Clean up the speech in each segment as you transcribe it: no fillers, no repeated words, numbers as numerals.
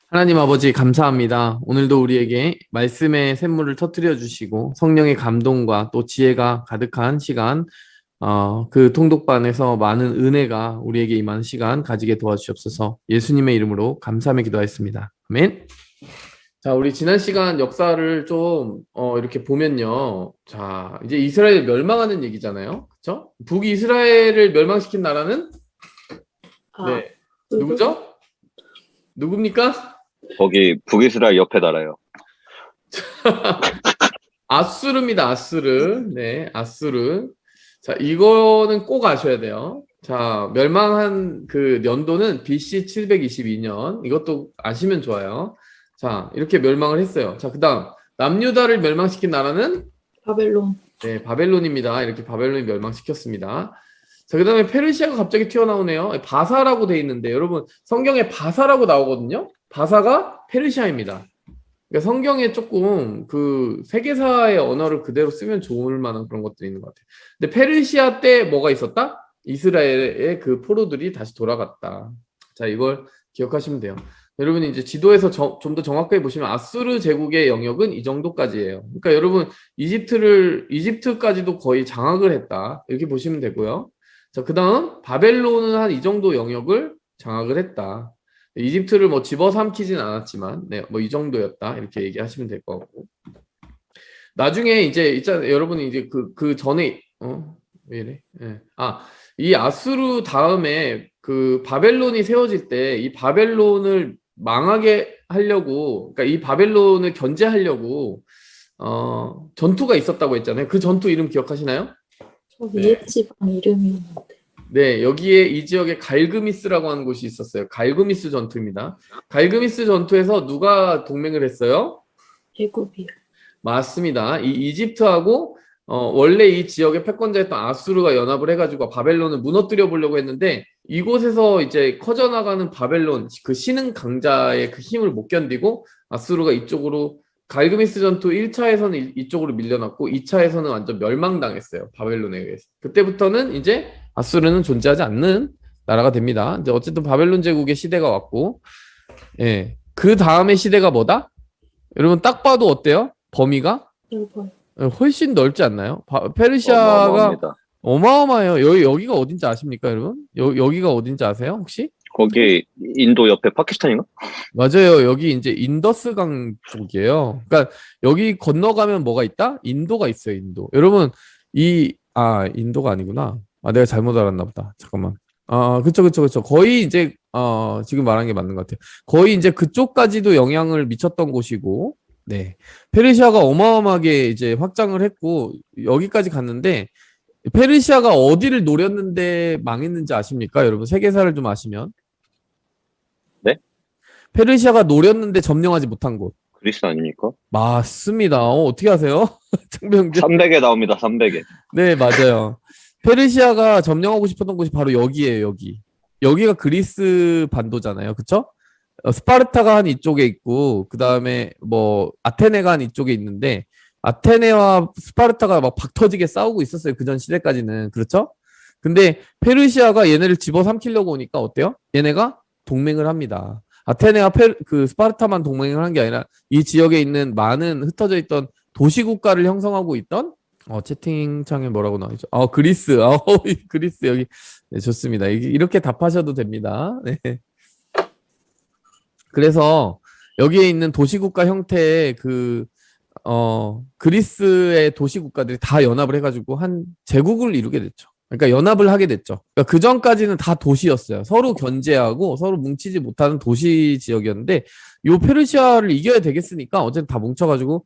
하나님 아버지 감사합니다. 오늘도 우리에게 말씀의 샘물을 터뜨려 주시고 성령의 감동과 또 지혜가 가득한 시간, 그 통독반에서 많은 은혜가 우리에게 임하는 시간 가지게 도와주시옵소서. 예수님의 이름으로 감사하며 기도하였습니다. 아멘. 자, 우리 지난 시간 역사를 좀 이렇게 보면요. 자, 이제 이스라엘 멸망하는 얘기잖아요. 그렇죠? 북이스라엘을 멸망시킨 나라는 아, 네, 누구죠? 누굽니까? 거기 북이스라엘 옆에 나라요. 아수르입니다. 아수르. 네, 아수르. 자, 이거는 꼭 아셔야 돼요. 자, 멸망한 그 연도는 BC 722년. 이것도 아시면 좋아요. 자, 이렇게 멸망을 했어요. 자, 그다음 남유다를 멸망시킨 나라는 바벨론. 네, 바벨론입니다. 이렇게 바벨론이 멸망시켰습니다. 자, 그다음에 페르시아가 갑자기 튀어나오네요. 바사라고 돼 있는데 여러분 성경에 바사라고 나오거든요. 바사가 페르시아입니다. 그러니까 성경에 조금 그 세계사의 언어를 그대로 쓰면 좋을 만한 그런 것들이 있는 것 같아요. 근데 페르시아 때 뭐가 있었다? 이스라엘의 그 포로들이 다시 돌아갔다. 자, 이걸 기억하시면 돼요. 여러분이 이제 지도에서 좀 더 정확하게 보시면 아수르 제국의 영역은 이 정도까지예요. 그러니까 여러분 이집트까지도 거의 장악을 했다. 이렇게 보시면 되고요. 자, 그다음 바벨론은 한 이 정도 영역을 장악을 했다. 이집트를 뭐 집어삼키진 않았지만, 네, 뭐 이 정도였다. 이렇게 얘기하시면 될 것 같고. 나중에 이제 있잖아요. 여러분이 이제 그 전에, 왜 이래? 네. 이 아수르 다음에 그 바벨론이 세워질 때 이 바벨론을 망하게 하려고, 그러니까 이 바벨론을 견제하려고, 전투가 있었다고 했잖아요. 그 전투 이름 기억하시나요? 저 위에 지방 이름이었는데. 네, 여기에 이 지역에 갈그미스라고 하는 곳이 있었어요. 갈그미스 전투입니다. 갈그미스 전투에서 누가 동맹을 했어요? 애굽이요. 맞습니다. 이 이집트하고 원래 이 지역의 패권자였던 아수르가 연합을 해가지고 바벨론을 무너뜨려 보려고 했는데 이곳에서 이제 커져나가는 바벨론 그 신흥 강자의 그 힘을 못 견디고 아수르가 이쪽으로 갈그미스 전투 1차에서는 이쪽으로 밀려났고 2차에서는 완전 멸망당했어요. 바벨론에 의해서. 그때부터는 이제 아수르는 존재하지 않는 나라가 됩니다. 이제 어쨌든 바벨론 제국의 시대가 왔고, 예. 그 다음의 시대가 뭐다? 여러분 딱 봐도 어때요? 범위가 넓어요. 훨씬 넓지 않나요? 페르시아가 어마어마합니다. 어마어마해요. 여기가 어딘지 아십니까, 여러분? 여기가 어딘지 아세요, 혹시? 거기 인도 옆에 파키스탄인가? 맞아요. 여기 이제 인더스강 쪽이에요. 그러니까 여기 건너가면 뭐가 있다? 인도가 있어요, 인도. 여러분, 인도가 아니구나. 내가 잘못 알았나 보다. 잠깐만. 그쵸. 거의 이제, 지금 말한 게 맞는 것 같아요. 거의 이제 그쪽까지도 영향을 미쳤던 곳이고, 네. 페르시아가 어마어마하게 이제 확장을 했고, 여기까지 갔는데, 페르시아가 어디를 노렸는데 망했는지 아십니까? 여러분, 세계사를 좀 아시면. 네? 페르시아가 노렸는데 점령하지 못한 곳. 그리스 아닙니까? 맞습니다. 어떻게 하세요? 청병준. 300에 나옵니다. 300에. 네, 맞아요. 페르시아가 점령하고 싶었던 곳이 바로 여기예요, 여기. 여기가 그리스 반도잖아요. 그쵸? 스파르타가 한 이쪽에 있고, 그 다음에 뭐, 아테네가 한 이쪽에 있는데, 아테네와 스파르타가 막 박터지게 싸우고 있었어요. 그전 시대까지는. 그렇죠? 근데 페르시아가 얘네를 집어삼키려고 오니까 어때요? 얘네가 동맹을 합니다. 아테네와 스파르타만 동맹을 한 게 아니라 이 지역에 있는 많은 흩어져 있던 도시국가를 형성하고 있던 채팅창에 뭐라고 나오죠? 그리스. 그리스 여기. 네, 좋습니다. 이렇게 답하셔도 됩니다. 네. 그래서 여기에 있는 도시국가 형태의 그리스의 도시국가들이 다 연합을 해가지고 한 제국을 이루게 됐죠. 그러니까 연합을 하게 됐죠. 그러니까 그 전까지는 다 도시였어요. 서로 견제하고 서로 뭉치지 못하는 도시 지역이었는데 요 페르시아를 이겨야 되겠으니까 어쨌든 다 뭉쳐가지고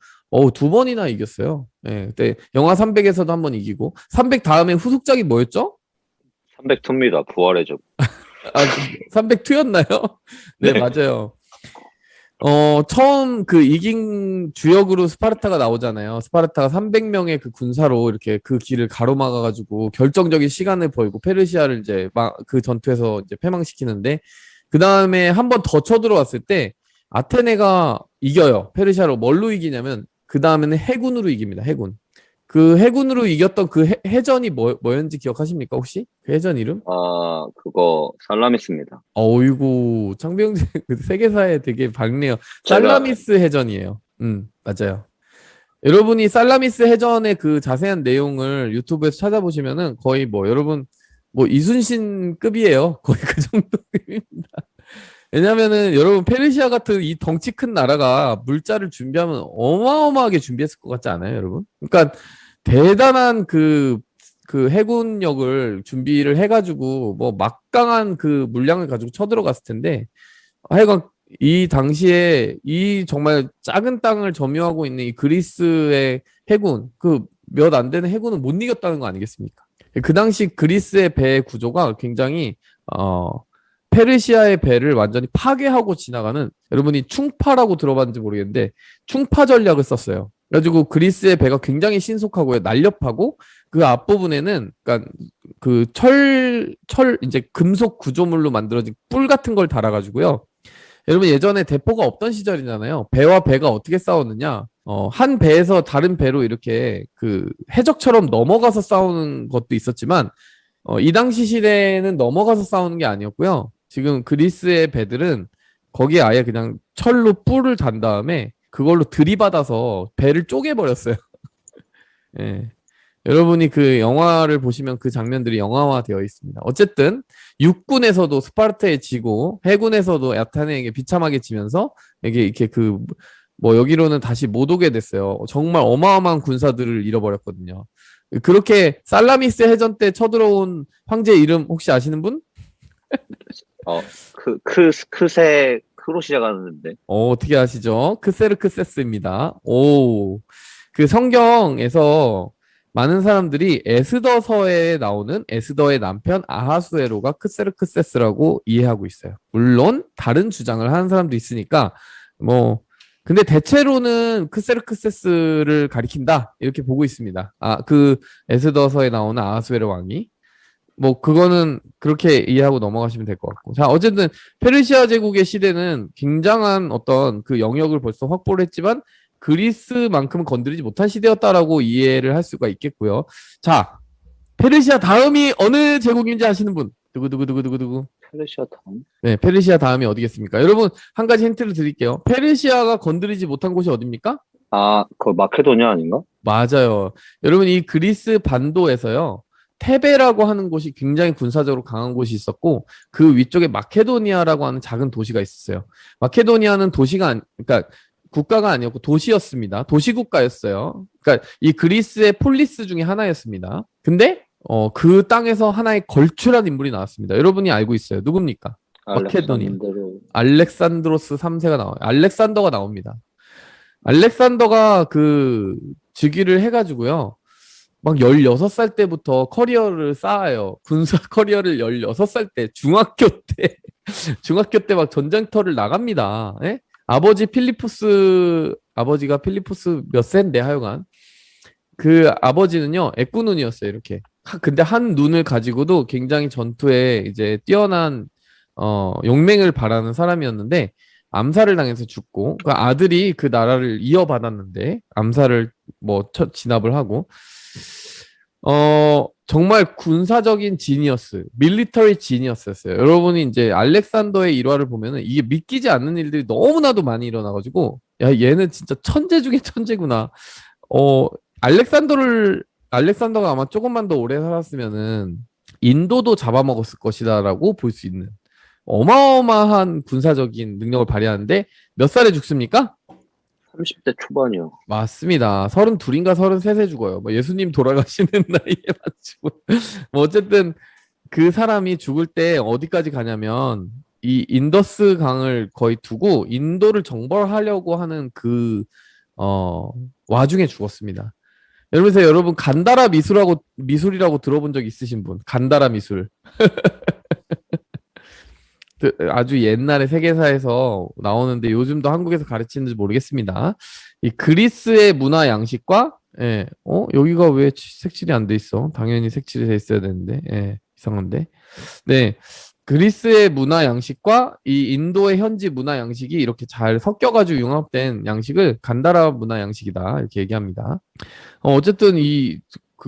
두 번이나 이겼어요. 예, 그때 영하 300에서도 한 번 이기고 300 다음에 후속작이 뭐였죠? 300투입니다. 부활의 적. 302였나요? 네, 네. 맞아요. 처음 그 이긴 주역으로 스파르타가 나오잖아요. 스파르타가 300명의 그 군사로 이렇게 그 길을 가로막아가지고 결정적인 시간을 벌고 페르시아를 이제 그 전투에서 이제 패망시키는데 그 다음에 한 번 더 쳐들어왔을 때 아테네가 이겨요. 페르시아로 뭘로 이기냐면 그 다음에는 해군으로 이깁니다. 해군. 그 해군으로 이겼던 그 해전이 뭐였는지 기억하십니까, 혹시? 그 해전 이름? 아, 그거 살라미스입니다. 어이구, 창비 형제 그 세계사에 되게 밝네요. 제가 살라미스 해전이에요. 맞아요. 여러분이 살라미스 해전의 그 자세한 내용을 유튜브에서 찾아보시면은 거의 뭐 여러분 뭐 이순신급이에요. 거의 그 정도입니다. 왜냐면은 여러분 페르시아 같은 이 덩치 큰 나라가 물자를 준비하면 어마어마하게 준비했을 것 같지 않아요, 여러분? 그러니까 대단한 그 해군력을 준비를 해가지고 뭐 막강한 그 물량을 가지고 쳐들어갔을 텐데 하여간 이 당시에 이 정말 작은 땅을 점유하고 있는 이 그리스의 해군, 그 몇 안 되는 해군은 못 이겼다는 거 아니겠습니까? 그 당시 그리스의 배 구조가 굉장히 페르시아의 배를 완전히 파괴하고 지나가는, 여러분이 충파라고 들어봤는지 모르겠는데 충파 전략을 썼어요. 그래가지고 그리스의 배가 굉장히 신속하고요, 날렵하고 그 앞부분에는 그러니까 그 이제 금속 구조물로 만들어진 뿔 같은 걸 달아가지고요. 여러분 예전에 대포가 없던 시절이잖아요. 배와 배가 어떻게 싸웠느냐? 한 배에서 다른 배로 이렇게 그 해적처럼 넘어가서 싸우는 것도 있었지만 이 당시 시대에는 넘어가서 싸우는 게 아니었고요. 지금 그리스의 배들은 거기에 아예 그냥 철로 뿔을 단 다음에 그걸로 들이받아서 배를 쪼개버렸어요. 예. 여러분이 그 영화를 보시면 그 장면들이 영화화 되어 있습니다. 어쨌든 육군에서도 스파르타에 지고 해군에서도 야타네에게 비참하게 지면서 이게 이렇게 그 뭐 여기로는 다시 못 오게 됐어요. 정말 어마어마한 군사들을 잃어버렸거든요. 그렇게 살라미스 해전 때 쳐들어온 황제 이름 혹시 아시는 분? 크세 크로 시작하는데. 어떻게 아시죠? 크세르크세스입니다. 오, 그 성경에서 많은 사람들이 에스더서에 나오는 에스더의 남편 아하수에로가 크세르크세스라고 이해하고 있어요. 물론 다른 주장을 하는 사람도 있으니까 뭐 근데 대체로는 크세르크세스를 가리킨다 이렇게 보고 있습니다. 그 에스더서에 나오는 아하수에로 왕이 뭐 그거는 그렇게 이해하고 넘어가시면 될 것 같고. 자, 어쨌든 페르시아 제국의 시대는 굉장한 어떤 그 영역을 벌써 확보를 했지만 그리스만큼은 건드리지 못한 시대였다라고 이해를 할 수가 있겠고요. 자, 페르시아 다음이 어느 제국인지 아시는 분? 두구두구두구두구두구. 페르시아 다음? 네, 페르시아 다음이 어디겠습니까? 여러분, 한 가지 힌트를 드릴게요. 페르시아가 건드리지 못한 곳이 어딥니까? 아, 그 마케도니아 아닌가? 맞아요. 여러분, 이 그리스 반도에서요, 테베라고 하는 곳이 굉장히 군사적으로 강한 곳이 있었고, 그 위쪽에 마케도니아라고 하는 작은 도시가 있었어요. 마케도니아는 그러니까 국가가 아니었고 도시였습니다. 도시국가였어요. 그러니까 이 그리스의 폴리스 중에 하나였습니다. 근데 그 땅에서 하나의 걸출한 인물이 나왔습니다. 여러분이 알고 있어요. 누굽니까? 마케도니아. 알렉산드로스 3세가 나와요. 알렉산더가 나옵니다. 알렉산더가 그 즉위를 해가지고요. 막 16살 때부터 커리어를 쌓아요. 군사 커리어를 16살 때, 중학교 때, 중학교 때 막 전쟁터를 나갑니다. 예? 아버지가 필리포스 몇 세인데 하여간. 그 아버지는요, 애꾸눈이었어요, 이렇게. 근데 한 눈을 가지고도 굉장히 전투에 이제 뛰어난, 용맹을 바라는 사람이었는데, 암살을 당해서 죽고, 그 아들이 그 나라를 이어받았는데, 암살을 진압을 하고, 정말 군사적인 지니어스, 밀리터리 지니어스였어요. 여러분이 이제 알렉산더의 일화를 보면은 이게 믿기지 않는 일들이 너무나도 많이 일어나가지고, 야, 얘는 진짜 천재 중에 천재구나. 어, 알렉산더가 아마 조금만 더 오래 살았으면은 인도도 잡아먹었을 것이다라고 볼 수 있는 어마어마한 군사적인 능력을 발휘하는데 몇 살에 죽습니까? 30대 초반이요. 맞습니다. 32인가 33세 죽어요. 뭐 예수님 돌아가시는 나이에 맞추고. 뭐 어쨌든 그 사람이 죽을 때 어디까지 가냐면 이 인더스 강을 거의 두고 인도를 정벌하려고 하는 와중에 죽었습니다. 여러분 간다라 미술이라고 들어본 적 있으신 분? 간다라 미술. 아주 옛날에 세계사에서 나오는데 요즘도 한국에서 가르치는지 모르겠습니다. 이 그리스의 문화 양식과 여기가 왜 색칠이 안 돼 있어? 당연히 색칠이 돼 있어야 되는데 이상한데. 네, 그리스의 문화 양식과 이 인도의 현지 문화 양식이 이렇게 잘 섞여가지고 융합된 양식을 간다라 문화 양식이다. 이렇게 얘기합니다. 어쨌든 이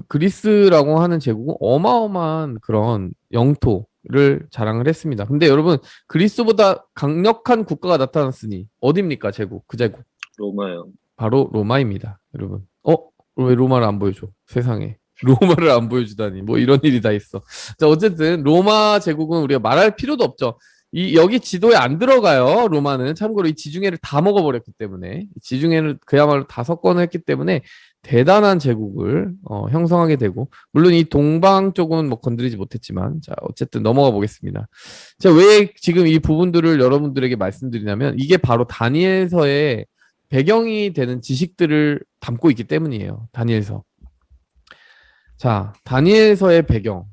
그리스라고 하는 제국은 어마어마한 그런 영토를 자랑을 했습니다. 근데 여러분, 그리스보다 강력한 국가가 나타났으니 어딥니까? 제국, 그 제국. 로마요. 바로 로마입니다. 여러분. 왜 로마를 안 보여줘? 세상에. 로마를 안 보여주다니. 뭐 이런 일이 다 있어. 자, 어쨌든 로마 제국은 우리가 말할 필요도 없죠. 여기 지도에 안 들어가요. 로마는. 참고로 이 지중해를 다 먹어버렸기 때문에. 지중해를 그야말로 다 석권했기 때문에 대단한 제국을 형성하게 되고, 물론 이 동방 쪽은 뭐 건드리지 못했지만, 자, 어쨌든 넘어가 보겠습니다. 자, 왜 지금 이 부분들을 여러분들에게 말씀드리냐면, 이게 바로 다니엘서의 배경이 되는 지식들을 담고 있기 때문이에요. 다니엘서. 자, 다니엘서의 배경은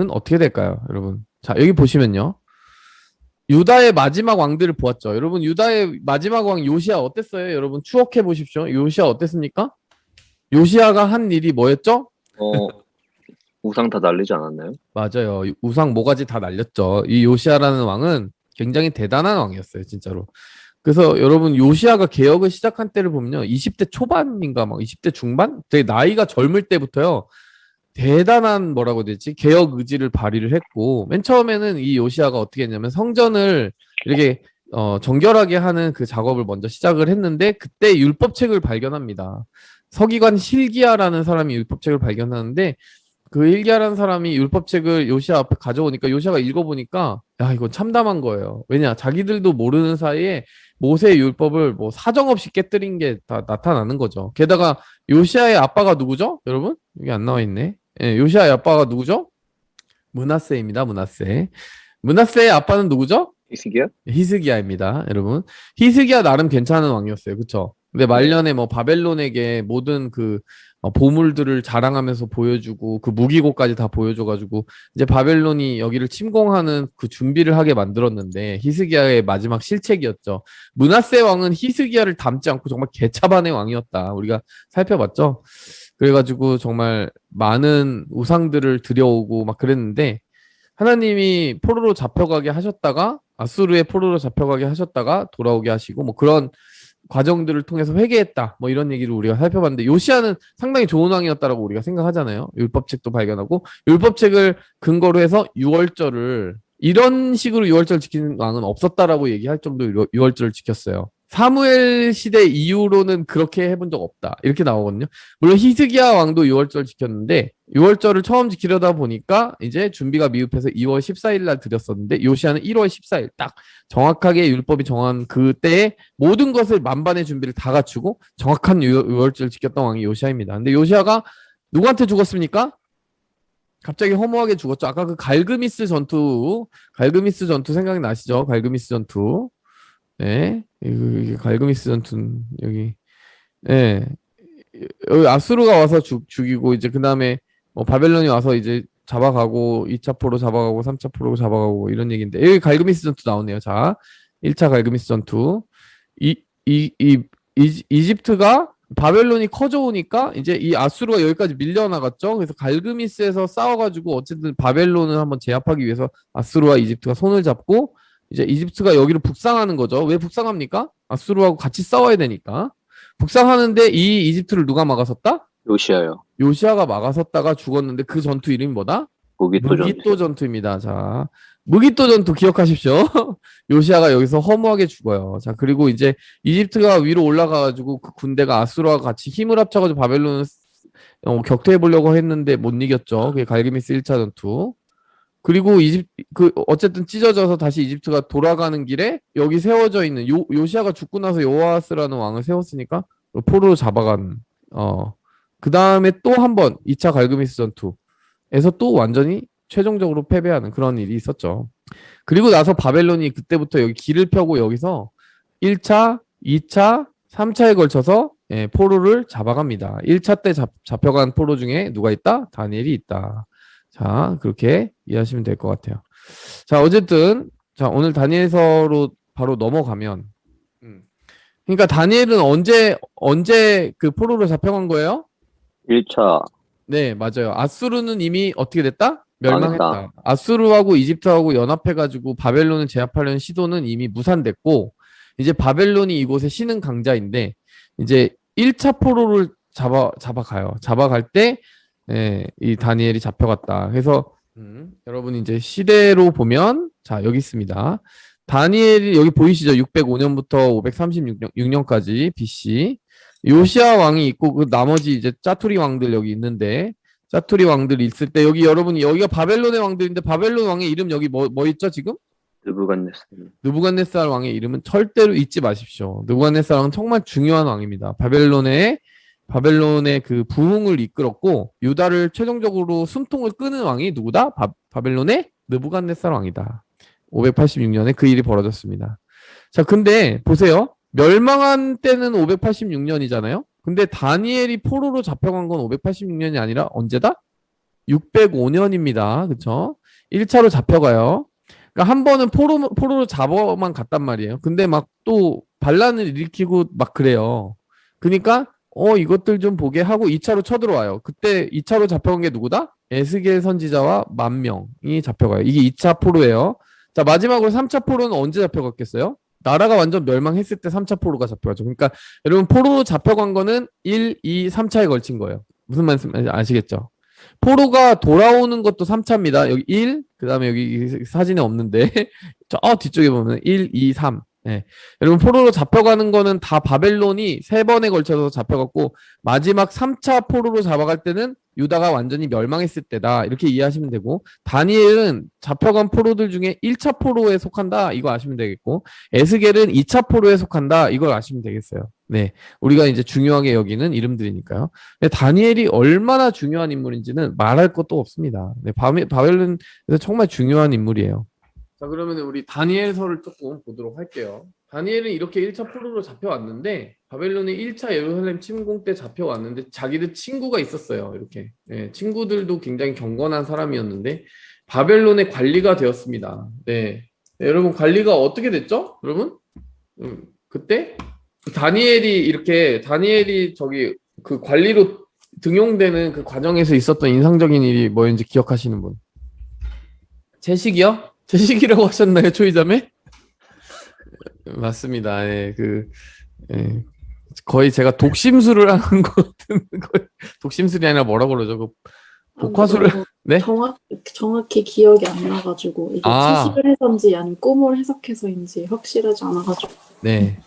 어떻게 될까요, 여러분? 자, 여기 보시면요. 유다의 마지막 왕들을 보았죠. 여러분, 유다의 마지막 왕 요시야 어땠어요? 여러분, 추억해 보십시오. 요시야 어땠습니까? 요시야가 한 일이 뭐였죠? 우상 다 날리지 않았나요? 맞아요. 우상 모가지 다 날렸죠. 이 요시야라는 왕은 굉장히 대단한 왕이었어요, 진짜로. 그래서 여러분, 요시야가 개혁을 시작한 때를 보면요. 20대 초반인가 막 20대 중반? 되게 나이가 젊을 때부터요. 대단한 뭐라고 해야 되지? 개혁 의지를 발휘를 했고, 맨 처음에는 이 요시야가 어떻게 했냐면 성전을 이렇게 정결하게 하는 그 작업을 먼저 시작을 했는데, 그때 율법책을 발견합니다. 서기관 hil기야라는 사람이 율법책을 발견하는데, 그 hil기야라는 사람이 율법책을 요시야 앞에 가져오니까 요시야가 읽어보니까, 야, 이건 참담한 거예요. 왜냐? 자기들도 모르는 사이에 모세의 율법을 뭐 사정없이 깨뜨린 게 다 나타나는 거죠. 게다가 요시야의 아빠가 누구죠? 여러분? 여기 안 나와 있네. 예, 요시야의 아빠가 누구죠? 므낫세입니다. 므낫세. 므낫세의 아빠는 누구죠? 이시기야? 히스기야입니다. 여러분. 히스기야 나름 괜찮은 왕이었어요. 그쵸? 근데 말년에 뭐 바벨론에게 모든 그 보물들을 자랑하면서 보여주고 그 무기고까지 다 보여줘가지고 이제 바벨론이 여기를 침공하는 그 준비를 하게 만들었는데 히스기야의 마지막 실책이었죠. 므낫세 왕은 히스기야를 닮지 않고 정말 개차반의 왕이었다. 우리가 살펴봤죠. 그래가지고 정말 많은 우상들을 들여오고 막 그랬는데 하나님이 포로로 잡혀가게 하셨다가 아수르의 포로로 잡혀가게 하셨다가 돌아오게 하시고 뭐 그런 과정들을 통해서 회개했다. 뭐 이런 얘기를 우리가 살펴봤는데 요시야는 상당히 좋은 왕이었다라고 우리가 생각하잖아요. 율법책도 발견하고 율법책을 근거로 해서 유월절을 이런 식으로 유월절 지키는 왕은 없었다라고 얘기할 정도로 유월절을 지켰어요. 사무엘 시대 이후로는 그렇게 해본 적 없다. 이렇게 나오거든요. 물론 히스기야 왕도 유월절 지켰는데 유월절을 처음 지키려다 보니까 이제 준비가 미흡해서 2월 14일 날 드렸었는데 요시야는 1월 14일 딱 정확하게 율법이 정한 그때에 모든 것을 만반의 준비를 다 갖추고 정확한 유월절 지켰던 왕이 요시야입니다. 근데 요시야가 누구한테 죽었습니까? 갑자기 허무하게 죽었죠. 아까 그 갈그미스 전투 생각이 나시죠? 갈그미스 전투. 네, 이게 갈그미스 전투는 여기, 네, 여기 아수르가 와서 죽이고 이제 그 다음에 바벨론이 와서 이제 잡아가고 2차 포로 잡아가고 3차 포로 잡아가고 이런 얘기인데 여기 갈그미스 전투 나오네요. 자, 1차 갈그미스 전투. 이집트가 바벨론이 커져오니까 이제 이 아수르가 여기까지 밀려나갔죠. 그래서 갈그미스에서 싸워가지고 어쨌든 바벨론을 한번 제압하기 위해서 아수르와 이집트가 손을 잡고 이제 이집트가 여기로 북상하는 거죠. 왜 북상합니까? 아수르하고 같이 싸워야 되니까. 북상하는데 이 이집트를 누가 막아섰다? 요시야요. 요시야가 막아섰다가 죽었는데 그 전투 이름이 뭐다? 무기토 무기토 전투입니다. 자, 무기토 전투 기억하십시오. 요시야가 여기서 허무하게 죽어요. 자, 그리고 이제 이집트가 위로 올라가가지고 그 군대가 아수르와 같이 힘을 합쳐가지고 바벨론을 격퇴해 보려고 했는데 못 이겼죠. 그게 갈그미스 1차 전투. 그리고 어쨌든 찢어져서 다시 이집트가 돌아가는 길에 여기 세워져 있는 요시야가 죽고 나서 요아스라는 왕을 세웠으니까 포로로 잡아간 그 다음에 또 한 번 2차 갈그미스 전투에서 또 완전히 최종적으로 패배하는 그런 일이 있었죠. 그리고 나서 바벨론이 그때부터 여기 길을 펴고 여기서 1차, 2차, 3차에 걸쳐서 포로를 잡아갑니다. 1차 때 잡혀간 포로 중에 누가 있다? 다니엘이 있다. 자, 그렇게 이해하시면 될 것 같아요. 자, 어쨌든, 자, 오늘 다니엘서로 바로 넘어가면, 그러니까 다니엘은 언제 그 포로로 잡혀간 거예요? 1차. 네, 맞아요. 아수르는 이미 어떻게 됐다? 멸망했다. 망했다. 아수르하고 이집트하고 연합해가지고 바벨론을 제압하려는 시도는 이미 무산됐고, 이제 바벨론이 이곳의 신흥 강자인데, 이제 1차 포로를 잡아가요. 잡아갈 때, 예, 이 다니엘이 잡혀갔다. 그래서, 여러분 이제 시대로 보면, 자, 여기 있습니다. 다니엘이 여기 보이시죠? 605년부터 536년까지 BC. 요시아 왕이 있고, 그 나머지 이제 짜투리 왕들 여기 있는데, 짜투리 왕들이 있을 때, 여기 여러분이, 여기가 바벨론의 왕들인데, 바벨론 왕의 이름 여기 뭐 있죠, 지금? 느부갓네살. 느부갓네살 왕의 이름은 절대로 잊지 마십시오. 느부갓네살 왕은 정말 중요한 왕입니다. 바벨론의 그 부흥을 이끌었고, 유다를 최종적으로 숨통을 끄는 왕이 누구다? 바벨론의 느부갓네살 왕이다. 586년에 그 일이 벌어졌습니다. 자, 근데 보세요. 멸망한 때는 586년이잖아요. 근데 다니엘이 포로로 잡혀간 건 586년이 아니라 언제다? 605년입니다. 그쵸? 1차로 잡혀가요. 그러니까 한 번은 포로로 잡아만 갔단 말이에요. 근데 막 또 반란을 일으키고 막 그래요. 그러니까 이것들 좀 보게 하고 2차로 쳐들어와요. 그때 2차로 잡혀간 게 누구다? 에스겔 선지자와 10,000명이 잡혀가요. 이게 2차 포로예요. 자, 마지막으로 3차 포로는 언제 잡혀갔겠어요? 나라가 완전 멸망했을 때 3차 포로가 잡혀가죠. 그러니까 여러분 포로로 잡혀간 거는 1, 2, 3차에 걸친 거예요. 무슨 말씀인지 아시겠죠? 포로가 돌아오는 것도 3차입니다. 여기 1, 그 다음에 여기 사진에 없는데 저 뒤쪽에 보면 1, 2, 3. 네. 여러분 포로로 잡혀가는 거는 다 바벨론이 3번에 걸쳐서 잡혀갔고 마지막 3차 포로로 잡아갈 때는 유다가 완전히 멸망했을 때다. 이렇게 이해하시면 되고 다니엘은 잡혀간 포로들 중에 1차 포로에 속한다. 이거 아시면 되겠고 에스겔은 2차 포로에 속한다. 이걸 아시면 되겠어요. 네, 우리가 이제 중요하게 여기는 이름들이니까요. 근데 다니엘이 얼마나 중요한 인물인지는 말할 것도 없습니다. 네, 바벨론에서 정말 중요한 인물이에요. 자, 그러면 우리 다니엘서를 조금 보도록 할게요. 다니엘은 이렇게 1차 포로로 잡혀왔는데 바벨론이 1차 예루살렘 침공 때 잡혀왔는데 자기들 친구가 있었어요. 이렇게 친구들도 굉장히 경건한 사람이었는데 바벨론의 관리가 되었습니다. 네, 여러분 관리가 어떻게 됐죠? 여러분 그때 다니엘이 저기 그 관리로 등용되는 그 과정에서 있었던 인상적인 일이 뭐였는지 기억하시는 분? 채식이요? 채식이라고 하셨나요, 초이자매? 맞습니다. 예, 거의 제가 독심술을 하는 것 같은 독심술이 아니라 뭐라고 그러죠? 그 복화술을 네? 정확히 기억이 안 나가지고 이게 아. 채식을 해서인지 아니면 꿈을 해석해서인지 확실하지 않아가지고. 네.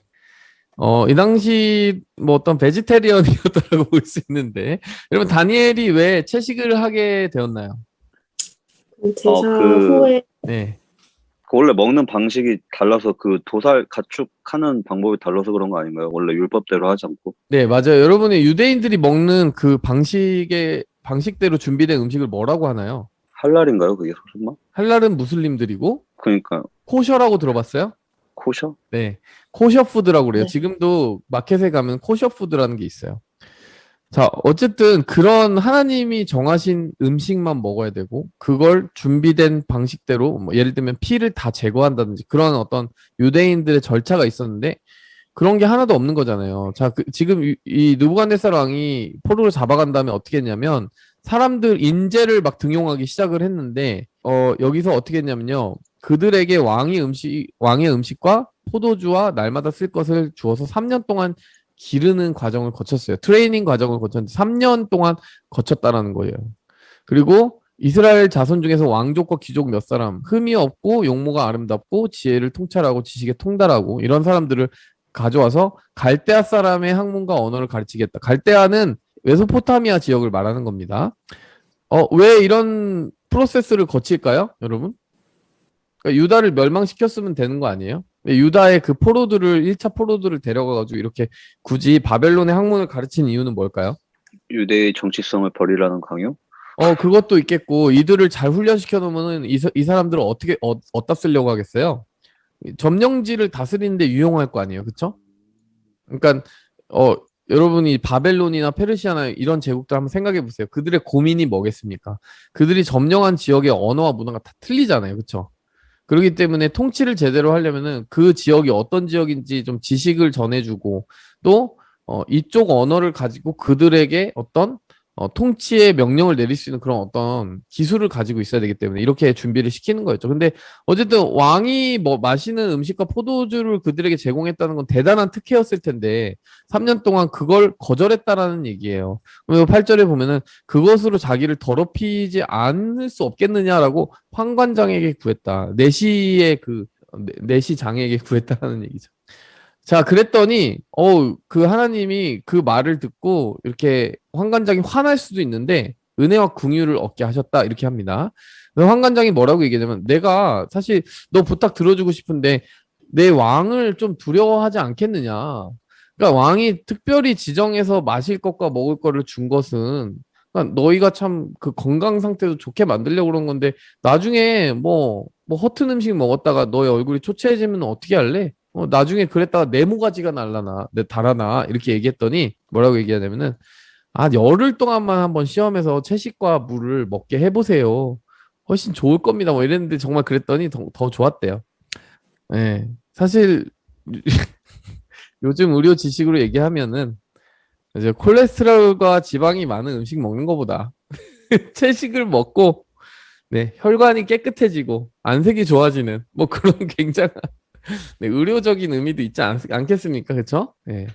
이 당시 뭐 어떤 베지테리언이었다라고 볼 수 있는데 여러분 다니엘이 왜 채식을 하게 되었나요? 그 제사 후에 네. 원래 먹는 방식이 달라서 그 도살 가축하는 방법이 달라서 그런 거 아닌가요? 원래 율법대로 하지 않고. 네, 맞아요. 여러분이 유대인들이 먹는 그 방식대로 준비된 음식을 뭐라고 하나요? 할랄인가요? 그게 설마? 할랄은 무슬림들이고 그러니까 코셔라고 들어봤어요? 코셔? 네. 코셔 푸드라고 그래요. 네. 지금도 마켓에 가면 코셔 푸드라는 게 있어요. 자, 어쨌든 그런 하나님이 정하신 음식만 먹어야 되고 그걸 준비된 방식대로 뭐 예를 들면 피를 다 제거한다든지 그런 어떤 유대인들의 절차가 있었는데 그런 게 하나도 없는 거잖아요. 자, 지금 이 느부갓네살 왕이 포로를 잡아간 다음에 어떻게 했냐면 사람들 인재를 막 등용하기 시작을 했는데 여기서 어떻게 했냐면요. 그들에게 왕의 음식과 포도주와 날마다 쓸 것을 주어서 3년 동안 기르는 과정을 거쳤어요. 트레이닝 과정을 거쳤는데 3년 동안 거쳤다라는 거예요. 그리고 이스라엘 자손 중에서 왕족과 귀족 몇 사람, 흠이 없고 용모가 아름답고 지혜를 통찰하고 지식에 통달하고 이런 사람들을 가져와서 갈대아 사람의 학문과 언어를 가르치겠다. 갈대아는 메소포타미아 지역을 말하는 겁니다. 왜 이런 프로세스를 거칠까요, 여러분? 그러니까 유다를 멸망시켰으면 되는 거 아니에요? 유다의 그 1차 포로들을 데려가가지고 이렇게 굳이 바벨론의 학문을 가르친 이유는 뭘까요? 유대의 정치성을 버리라는 강요? 그것도 있겠고, 이들을 잘 훈련시켜 놓으면은 이 사람들을 어떻게, 어디다 쓰려고 하겠어요? 점령지를 다스리는데 유용할 거 아니에요, 그쵸? 그러니까, 여러분이 바벨론이나 페르시아나 이런 제국들 한번 생각해 보세요. 그들의 고민이 뭐겠습니까? 그들이 점령한 지역의 언어와 문화가 다 틀리잖아요, 그쵸? 그렇기 때문에 통치를 제대로 하려면은 그 지역이 어떤 지역인지 좀 지식을 전해주고 또 이쪽 언어를 가지고 그들에게 어떤 통치의 명령을 내릴 수 있는 그런 어떤 기술을 가지고 있어야 되기 때문에 이렇게 준비를 시키는 거였죠. 근데 어쨌든 왕이 뭐 마시는 음식과 포도주를 그들에게 제공했다는 건 대단한 특혜였을 텐데 3년 동안 그걸 거절했다라는 얘기예요. 그리고 8절에 보면은 그것으로 자기를 더럽히지 않을 수 없겠느냐라고 환관장에게 구했다. 내시의 내시 장에게 구했다라는 얘기죠. 자, 그랬더니, 그 하나님이 그 말을 듣고 이렇게 환관장이 화날 수도 있는데, 은혜와 긍휼을 얻게 하셨다. 이렇게 합니다. 그래서 환관장이 뭐라고 얘기하냐면, 내가 사실 너 부탁 들어주고 싶은데, 내 왕을 좀 두려워하지 않겠느냐. 그러니까 왕이 특별히 지정해서 마실 것과 먹을 거를 준 것은, 그러니까 너희가 참 그 건강 상태도 좋게 만들려고 그런 건데, 나중에 뭐 허튼 음식 먹었다가 너의 얼굴이 초췌해지면 어떻게 할래? 나중에 그랬다가 네모가지가 날라나, 달아나, 이렇게 얘기했더니 뭐라고 얘기하냐면은, 열흘 동안만 한번 시험해서 채식과 물을 먹게 해보세요. 훨씬 좋을 겁니다. 뭐 이랬는데 정말 그랬더니 더 좋았대요. 예. 사실, 요즘 의료 지식으로 얘기하면은, 이제 콜레스테롤과 지방이 많은 음식 먹는 것보다 채식을 먹고, 네, 혈관이 깨끗해지고, 안색이 좋아지는, 뭐 그런 굉장한 네, 의료적인 의미도 있지 않겠습니까? 그쵸? 예.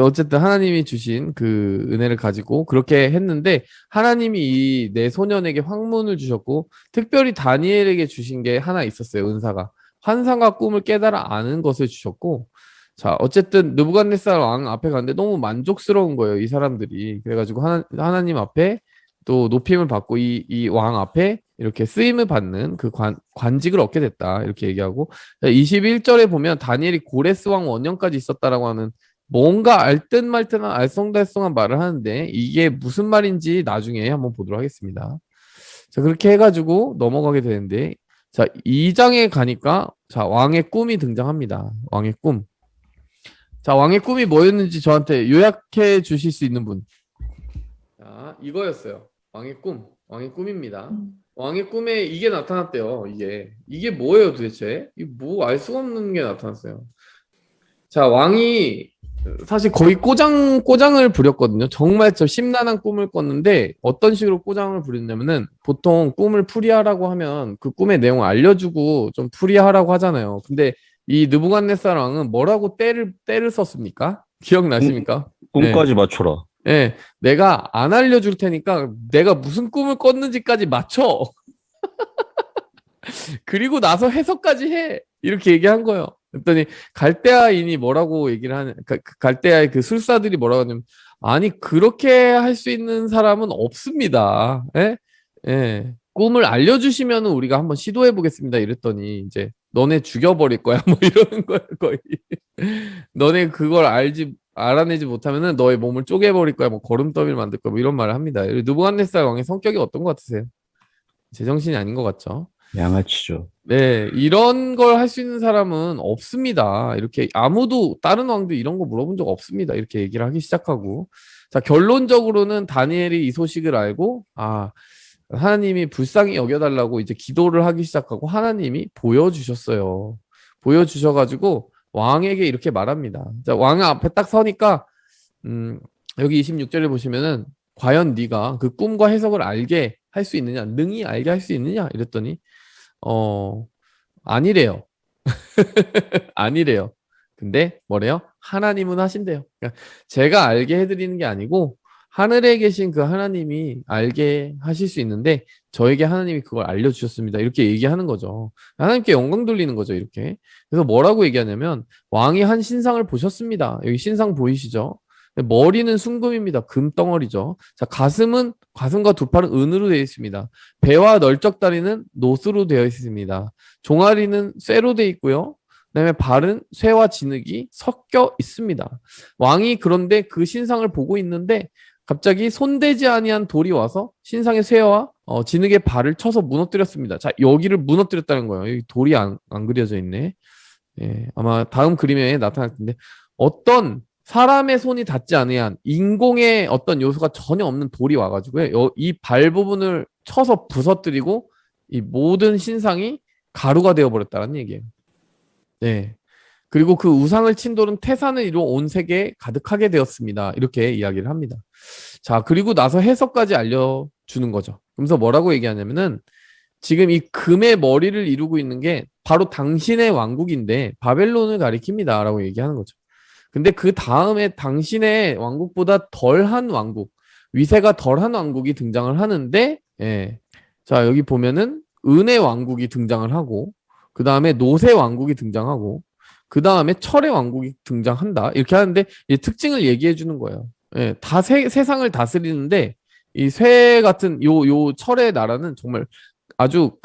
어쨌든 하나님이 주신 그 은혜를 가지고 그렇게 했는데 하나님이 이 내 소년에게 황문을 주셨고 특별히 다니엘에게 주신 게 하나 있었어요. 은사가. 환상과 꿈을 깨달아 아는 것을 주셨고 자, 어쨌든 느부갓네살 왕 앞에 갔는데 너무 만족스러운 거예요. 이 사람들이. 그래가지고 하나님 앞에 또 높임을 받고 이 왕 앞에 이렇게 쓰임을 받는 그 관직을 얻게 됐다. 이렇게 얘기하고 21절에 보면 다니엘이 고레스 왕 원년까지 있었다라고 하는 뭔가 알듯 말듯한 알쏭달쏭한 말을 하는데 이게 무슨 말인지 나중에 한번 보도록 하겠습니다. 자, 그렇게 해가지고 넘어가게 되는데 자, 2장에 가니까 자, 왕의 꿈이 등장합니다. 왕의 꿈. 자, 왕의 꿈이 뭐였는지 저한테 요약해 주실 수 있는 분. 자, 이거였어요. 왕의 꿈. 왕의 꿈입니다. 왕의 꿈에 이게 나타났대요. 이게 뭐예요, 도대체? 이 뭐 알 수가 없는 게 나타났어요. 자, 왕이 사실 거의 꼬장을 부렸거든요. 정말 저 심란한 꿈을 꿨는데 어떤 식으로 꼬장을 부렸냐면은 보통 꿈을 풀이하라고 하면 그 꿈의 내용을 알려주고 좀 풀이하라고 하잖아요. 근데 이 느부갓네살 왕은 뭐라고 때를 썼습니까? 기억나십니까? 꿈까지 맞춰라. 예, 내가 안 알려줄 테니까 내가 무슨 꿈을 꿨는지까지 맞춰. 그리고 나서 해석까지 해. 이렇게 얘기한 거예요. 그랬더니 갈대아인이 뭐라고 얘기를 하는, 갈대아의 그 술사들이 뭐라고 하냐면, 아니, 그렇게 할 수 있는 사람은 없습니다. 예? 예. 꿈을 알려주시면 우리가 한번 시도해 보겠습니다. 이랬더니, 이제, 너네 죽여버릴 거야. 뭐 이러는 거예요, 거의. 너네 그걸 알아내지 못하면은 너의 몸을 쪼개버릴 거야. 뭐 거름더미를 만들 거야. 뭐 이런 말을 합니다. 느부갓네살 왕의 성격이 어떤 것 같으세요? 제정신이 아닌 것 같죠? 양아치죠. 네, 이런 걸 할 수 있는 사람은 없습니다. 이렇게 아무도 다른 왕도 이런 거 물어본 적 없습니다. 이렇게 얘기를 하기 시작하고 자, 결론적으로는 다니엘이 이 소식을 알고 하나님이 불쌍히 여겨달라고 이제 기도를 하기 시작하고 하나님이 보여주셨어요. 보여주셔가지고 왕에게 이렇게 말합니다. 자, 왕 앞에 딱 서니까 여기 26절에 보시면은 과연 네가 그 꿈과 해석을 알게 할 수 있느냐, 능히 알게 할 수 있느냐 이랬더니 아니래요. 아니래요. 근데 뭐래요? 하나님은 하신대요. 그러니까 제가 알게 해드리는 게 아니고 하늘에 계신 그 하나님이 알게 하실 수 있는데 저에게 하나님이 그걸 알려주셨습니다. 이렇게 얘기하는 거죠. 하나님께 영광 돌리는 거죠. 이렇게. 그래서 뭐라고 얘기하냐면 왕이 한 신상을 보셨습니다. 여기 신상 보이시죠? 머리는 순금입니다. 금덩어리죠. 자, 가슴과 두 팔은 은으로 되어 있습니다. 배와 널쩍다리는 노스로 되어 있습니다. 종아리는 쇠로 되어 있고요. 그다음에 발은 쇠와 진흙이 섞여 있습니다. 왕이 그런데 그 신상을 보고 있는데 갑자기 손대지 아니한 돌이 와서 신상의 쇠와 진흙의 발을 쳐서 무너뜨렸습니다. 자, 여기를 무너뜨렸다는 거예요. 여기 돌이 안 그려져 있네. 예, 아마 다음 그림에 나타날 텐데 어떤 사람의 손이 닿지 않은 인공의 어떤 요소가 전혀 없는 돌이 와가지고요. 이 발 부분을 쳐서 부서뜨리고 이 모든 신상이 가루가 되어버렸다는 얘기예요. 네. 그리고 그 우상을 친 돌은 태산을 이루어 온 세계에 가득하게 되었습니다. 이렇게 이야기를 합니다. 자, 그리고 나서 해석까지 알려주는 거죠. 그러면서 뭐라고 얘기하냐면은 지금 이 금의 머리를 이루고 있는 게 바로 당신의 왕국인데 바벨론을 가리킵니다. 라고 얘기하는 거죠. 근데 그 다음에 당신의 왕국보다 덜한 왕국, 위세가 덜한 왕국이 등장을 하는데, 예. 자, 여기 보면은 은의 왕국이 등장을 하고, 그 다음에 노새 왕국이 등장하고, 그 다음에 철의 왕국이 등장한다. 이렇게 하는데, 이 특징을 얘기해 주는 거예요. 예, 다 세상을 다스리는데, 이 쇠 같은 요 철의 나라는 정말 아주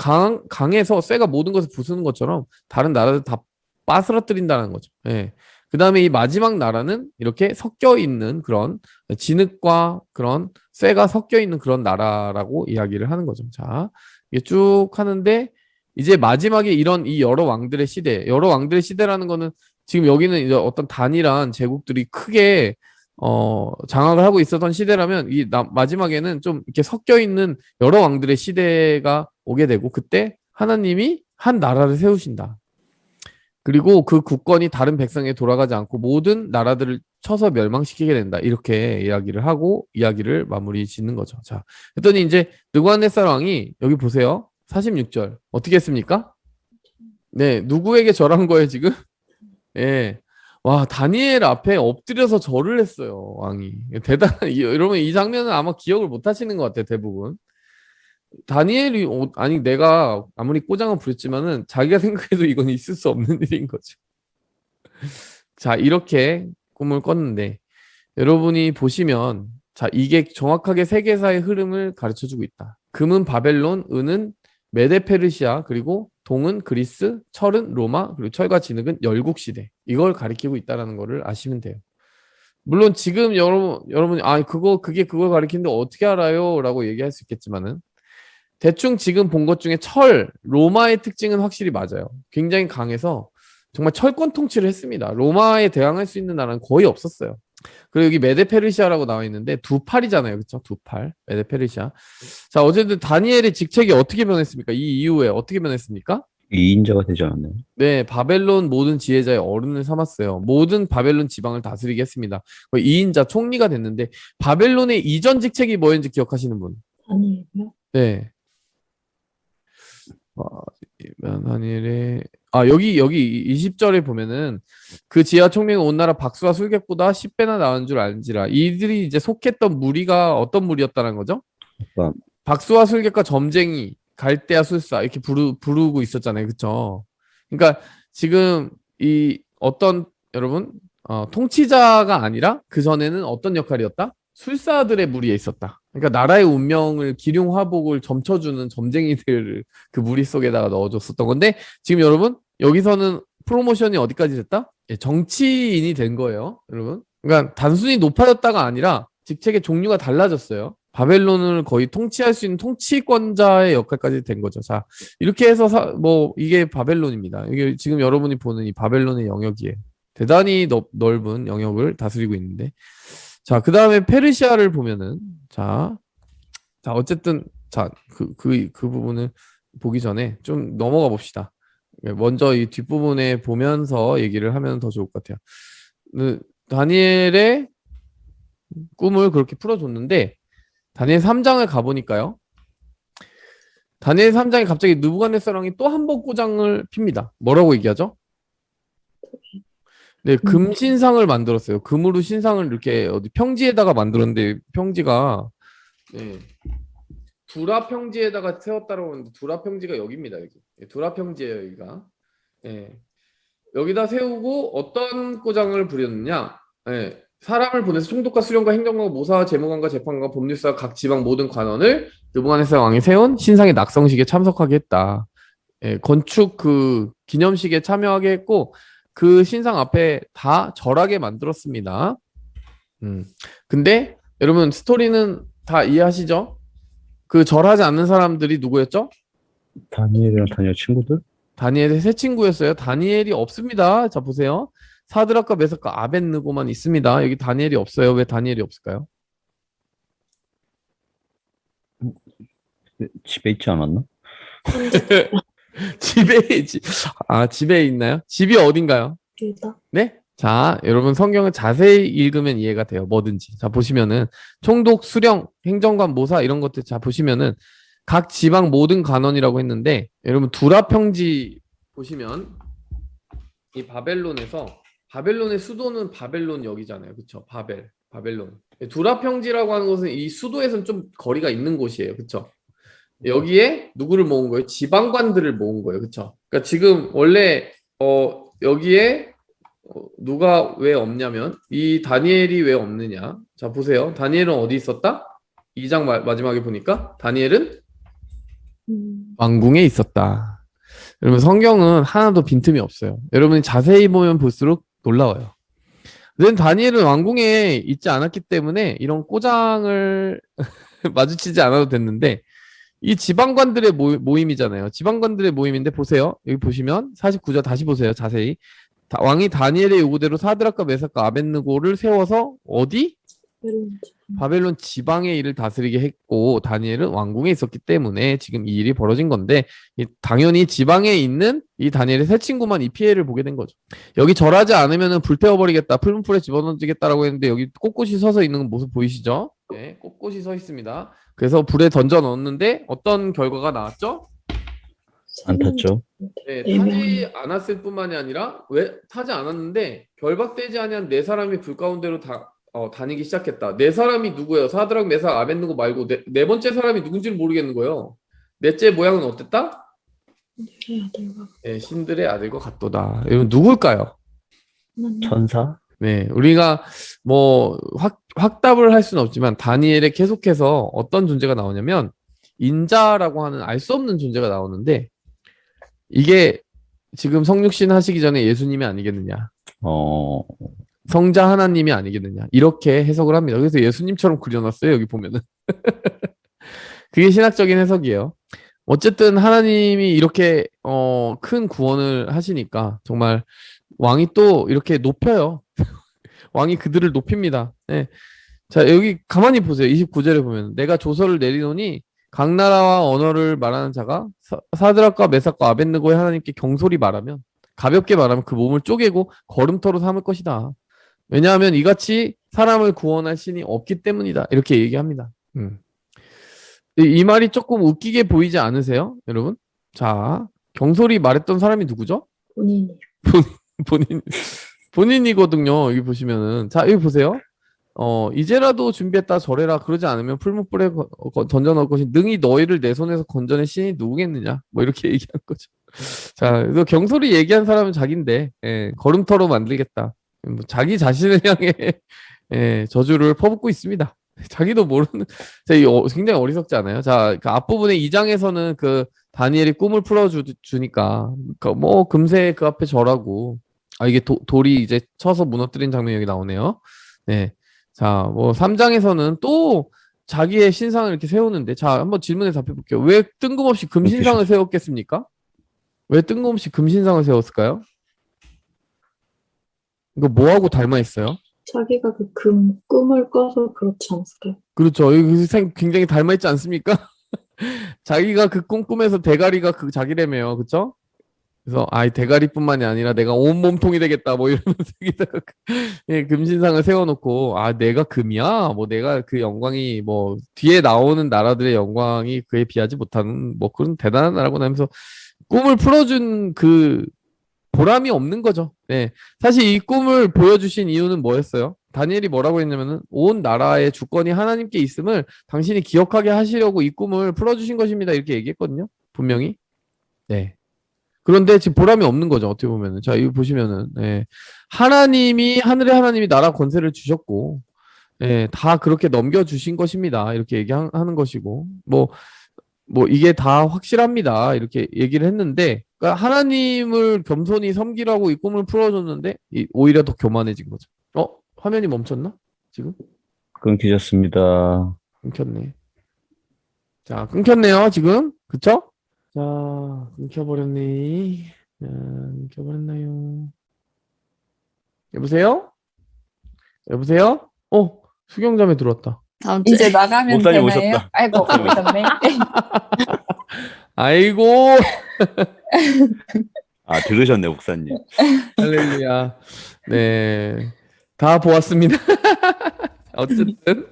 강해서 쇠가 모든 것을 부수는 것처럼 다른 나라들 다 빠스러뜨린다는 거죠. 예. 그 다음에 이 마지막 나라는 이렇게 섞여 있는 그런 진흙과 그런 쇠가 섞여 있는 그런 나라라고 이야기를 하는 거죠. 자, 이게 쭉 하는데 이제 마지막에 이런 이 여러 왕들의 시대, 여러 왕들의 시대라는 거는 지금 여기는 이제 어떤 단일한 제국들이 크게 장악을 하고 있었던 시대라면 마지막에는 좀 이렇게 섞여 있는 여러 왕들의 시대가 오게 되고 그때 하나님이 한 나라를 세우신다. 그리고 그 국권이 다른 백성에 돌아가지 않고 모든 나라들을 쳐서 멸망시키게 된다. 이렇게 이야기를 하고 이야기를 마무리 짓는 거죠. 자, 그랬더니 이제 느부갓네살 왕이 여기 보세요. 46절. 어떻게 했습니까? 네, 누구에게 절한 거예요, 지금? 예. 와, 다니엘 앞에 엎드려서 절을 했어요, 왕이. 여러분 이 장면은 아마 기억을 못 하시는 것 같아요, 대부분. 다니엘이 아니 내가 아무리 꼬장을 부렸지만은 자기가 생각해도 이건 있을 수 없는 일인 거죠. 자, 이렇게 꿈을 꿨는데 여러분이 보시면 자, 이게 정확하게 세계사의 흐름을 가르쳐 주고 있다. 금은 바벨론, 은은 메데페르시아, 그리고 동은 그리스, 철은 로마, 그리고 철과 진흙은 열국 시대. 이걸 가리키고 있다라는 거를 아시면 돼요. 물론 지금 여러분이 그게 그걸 가리키는데 어떻게 알아요? 라고 얘기할 수 있겠지만은 대충 지금 본 것 중에 로마의 특징은 확실히 맞아요. 굉장히 강해서 정말 철권 통치를 했습니다. 로마에 대항할 수 있는 나라는 거의 없었어요. 그리고 여기 메데페르시아라고 나와 있는데 두 팔이잖아요. 그렇죠? 두 팔. 메데페르시아. 자, 어쨌든 다니엘의 직책이 어떻게 변했습니까? 이 이후에 어떻게 변했습니까? 2인자가 되지 않았나요? 네, 바벨론 모든 지혜자의 어른을 삼았어요. 모든 바벨론 지방을 다스리게 했습니다. 2인자 총리가 됐는데 바벨론의 이전 직책이 뭐였는지 기억하시는 분? 아니에요. 네. 다니엘의 여기 20절에 보면은 그 지하 총명은 온 나라 박수와 술객보다 10배나 나은 줄 알지라. 이들이 이제 속했던 무리가 어떤 무리였다는 거죠? 아, 박수와 술객과 점쟁이, 갈대아 술사 이렇게 부르고 있었잖아요. 그쵸? 그러니까 지금 이 어떤 여러분 통치자가 아니라 그 전에는 어떤 역할이었다? 술사들의 무리에 있었다. 그러니까 나라의 운명을 기륭화복을 점쳐주는 점쟁이들을 그 무리 속에다가 넣어줬었던 건데 지금 여러분 여기서는 프로모션이 어디까지 됐다? 예, 정치인이 된 거예요, 여러분. 그러니까 단순히 높아졌다가 아니라 직책의 종류가 달라졌어요. 바벨론을 거의 통치할 수 있는 통치권자의 역할까지 된 거죠. 자, 이렇게 해서 이게 바벨론입니다. 이게 지금 여러분이 보는 이 바벨론의 영역이에요. 대단히 넓은 영역을 다스리고 있는데 자, 그 다음에 페르시아를 보면은, 자, 어쨌든, 자, 그 부분을 보기 전에 좀 넘어가 봅시다. 먼저 이 뒷부분에 보면서 얘기를 하면 더 좋을 것 같아요. 다니엘의 꿈을 그렇게 풀어줬는데, 다니엘 3장을 가보니까요. 다니엘 3장에 갑자기 느부갓네살 왕이 또 한 번 꼬장을 핍니다. 뭐라고 얘기하죠? 네, 금 신상을 만들었어요. 금으로 신상을 이렇게 어디 평지에다가 만들었는데 평지가 네, 두라 평지에다가 세웠다라고 하는데 두라 평지가 여기입니다. 여기 두라 평지예요. 여기가 네, 여기다 세우고 어떤 꼬장을 부렸느냐? 네, 사람을 보내서 총독과 수령과 행정관과 모사와 재무관과 재판관과 법률사 각 지방 모든 관원을 느부갓네살 왕이 세운 신상의 낙성식에 참석하게 했다. 네, 건축 그 기념식에 참여하게 했고. 그 신상 앞에 다 절하게 만들었습니다. 근데 여러분 스토리는 다 이해하시죠? 그 절하지 않는 사람들이 누구였죠? 다니엘이랑 다니엘 친구들? 다니엘의 세 친구였어요. 다니엘이 없습니다. 자, 보세요. 사드락과 메삭과 아벳느고만 있습니다. 여기 다니엘이 없어요. 왜 다니엘이 없을까요? 집에 있지 않았나? 집에 있나요? 집이 어딘가요? 유다. 네? 자, 여러분 성경을 자세히 읽으면 이해가 돼요. 뭐든지. 자, 보시면은 총독, 수령, 행정관, 모사 이런 것들 자 보시면은 각 지방 모든 간원이라고 했는데 여러분 두라 평지 보시면 이 바벨론의 수도는 바벨론 여기잖아요. 그쵸? 바벨론. 두라 평지라고 하는 것은 이 수도에서는 좀 거리가 있는 곳이에요. 그쵸? 여기에 누구를 모은 거예요? 지방관들을 모은 거예요. 그쵸? 그러니까 지금 원래 여기에 누가 왜 없냐면 이 다니엘이 왜 없느냐? 자 보세요. 다니엘은 어디 있었다? 2장 마지막에 보니까 다니엘은 왕궁에 있었다. 여러분 성경은 하나도 빈틈이 없어요. 여러분이 자세히 보면 볼수록 놀라워요. 근데 다니엘은 왕궁에 있지 않았기 때문에 이런 꼬장을 마주치지 않아도 됐는데 이 지방관들의 모임이잖아요. 지방관들의 모임인데 보세요. 여기 보시면 49절 다시 보세요. 자세히. 왕이 다니엘의 요구대로 사드락과 메삭과 아벳느고를 세워서 어디? 바벨론 지방의 일을 다스리게 했고 다니엘은 왕궁에 있었기 때문에 지금 이 일이 벌어진 건데 당연히 지방에 있는 이 다니엘의 세 친구만 이 피해를 보게 된 거죠. 여기 절하지 않으면 불태워버리겠다, 풀 풀에 집어던지겠다라고 했는데 여기 꼿꼿이 서서 있는 모습 보이시죠? 네, 꼿꼿이 서 있습니다. 그래서 불에 던져 넣었는데 어떤 결과가 나왔죠? 안 탔죠. 네, 타지 않았을 뿐만이 아니라 왜 타지 않았는데 결박되지 아니한 네 사람이 불 가운데로 다니기 시작했다. 네 사람이 누구예요? 사드락, 메삭, 아벳느고 말고 네 번째 사람이 누군지를 모르겠는 거예요. 넷째 모양은 어땠다? 네, 신들의 아들과 같도다. 이건 누굴까요? 천사? 네, 우리가 뭐 확답을 할 수는 없지만 다니엘에 계속해서 어떤 존재가 나오냐면 인자라고 하는 알 수 없는 존재가 나오는데 이게 지금 성육신 하시기 전에 예수님이 아니겠느냐? 성자 하나님이 아니겠느냐? 이렇게 해석을 합니다. 그래서 예수님처럼 그려놨어요. 여기 보면은. 그게 신학적인 해석이에요. 어쨌든 하나님이 이렇게 큰 구원을 하시니까 정말 왕이 또 이렇게 높여요. 왕이 그들을 높입니다. 네. 자, 여기 가만히 보세요. 29절에 보면 내가 조서를 내리노니 각 나라와 언어를 말하는 자가 사드락과 메삭과 아벳느고의 하나님께 경솔히 말하면 가볍게 말하면 그 몸을 쪼개고 걸음터로 삼을 것이다. 왜냐하면 이같이 사람을 구원할 신이 없기 때문이다. 이렇게 얘기합니다. 이 말이 조금 웃기게 보이지 않으세요? 여러분? 자, 경솔히 말했던 사람이 누구죠? 본인이거든요. 여기 보시면은. 자, 여기 보세요. 이제라도 준비했다 절해라 그러지 않으면 풀무불에 던져 넣을 것이 능히 너희를 내 손에서 건져낸 신이 누구겠느냐 뭐 이렇게 얘기한 거죠. 자, 그래서 경솔히 얘기한 사람은 자기인데 걸음터로 만들겠다. 뭐 자기 자신을 향해 저주를 퍼붓고 있습니다. 자기도 모르는. 자, 굉장히 어리석지 않아요? 자, 그 앞부분에 2장에서는 그 다니엘이 꿈을 풀어주니까 뭐 금세 그 앞에 절하고 이게 돌이 이제 쳐서 무너뜨린 장면이 여기 나오네요. 네. 자, 뭐 3장에서는 또 자기의 신상을 이렇게 세우는데 자, 한번 질문에 답해 볼게요. 왜 뜬금없이 금신상을 세웠겠습니까? 왜 뜬금없이 금신상을 세웠을까요? 이거 뭐하고 닮아 있어요? 자기가 그 꿈을 꿔서 그렇지 않았을까요? 그렇죠. 여기 굉장히 닮아 있지 않습니까? 자기가 그 꿈꾸면서 대가리가 그 자기래매요. 그렇죠? 그래서 대가리뿐만이 아니라 내가 온 몸통이 되겠다 뭐 이러면서 여기다가 금신상을 세워놓고 내가 금이야 뭐 내가 그 영광이 뭐 뒤에 나오는 나라들의 영광이 그에 비하지 못하는 뭐 그런 대단한 나라고 하면서 꿈을 풀어준 그 보람이 없는 거죠. 네, 사실 이 꿈을 보여주신 이유는 뭐였어요? 다니엘이 뭐라고 했냐면은 온 나라의 주권이 하나님께 있음을 당신이 기억하게 하시려고 이 꿈을 풀어주신 것입니다. 이렇게 얘기했거든요. 분명히. 네. 그런데 지금 보람이 없는 거죠. 어떻게 보면은. 자, 이거 보시면은, 하나님이, 하늘의 하나님이 나라 권세를 주셨고, 다 그렇게 넘겨주신 것입니다. 이렇게 얘기하는 것이고, 뭐, 이게 다 확실합니다. 이렇게 얘기를 했는데, 그러니까 하나님을 겸손히 섬기라고 이 꿈을 풀어줬는데, 오히려 더 교만해진 거죠. 화면이 멈췄나? 지금? 끊기셨습니다. 끊겼네. 자, 끊겼네요. 지금. 그쵸? 자, 끊겨버렸네. 끊겨버렸나요? 여보세요? 여보세요? 수경자매 들어왔다. 다음 주에 이제 나가면 목사님 되나요? 오셨다. 아이고, 오셨네. 아이고. 아, 들으셨네, 목사님. 할렐루야. 네. 다 보았습니다. 어쨌든.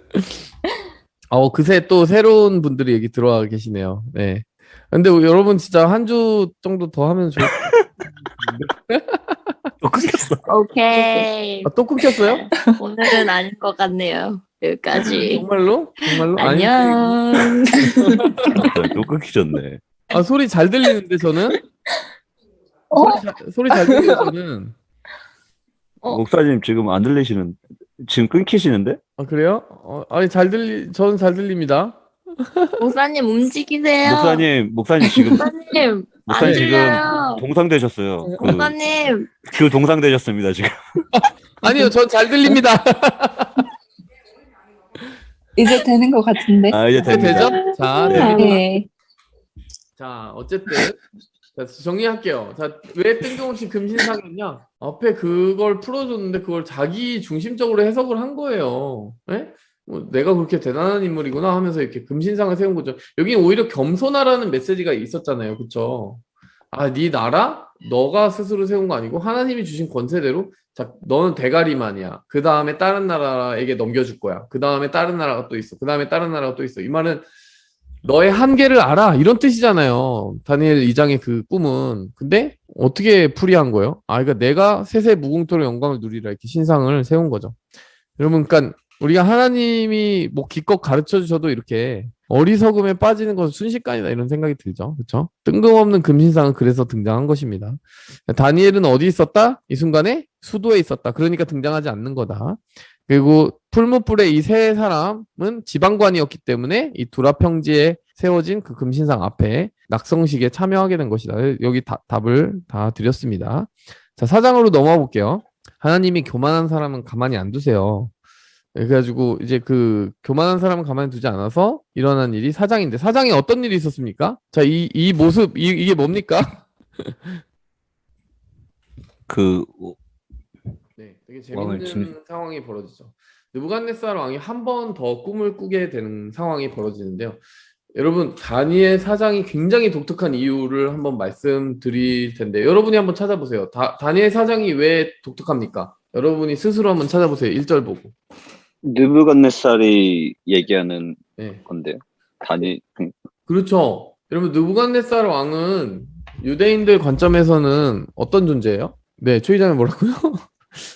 그새 또 새로운 분들이 여기 들어와 계시네요. 네. 근데 여러분 진짜 한 주 정도 더 하면 좋을 것 같은데. 또 끊겼어. 오케이. 또 끊겼어요? 오늘은 아닌 것 같네요. 여기까지. 정말로? 정말로? 안녕. 또 끊기셨네. 소리 잘 들리는데 저는? 소리 잘 들리는데 저는? 목사님 지금 안 들리시는, 지금 끊기시는데? 그래요? 아니 저는 잘 들립니다. 목사님 움직이세요. 목사님 지금, 목사님 안 지금 들려요. 동상 되셨어요. 목사님. 그 동상 되셨습니다, 지금. 아니요, 전 잘 들립니다. 이제 되는 것 같은데. 아, 이제 됩니다. 되죠? 자, 네. 됩니다. 네. 자, 어쨌든 자, 정리할게요. 자, 왜 뜬금없이 금신상이었냐? 앞에 그걸 풀어줬는데 그걸 자기 중심적으로 해석을 한 거예요. 예? 뭐 내가 그렇게 대단한 인물이구나 하면서 이렇게 금신상을 세운 거죠. 여기 오히려 겸손하라는 메시지가 있었잖아요. 그쵸? 네 나라? 너가 스스로 세운 거 아니고 하나님이 주신 권세대로 자, 너는 대가리만이야. 그 다음에 다른 나라에게 넘겨줄 거야. 그 다음에 다른 나라가 또 있어. 그 다음에 다른 나라가 또 있어. 이 말은 너의 한계를 알아. 이런 뜻이잖아요. 다니엘 2장의 그 꿈은. 근데 어떻게 풀이한 거예요? 그러니까 내가 세세 무궁토로 영광을 누리라 이렇게 신상을 세운 거죠. 여러분, 그러니까 우리가 하나님이 뭐 기껏 가르쳐 주셔도 이렇게 어리석음에 빠지는 것은 순식간이다 이런 생각이 들죠. 그렇죠? 뜬금없는 금신상은 그래서 등장한 것입니다. 다니엘은 어디 있었다? 이 순간에 수도에 있었다. 그러니까 등장하지 않는 거다. 그리고 풀무불의 이 세 사람은 지방관이었기 때문에 이 두라 평지에 세워진 그 금신상 앞에 낙성식에 참여하게 된 것이다. 여기 답을 다 드렸습니다. 자, 4장으로 넘어가 볼게요. 하나님이 교만한 사람은 가만히 안 두세요. 그래가지고 이제 그 교만한 사람은 가만히 두지 않아서 일어난 일이 4장인데 4장에 어떤 일이 있었습니까? 자, 이 모습 이게 뭡니까? 네, 되게 재밌는 상황이 벌어지죠. 느부갓네살 왕이 한 번 더 꿈을 꾸게 되는 상황이 벌어지는데요. 여러분, 다니엘 4장이 굉장히 독특한 이유를 한번 말씀드릴 텐데 여러분이 한번 찾아보세요. 다니엘 4장이 왜 독특합니까? 여러분이 스스로 한번 찾아보세요. 1절 보고. 느부갓네살이 얘기하는 네. 건데요. 그렇죠. 여러분, 느부갓네살 왕은 유대인들 관점에서는 어떤 존재예요? 네, 초이자매 뭐라고요?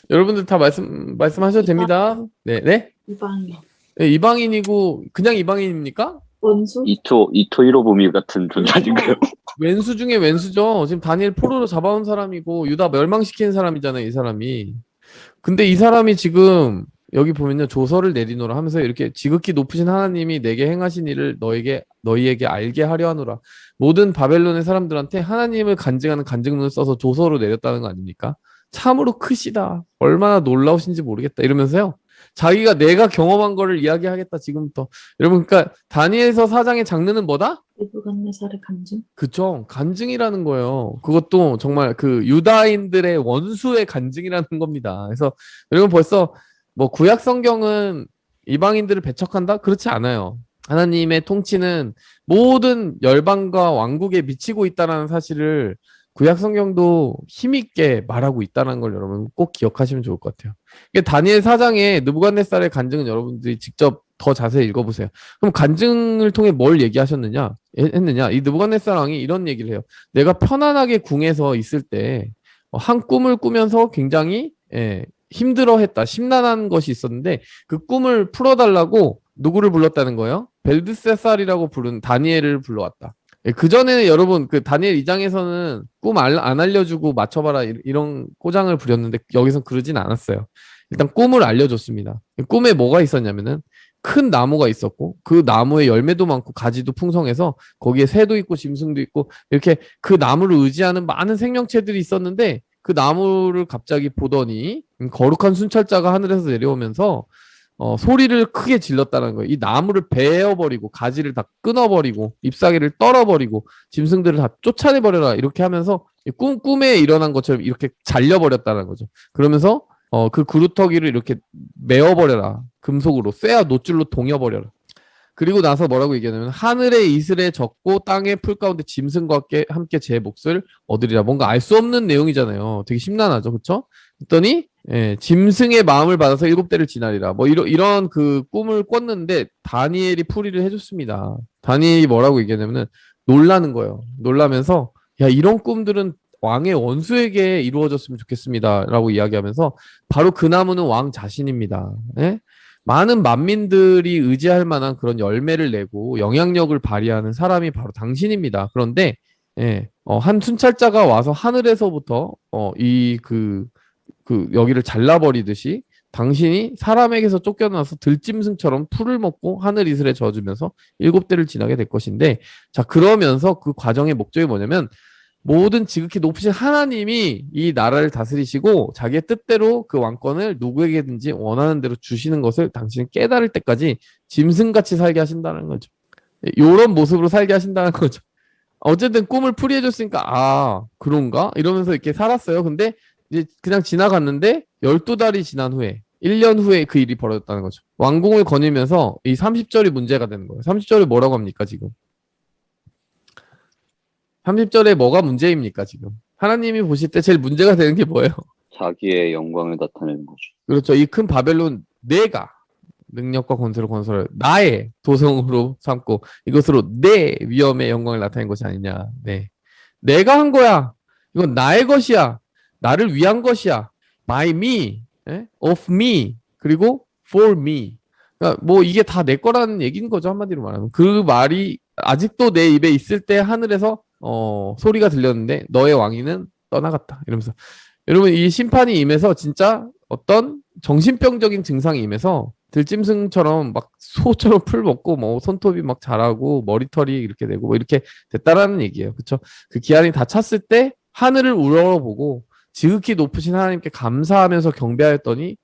여러분들 다 말씀하셔도 됩니다. 네? 이방인. 네, 이방인이고 그냥 이방인입니까? 원수? 이토 히로부미 같은 존재 아닌가요? 왼수 중에 왼수죠. 지금 다니엘 포로로 잡아온 사람이고 유다 멸망시킨 사람이잖아요, 이 사람이. 근데 이 사람이 지금 여기 보면요, 조서를 내리노라 하면서 이렇게 지극히 높으신 하나님이 내게 행하신 일을 너희에게 알게 하려 하노라. 모든 바벨론의 사람들한테 하나님을 간증하는 간증문을 써서 조서로 내렸다는 거 아닙니까? 참으로 크시다. 얼마나 놀라우신지 모르겠다. 이러면서요, 자기가 내가 경험한 거를 이야기하겠다 지금부터. 여러분, 그러니까 다니엘서 4장의 장르는 뭐다? 느부갓네살의 간증? 그쵸. 간증이라는 거예요. 그것도 정말 그 유다인들의 원수의 간증이라는 겁니다. 그래서 여러분, 벌써 뭐 구약 성경은 이방인들을 배척한다? 그렇지 않아요. 하나님의 통치는 모든 열방과 왕국에 미치고 있다는 사실을 구약 성경도 힘있게 말하고 있다는 걸 여러분 꼭 기억하시면 좋을 것 같아요. 이게 다니엘 4장의 느부갓네살의 간증은 여러분들이 직접 더 자세히 읽어보세요. 그럼 간증을 통해 뭘 얘기하셨느냐? 했느냐? 이 느부갓네살 왕이 이런 얘기를 해요. 내가 편안하게 궁에서 있을 때 한 꿈을 꾸면서 굉장히 힘들어했다. 심란한 것이 있었는데 그 꿈을 풀어달라고 누구를 불렀다는 거예요? 벨드세살이라고 부른 다니엘을 불러왔다. 그 전에는 여러분 그 다니엘 2장에서는 꿈 안 알려주고 맞춰봐라 이런 꼬장을 부렸는데 여기선 그러진 않았어요. 일단 꿈을 알려줬습니다. 꿈에 뭐가 있었냐면은 큰 나무가 있었고 그 나무에 열매도 많고 가지도 풍성해서 거기에 새도 있고 짐승도 있고 이렇게 그 나무를 의지하는 많은 생명체들이 있었는데 그 나무를 갑자기 보더니 거룩한 순찰자가 하늘에서 내려오면서 소리를 크게 질렀다는 거예요. 이 나무를 베어버리고 가지를 다 끊어버리고 잎사귀를 떨어버리고 짐승들을 다 쫓아내버려라 이렇게 하면서 꿈에 일어난 것처럼 이렇게 잘려버렸다는 거죠. 그러면서 그 그루터기를 이렇게 메어버려라. 금속으로 쇠와 노줄로 동여버려라. 그리고 나서 뭐라고 얘기하냐면 하늘의 이슬에 젖고 땅의 풀 가운데 짐승과 함께 제 몫을 얻으리라. 뭔가 알 수 없는 내용이잖아요. 되게 심란하죠, 그렇죠? 그랬더니 짐승의 마음을 받아서 7대를 지나리라. 뭐 이런 그 꿈을 꿨는데 다니엘이 풀이를 해줬습니다. 다니엘이 뭐라고 얘기하냐면은 놀라는 거예요. 놀라면서 야 이런 꿈들은 왕의 원수에게 이루어졌으면 좋겠습니다라고 이야기하면서 바로 그 나무는 왕 자신입니다. 예? 많은 만민들이 의지할 만한 그런 열매를 내고 영향력을 발휘하는 사람이 바로 당신입니다. 그런데 한 순찰자가 와서 하늘에서부터 여기를 잘라버리듯이 당신이 사람에게서 쫓겨나서 들짐승처럼 풀을 먹고 하늘 이슬에 젖으면서 7대를 지나게 될 것인데, 자 그러면서 그 과정의 목적이 뭐냐면 모든 지극히 높으신 하나님이 이 나라를 다스리시고 자기의 뜻대로 그 왕권을 누구에게든지 원하는 대로 주시는 것을 당신이 깨달을 때까지 짐승같이 살게 하신다는 거죠. 이런 모습으로 살게 하신다는 거죠. 어쨌든 꿈을 풀이해줬으니까 아 그런가? 이러면서 이렇게 살았어요. 근데 이제 그냥 지나갔는데 12달이 지난 후에 1년 후에 그 일이 벌어졌다는 거죠. 왕궁을 거니면서 이 30절이 문제가 되는 거예요. 30절이 뭐라고 합니까 지금? 30절에 뭐가 문제입니까 지금? 하나님이 보실 때 제일 문제가 되는 게 뭐예요? 자기의 영광을 나타내는 거죠. 그렇죠. 이 큰 바벨론 내가 능력과 권세를 건설을 나의 도성으로 삼고 이것으로 내 위엄의 영광을 나타낸 것이 아니냐. 네, 내가 한 거야. 이건 나의 것이야. 나를 위한 것이야. by me, of me, 그리고 for me. 그러니까 뭐 이게 다 내 거라는 얘기인 거죠. 한마디로 말하면. 그 말이 아직도 내 입에 있을 때 하늘에서 소리가 들렸는데 너의 왕위는 떠나갔다. 이러면서 여러분 이 심판이 임해서 진짜 어떤 정신병적인 증상이 임해서 들짐승처럼 막 소처럼 풀 먹고 뭐 손톱이 막 자라고 머리털이 이렇게 되고 뭐 이렇게 됐다라는 얘기예요. 그렇죠? 그 기한이 다 찼을 때 하늘을 우러러보고 지극히 높으신 하나님께 감사하면서 경배하였더니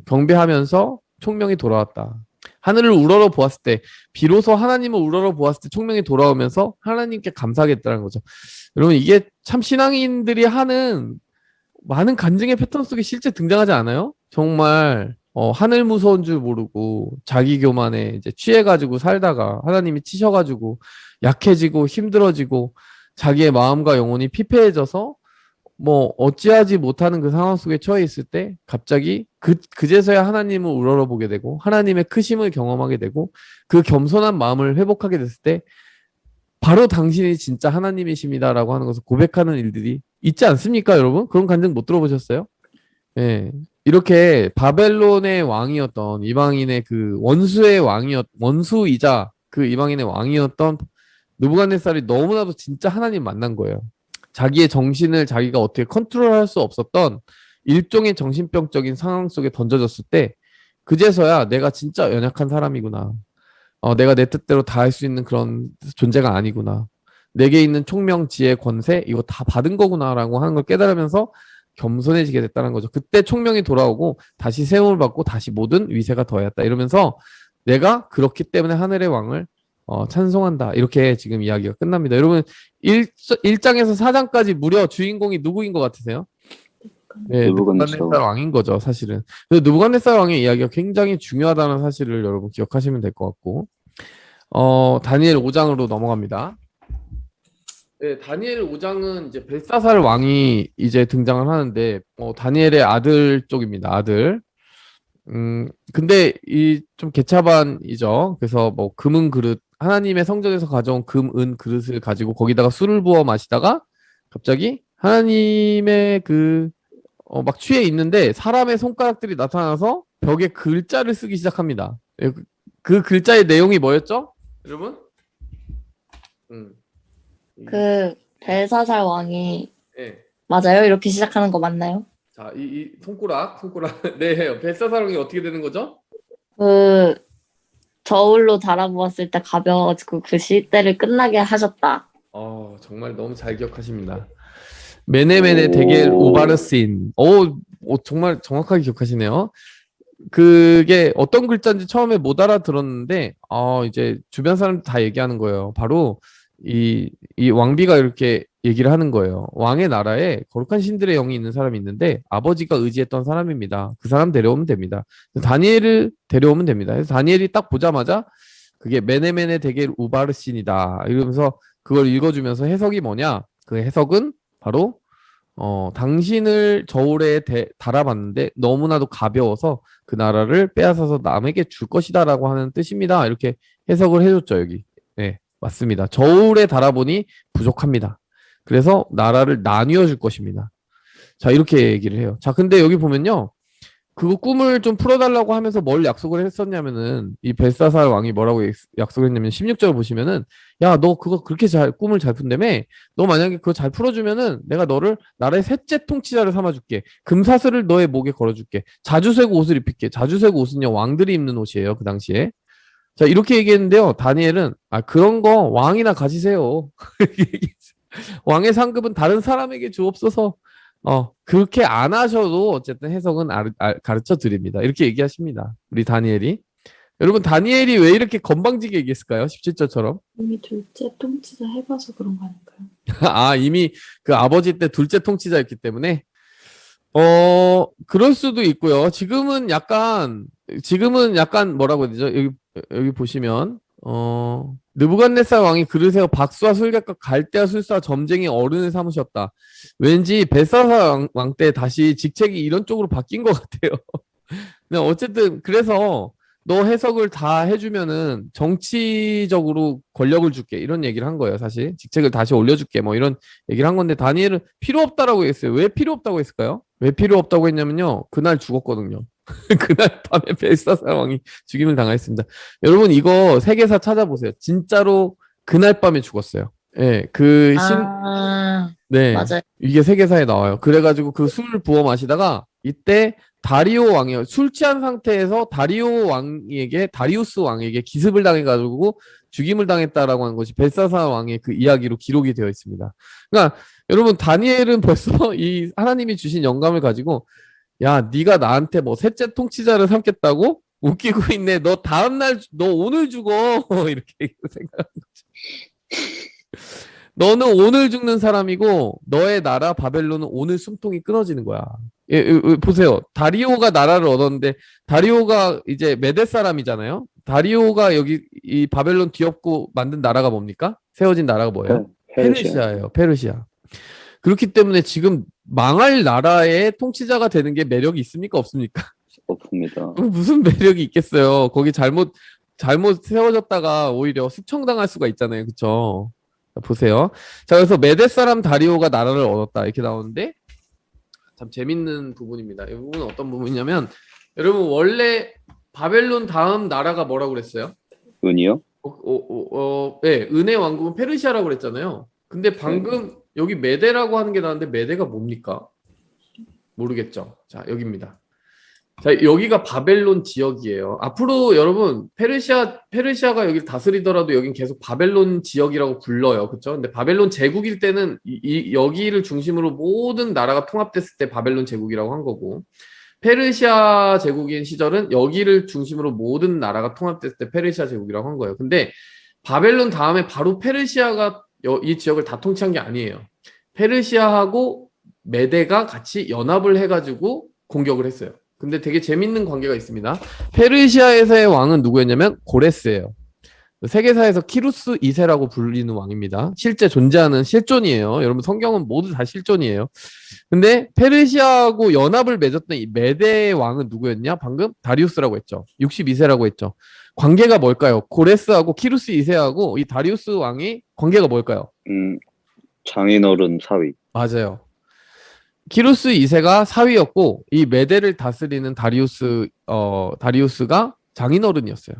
경배하면서 총명이 돌아왔다. 하늘을 우러러 보았을 때 비로소 하나님을 우러러 보았을 때 총명이 돌아오면서 하나님께 감사하겠다는 거죠. 여러분 이게 참 신앙인들이 하는 많은 간증의 패턴 속에 실제 등장하지 않아요? 정말 하늘 무서운 줄 모르고 자기 교만에 이제 취해가지고 살다가 하나님이 치셔가지고 약해지고 힘들어지고 자기의 마음과 영혼이 피폐해져서 뭐 어찌하지 못하는 그 상황 속에 처해 있을 때 갑자기 그제서야 하나님을 우러러보게 되고 하나님의 크심을 경험하게 되고 그 겸손한 마음을 회복하게 됐을 때 바로 당신이 진짜 하나님이십니다라고 하는 것을 고백하는 일들이 있지 않습니까, 여러분? 그런 간증 못 들어보셨어요? 예. 이렇게 바벨론의 왕이었던 이방인의 그 원수이자 그 이방인의 왕이었던 느부갓네살이 너무나도 진짜 하나님 만난 거예요. 자기의 정신을 자기가 어떻게 컨트롤할 수 없었던 일종의 정신병적인 상황 속에 던져졌을 때 그제서야 내가 진짜 연약한 사람이구나. 내가 내 뜻대로 다 할 수 있는 그런 존재가 아니구나. 내게 있는 총명, 지혜, 권세 이거 다 받은 거구나라고 하는 걸 깨달으면서 겸손해지게 됐다는 거죠. 그때 총명이 돌아오고 다시 세움을 받고 다시 모든 위세가 더하였다. 이러면서 내가 그렇기 때문에 하늘의 왕을 찬송한다. 이렇게 지금 이야기가 끝납니다. 여러분 1장에서 4장까지 무려 주인공이 누구인 것 같으세요? 네, 느부갓네살 왕인 거죠, 사실은. 그래서 느부갓네살 왕의 이야기가 굉장히 중요하다는 사실을 여러분 기억하시면 될 것 같고, 다니엘 5장으로 넘어갑니다. 네, 다니엘 5장은 이제 벨사살 왕이 이제 등장을 하는데, 다니엘의 아들 쪽입니다, 아들. 근데 이 좀 개차반이죠. 그래서 뭐 금은 그릇, 하나님의 성전에서 가져온 금, 은 그릇을 가지고 거기다가 술을 부어 마시다가 갑자기 하나님의 막 취해 있는데 사람의 손가락들이 나타나서 벽에 글자를 쓰기 시작합니다. 그 글자의 내용이 뭐였죠? 여러분? 그 벨사살 왕이 네. 맞아요? 이렇게 시작하는 거 맞나요? 자, 이 손가락. 네, 벨사살 왕이 어떻게 되는 거죠? 그 저울로 달아보았을 때 가벼워지고 그 시대를 끝나게 하셨다. 정말 너무 잘 기억하십니다. 메네메네 데겔 우바르신. 정말 정확하게 기억하시네요. 그게 어떤 글자인지 처음에 못 알아들었는데 이제 주변 사람들 다 얘기하는 거예요. 바로 이 왕비가 이렇게 얘기를 하는 거예요. 왕의 나라에 거룩한 신들의 영이 있는 사람이 있는데 아버지가 의지했던 사람입니다. 그 사람 데려오면 됩니다. 다니엘을 데려오면 됩니다. 그래서 다니엘이 딱 보자마자 그게 메네메네 데겔 우바르신이다. 이러면서 그걸 읽어주면서 해석이 뭐냐? 그 해석은 바로 당신을 저울에 달아봤는데 너무나도 가벼워서 그 나라를 빼앗아서 남에게 줄 것이다라고 하는 뜻입니다. 이렇게 해석을 해줬죠, 여기. 네, 맞습니다. 저울에 달아보니 부족합니다. 그래서 나라를 나뉘어 줄 것입니다. 자, 이렇게 얘기를 해요. 자, 근데 여기 보면요. 그거 꿈을 좀 풀어달라고 하면서 뭘 약속을 했었냐면은 이 벨사살 왕이 뭐라고 약속을 했냐면 16절 보시면은 야, 너 그거 그렇게 꿈을 잘 푼다며? 너 만약에 그거 잘 풀어주면은 내가 너를 나라의 셋째 통치자를 삼아줄게. 금사슬을 너의 목에 걸어줄게. 자주색 옷을 입힐게. 자주색 옷은요 왕들이 입는 옷이에요 그 당시에. 자, 이렇게 얘기했는데요. 다니엘은 그런 거 왕이나 가지세요. 왕의 상급은 다른 사람에게 주옵소서. 그렇게 안 하셔도 어쨌든 해석은 가르쳐 드립니다. 이렇게 얘기하십니다. 우리 다니엘이. 여러분, 다니엘이 왜 이렇게 건방지게 얘기했을까요? 17절처럼. 이미 둘째 통치자 해봐서 그런 거 아닐까요? 이미 그 아버지 때 둘째 통치자였기 때문에. 그럴 수도 있고요. 지금은 약간 뭐라고 해야 되죠? 여기 보시면, 느부갓네살 왕이 그릇에 박수와 술객과 갈대와 술사와 점쟁이 어른을 삼으셨다. 왠지 벨사살 왕 때 다시 직책이 이런 쪽으로 바뀐 것 같아요. 근데 어쨌든 그래서 너 해석을 다 해주면은 정치적으로 권력을 줄게 이런 얘기를 한 거예요. 사실 직책을 다시 올려줄게 뭐 이런 얘기를 한 건데 다니엘은 필요 없다라고 했어요. 왜 필요 없다고 했을까요? 왜 필요 없다고 했냐면요. 그날 죽었거든요. 그날 밤에 벨사살 왕이 죽임을 당했습니다. 여러분 이거 세계사 찾아보세요. 진짜로 그날 밤에 죽었어요. 예, 네, 맞아요. 이게 세계사에 나와요. 그래가지고 그 술을 부어 마시다가 이때 다리오 왕이요. 술 취한 상태에서 다리우스 왕에게 기습을 당해가지고 죽임을 당했다라고 하는 것이 벨사살 왕의 그 이야기로 기록이 되어 있습니다. 그러니까 여러분 다니엘은 벌써 이 하나님이 주신 영감을 가지고 야, 네가 나한테 뭐 셋째 통치자를 삼겠다고? 웃기고 있네. 너 오늘 죽어. 이렇게 생각하는 거죠. 너는 오늘 죽는 사람이고 너의 나라 바벨론은 오늘 숨통이 끊어지는 거야. 보세요. 다리오가 나라를 얻었는데 다리오가 이제 메대 사람이잖아요. 다리오가 여기 이 바벨론 뒤엎고 만든 나라가 뭡니까? 세워진 나라가 뭐예요? 페르시아예요. 페르시아. 그렇기 때문에 지금 망할 나라의 통치자가 되는 게 매력이 있습니까? 없습니까? 없습니다. 무슨 매력이 있겠어요. 거기 잘못 세워졌다가 오히려 숙청당할 수가 있잖아요. 그쵸? 보세요. 자, 그래서 메대 사람 다리오가 나라를 얻었다. 이렇게 나오는데 참 재밌는 부분입니다. 이 부분은 어떤 부분이냐면 여러분 원래 바벨론 다음 나라가 뭐라고 그랬어요? 은이요? 네, 은의 왕국은 페르시아라고 그랬잖아요. 근데 방금 여기 메대라고 하는 게 나왔는데 메대가 뭡니까? 모르겠죠. 자, 여기입니다. 자, 여기가 바벨론 지역이에요. 앞으로 여러분 페르시아가 여기를 다스리더라도 여긴 계속 바벨론 지역이라고 불러요. 그렇죠? 근데 바벨론 제국일 때는 여기를 중심으로 모든 나라가 통합됐을 때 바벨론 제국이라고 한 거고 페르시아 제국인 시절은 여기를 중심으로 모든 나라가 통합됐을 때 페르시아 제국이라고 한 거예요. 근데 바벨론 다음에 바로 페르시아가 이 지역을 다 통치한 게 아니에요. 페르시아하고 메대가 같이 연합을 해가지고 공격을 했어요. 근데 되게 재밌는 관계가 있습니다. 페르시아에서의 왕은 누구였냐면 고레스예요. 세계사에서 키루스 2세라고 불리는 왕입니다. 실제 존재하는 실존이에요. 여러분 성경은 모두 다 실존이에요. 근데 페르시아하고 연합을 맺었던 이 메대의 왕은 누구였냐? 방금 다리우스라고 했죠. 62세라고 했죠. 관계가 뭘까요? 고레스하고 키루스 2세하고 이 다리우스 왕이 관계가 뭘까요? 장인어른 사위. 맞아요. 키루스 2세가 사위였고 이 메대를 다스리는 다리우스가 장인어른이었어요.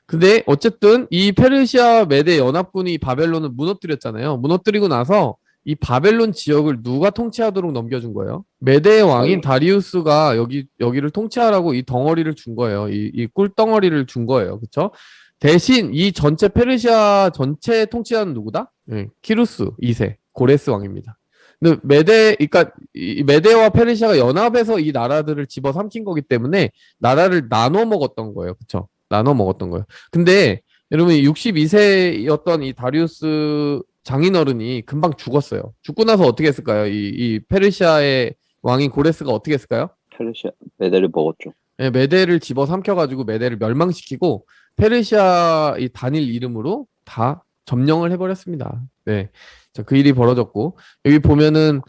근데 어쨌든 이 페르시아 메대 연합군이 바벨론을 무너뜨렸잖아요. 무너뜨리고 나서 이 바벨론 지역을 누가 통치하도록 넘겨준 거예요? 메대의 왕인 다리우스가 여기를 통치하라고 이 덩어리를 준 거예요. 이 꿀덩어리를 준 거예요. 그렇죠? 대신 이 전체 페르시아 전체 통치자는 누구다? 네, 키루스 2세 고레스 왕입니다. 근데 그러니까 이 메대와 페르시아가 연합해서 이 나라들을 집어삼킨 거기 때문에 나라를 나눠 먹었던 거예요. 그렇죠? 나눠 먹었던 거예요. 근데 여러분 62세였던 이 다리우스 장인어른이 금방 죽었어요. 죽고 나서 어떻게 했을까요? 이 페르시아의 왕인 고레스가 어떻게 했을까요? 페르시아 메대를 먹었죠. 네, 메대를 집어삼켜가지고 메대를 멸망시키고 페르시아 이 단일 이름으로 다 점령을 해버렸습니다. 네. 자, 그 일이 벌어졌고, 여기 보면은,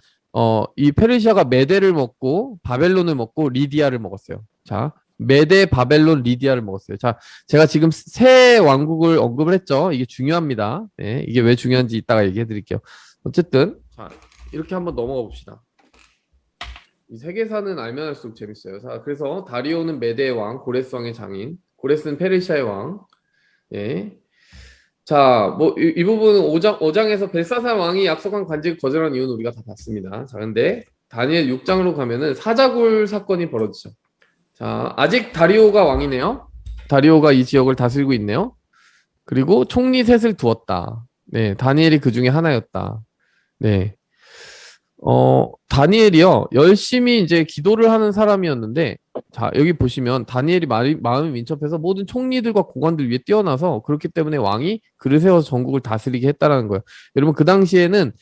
이 페르시아가 메대를 먹고, 바벨론을 먹고, 리디아를 먹었어요. 자, 메대, 바벨론, 리디아를 먹었어요. 자, 제가 지금 세 왕국을 언급을 했죠. 이게 중요합니다. 네. 이게 왜 중요한지 이따가 얘기해 드릴게요. 어쨌든, 자, 이렇게 한번 넘어가 봅시다. 이 세계사는 알면 할수록 재밌어요. 자, 그래서 다리오는 메대의 왕, 고레스 왕의 장인, 고레스는 페르시아의 왕. 예. 자, 뭐 이 부분은 5장에서 벨사살 왕이 약속한 관직을 거절한 이유는 우리가 다 봤습니다. 자, 근데 다니엘 6장으로 가면은 사자굴 사건이 벌어지죠. 자, 아직 다리오가 왕이네요. 다리오가 이 지역을 다스리고 있네요. 그리고 총리 셋을 두었다. 네, 다니엘이 그 중에 하나였다. 네. 다니엘이요, 열심히 이제 기도를 하는 사람이었는데, 자, 여기 보시면 다니엘이 마음이 민첩해서 모든 총리들과 고관들 위에 뛰어나서 그렇기 때문에 왕이 그를 세워서 전국을 다스리게 했다라는 거예요. 여러분, 그 당시에는,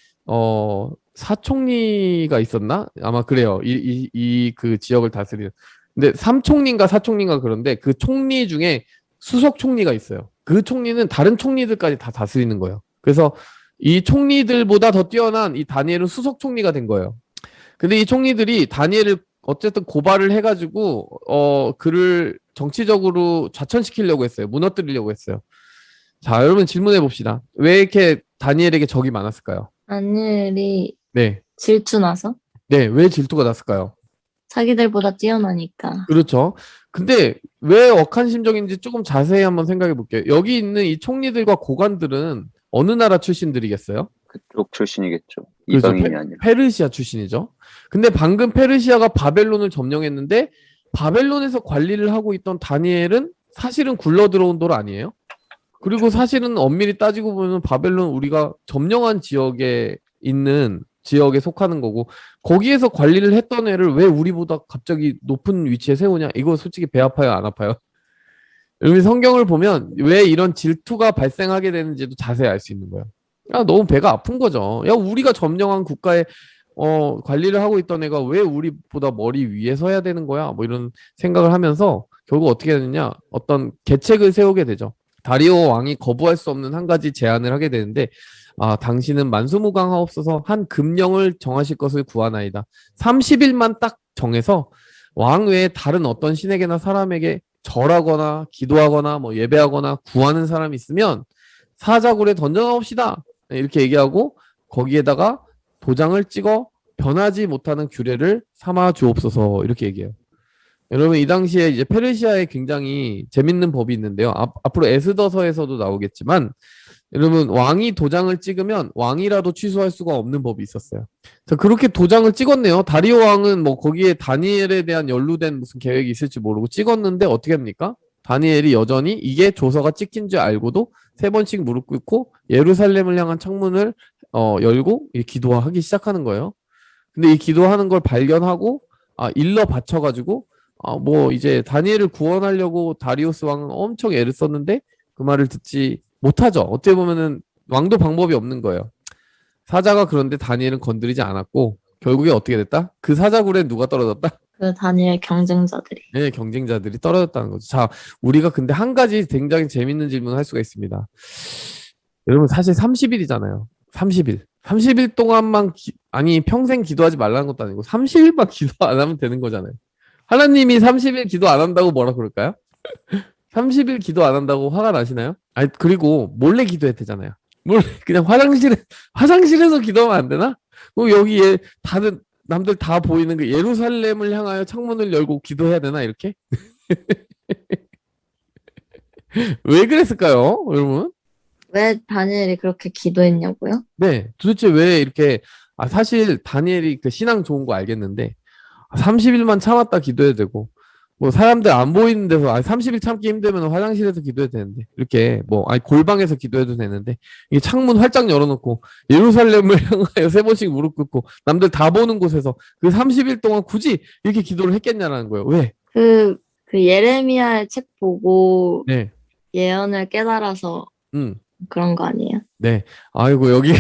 사총리가 있었나? 아마 그래요. 그 지역을 다스리는. 근데 삼총리인가 사총리인가 그런데 그 총리 중에 수석 총리가 있어요. 그 총리는 다른 총리들까지 다 다스리는 거예요. 그래서 이 총리들보다 더 뛰어난 이 다니엘은 수석 총리가 된 거예요. 근데 이 총리들이 다니엘을 어쨌든 고발을 해가지고 그를 정치적으로 좌천시키려고 했어요. 무너뜨리려고 했어요. 자, 여러분 질문해 봅시다. 왜 이렇게 다니엘에게 적이 많았을까요? 다니엘이 네, 질투나서 네, 왜 질투가 났을까요? 자기들보다 뛰어나니까. 그렇죠. 근데 왜 억한 심정인지 조금 자세히 한번 생각해 볼게요. 여기 있는 이 총리들과 고관들은 어느 나라 출신들이겠어요? 그쪽 출신이겠죠. 그렇죠. 이방인이 아니라. 페르시아 출신이죠. 근데 방금 페르시아가 바벨론을 점령했는데 바벨론에서 관리를 하고 있던 다니엘은 사실은 굴러 들어온 돌 아니에요? 그리고 사실은 엄밀히 따지고 보면 바벨론 우리가 점령한 지역에 있는 지역에 속하는 거고 거기에서 관리를 했던 애를 왜 우리보다 갑자기 높은 위치에 세우냐? 이거 솔직히 배 아파요, 안 아파요? 여러분 성경을 보면 왜 이런 질투가 발생하게 되는지도 자세히 알 수 있는 거예요. 야, 너무 배가 아픈 거죠. 야, 우리가 점령한 국가에 관리를 하고 있던 애가 왜 우리보다 머리 위에 서야 되는 거야? 뭐 이런 생각을 하면서 결국 어떻게 되느냐? 어떤 계책을 세우게 되죠. 다리오 왕이 거부할 수 없는 한 가지 제안을 하게 되는데, 당신은 만수무강하옵소서 한 금령을 정하실 것을 구하나이다. 30일만 딱 정해서 왕 외에 다른 어떤 신에게나 사람에게 절하거나 기도하거나 뭐 예배하거나 구하는 사람이 있으면 사자굴에 던져놓읍시다. 이렇게 얘기하고 거기에다가 도장을 찍어 변하지 못하는 규례를 삼아 주옵소서 이렇게 얘기해요. 여러분 이 당시에 이제 페르시아에 굉장히 재밌는 법이 있는데요. 앞으로 에스더서에서도 나오겠지만 여러분 왕이 도장을 찍으면 왕이라도 취소할 수가 없는 법이 있었어요. 자, 그렇게 도장을 찍었네요. 다리오 왕은 뭐 거기에 다니엘에 대한 연루된 무슨 계획이 있을지 모르고 찍었는데 어떻게 합니까? 다니엘이 여전히 이게 조서가 찍힌 줄 알고도 3번씩 무릎 꿇고 예루살렘을 향한 창문을 열고 기도하기 시작하는 거예요. 근데 이 기도하는 걸 발견하고 일러 바쳐가지고 뭐 이제 다니엘을 구원하려고 다리우스 왕은 엄청 애를 썼는데 그 말을 듣지 못하죠. 어떻게 보면은 왕도 방법이 없는 거예요. 사자가 그런데 다니엘은 건드리지 않았고 결국에 어떻게 됐다? 그 사자굴에 누가 떨어졌다? 그 다니엘 경쟁자들이. 네, 경쟁자들이 떨어졌다는 거죠. 자, 우리가 근데 한 가지 굉장히 재밌는 질문을 할 수가 있습니다. 여러분 사실 30일이잖아요. 30일. 30일 동안만 아니 평생 기도하지 말라는 것도 아니고 30일만 기도 안 하면 되는 거잖아요. 하나님이 30일 기도 안 한다고 뭐라 그럴까요? 30일 기도 안 한다고 화가 나시나요? 아니 그리고 몰래 기도해도 되잖아요. 몰래 그냥 화장실에서 기도하면 안 되나? 그럼 여기 다들 남들 다 보이는 그 예루살렘을 향하여 창문을 열고 기도해야 되나 이렇게? 왜 그랬을까요, 여러분? 왜 다니엘이 그렇게 기도했냐고요? 네, 도대체 왜 이렇게 사실 다니엘이 그 신앙 좋은 거 알겠는데 30일만 참았다 기도해도 되고 뭐 사람들 안 보이는 데서 30일 참기 힘들면 화장실에서 기도해도 되는데 이렇게 뭐 골방에서 기도해도 되는데 이 창문 활짝 열어놓고 예루살렘을 향하여 3번씩 무릎 꿇고 남들 다 보는 곳에서 그 30일 동안 굳이 이렇게 기도를 했겠냐라는 거예요. 왜? 그 예레미야의 책 보고 네. 예언을 깨달아서 그런 거 아니에요? 네. 아이고 여기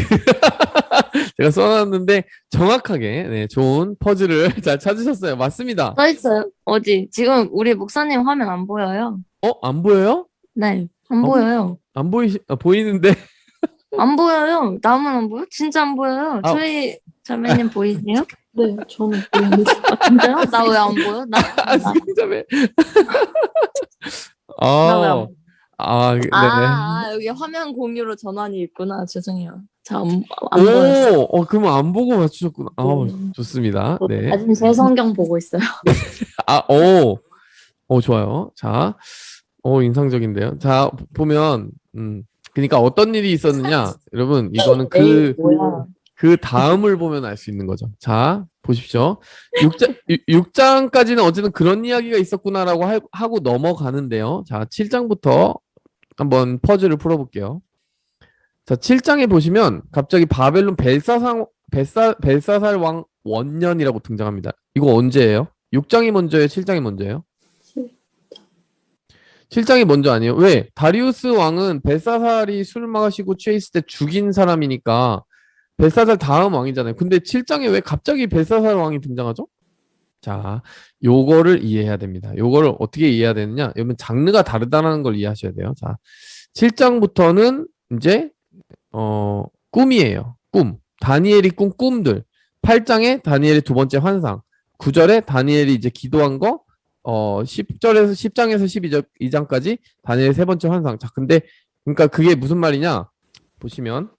제가 써놨는데 정확하게 네, 좋은 퍼즐을 잘 찾으셨어요. 맞습니다. 써 있어요. 어디? 지금 우리 목사님 화면 안 보여요. 안 보여요? 네, 안 어? 보여요. 안 보이는데. 안 보여요. 나만 안 보여? 진짜 안 보여요. 아. 저희 자매님 보이세요? 네, 저는 보이는데. 아, 진짜요? 나 왜 안 보여? 수경자매. 나 왜 안 보여? 네네. 여기 화면 공유로 전환이 있구나. 죄송해요. 안 보였어요. 그러면 안 보고 맞추셨구나. 좋습니다. 네. 지금 제 성경 보고 있어요. 좋아요. 자, 인상적인데요. 자, 보면, 그러니까 어떤 일이 있었느냐, 여러분, 이거는 에이, 뭐야. 그 다음을 보면 알 수 있는 거죠. 자, 보십시오. 6장까지는 어쨌든 그런 이야기가 있었구나라고 하고 넘어가는데요. 자, 7장부터 한번 퍼즐을 풀어볼게요. 자, 7장에 보시면 갑자기 바벨론 벨사살 왕 원년이라고 등장합니다. 이거 언제예요? 6장이 먼저예요? 7장이 먼저예요? 7장이 먼저 아니에요? 왜? 다리우스 왕은 벨사살이 술 마시고 취해 있을 때 죽인 사람이니까 벨사살 다음 왕이잖아요. 근데 7장에 왜 갑자기 벨사살 왕이 등장하죠? 자, 요거를 이해해야 됩니다. 요거를 어떻게 이해해야 되느냐? 여러분 장르가 다르다는 걸 이해하셔야 돼요. 자, 7장부터는 이제 꿈이에요. 꿈. 다니엘이 꾼 꿈들. 8장에 다니엘의 두 번째 환상. 9절에 다니엘이 이제 기도한 거 10장에서 12장까지 다니엘의 세 번째 환상. 자, 근데 그러니까 그게 무슨 말이냐? 보시면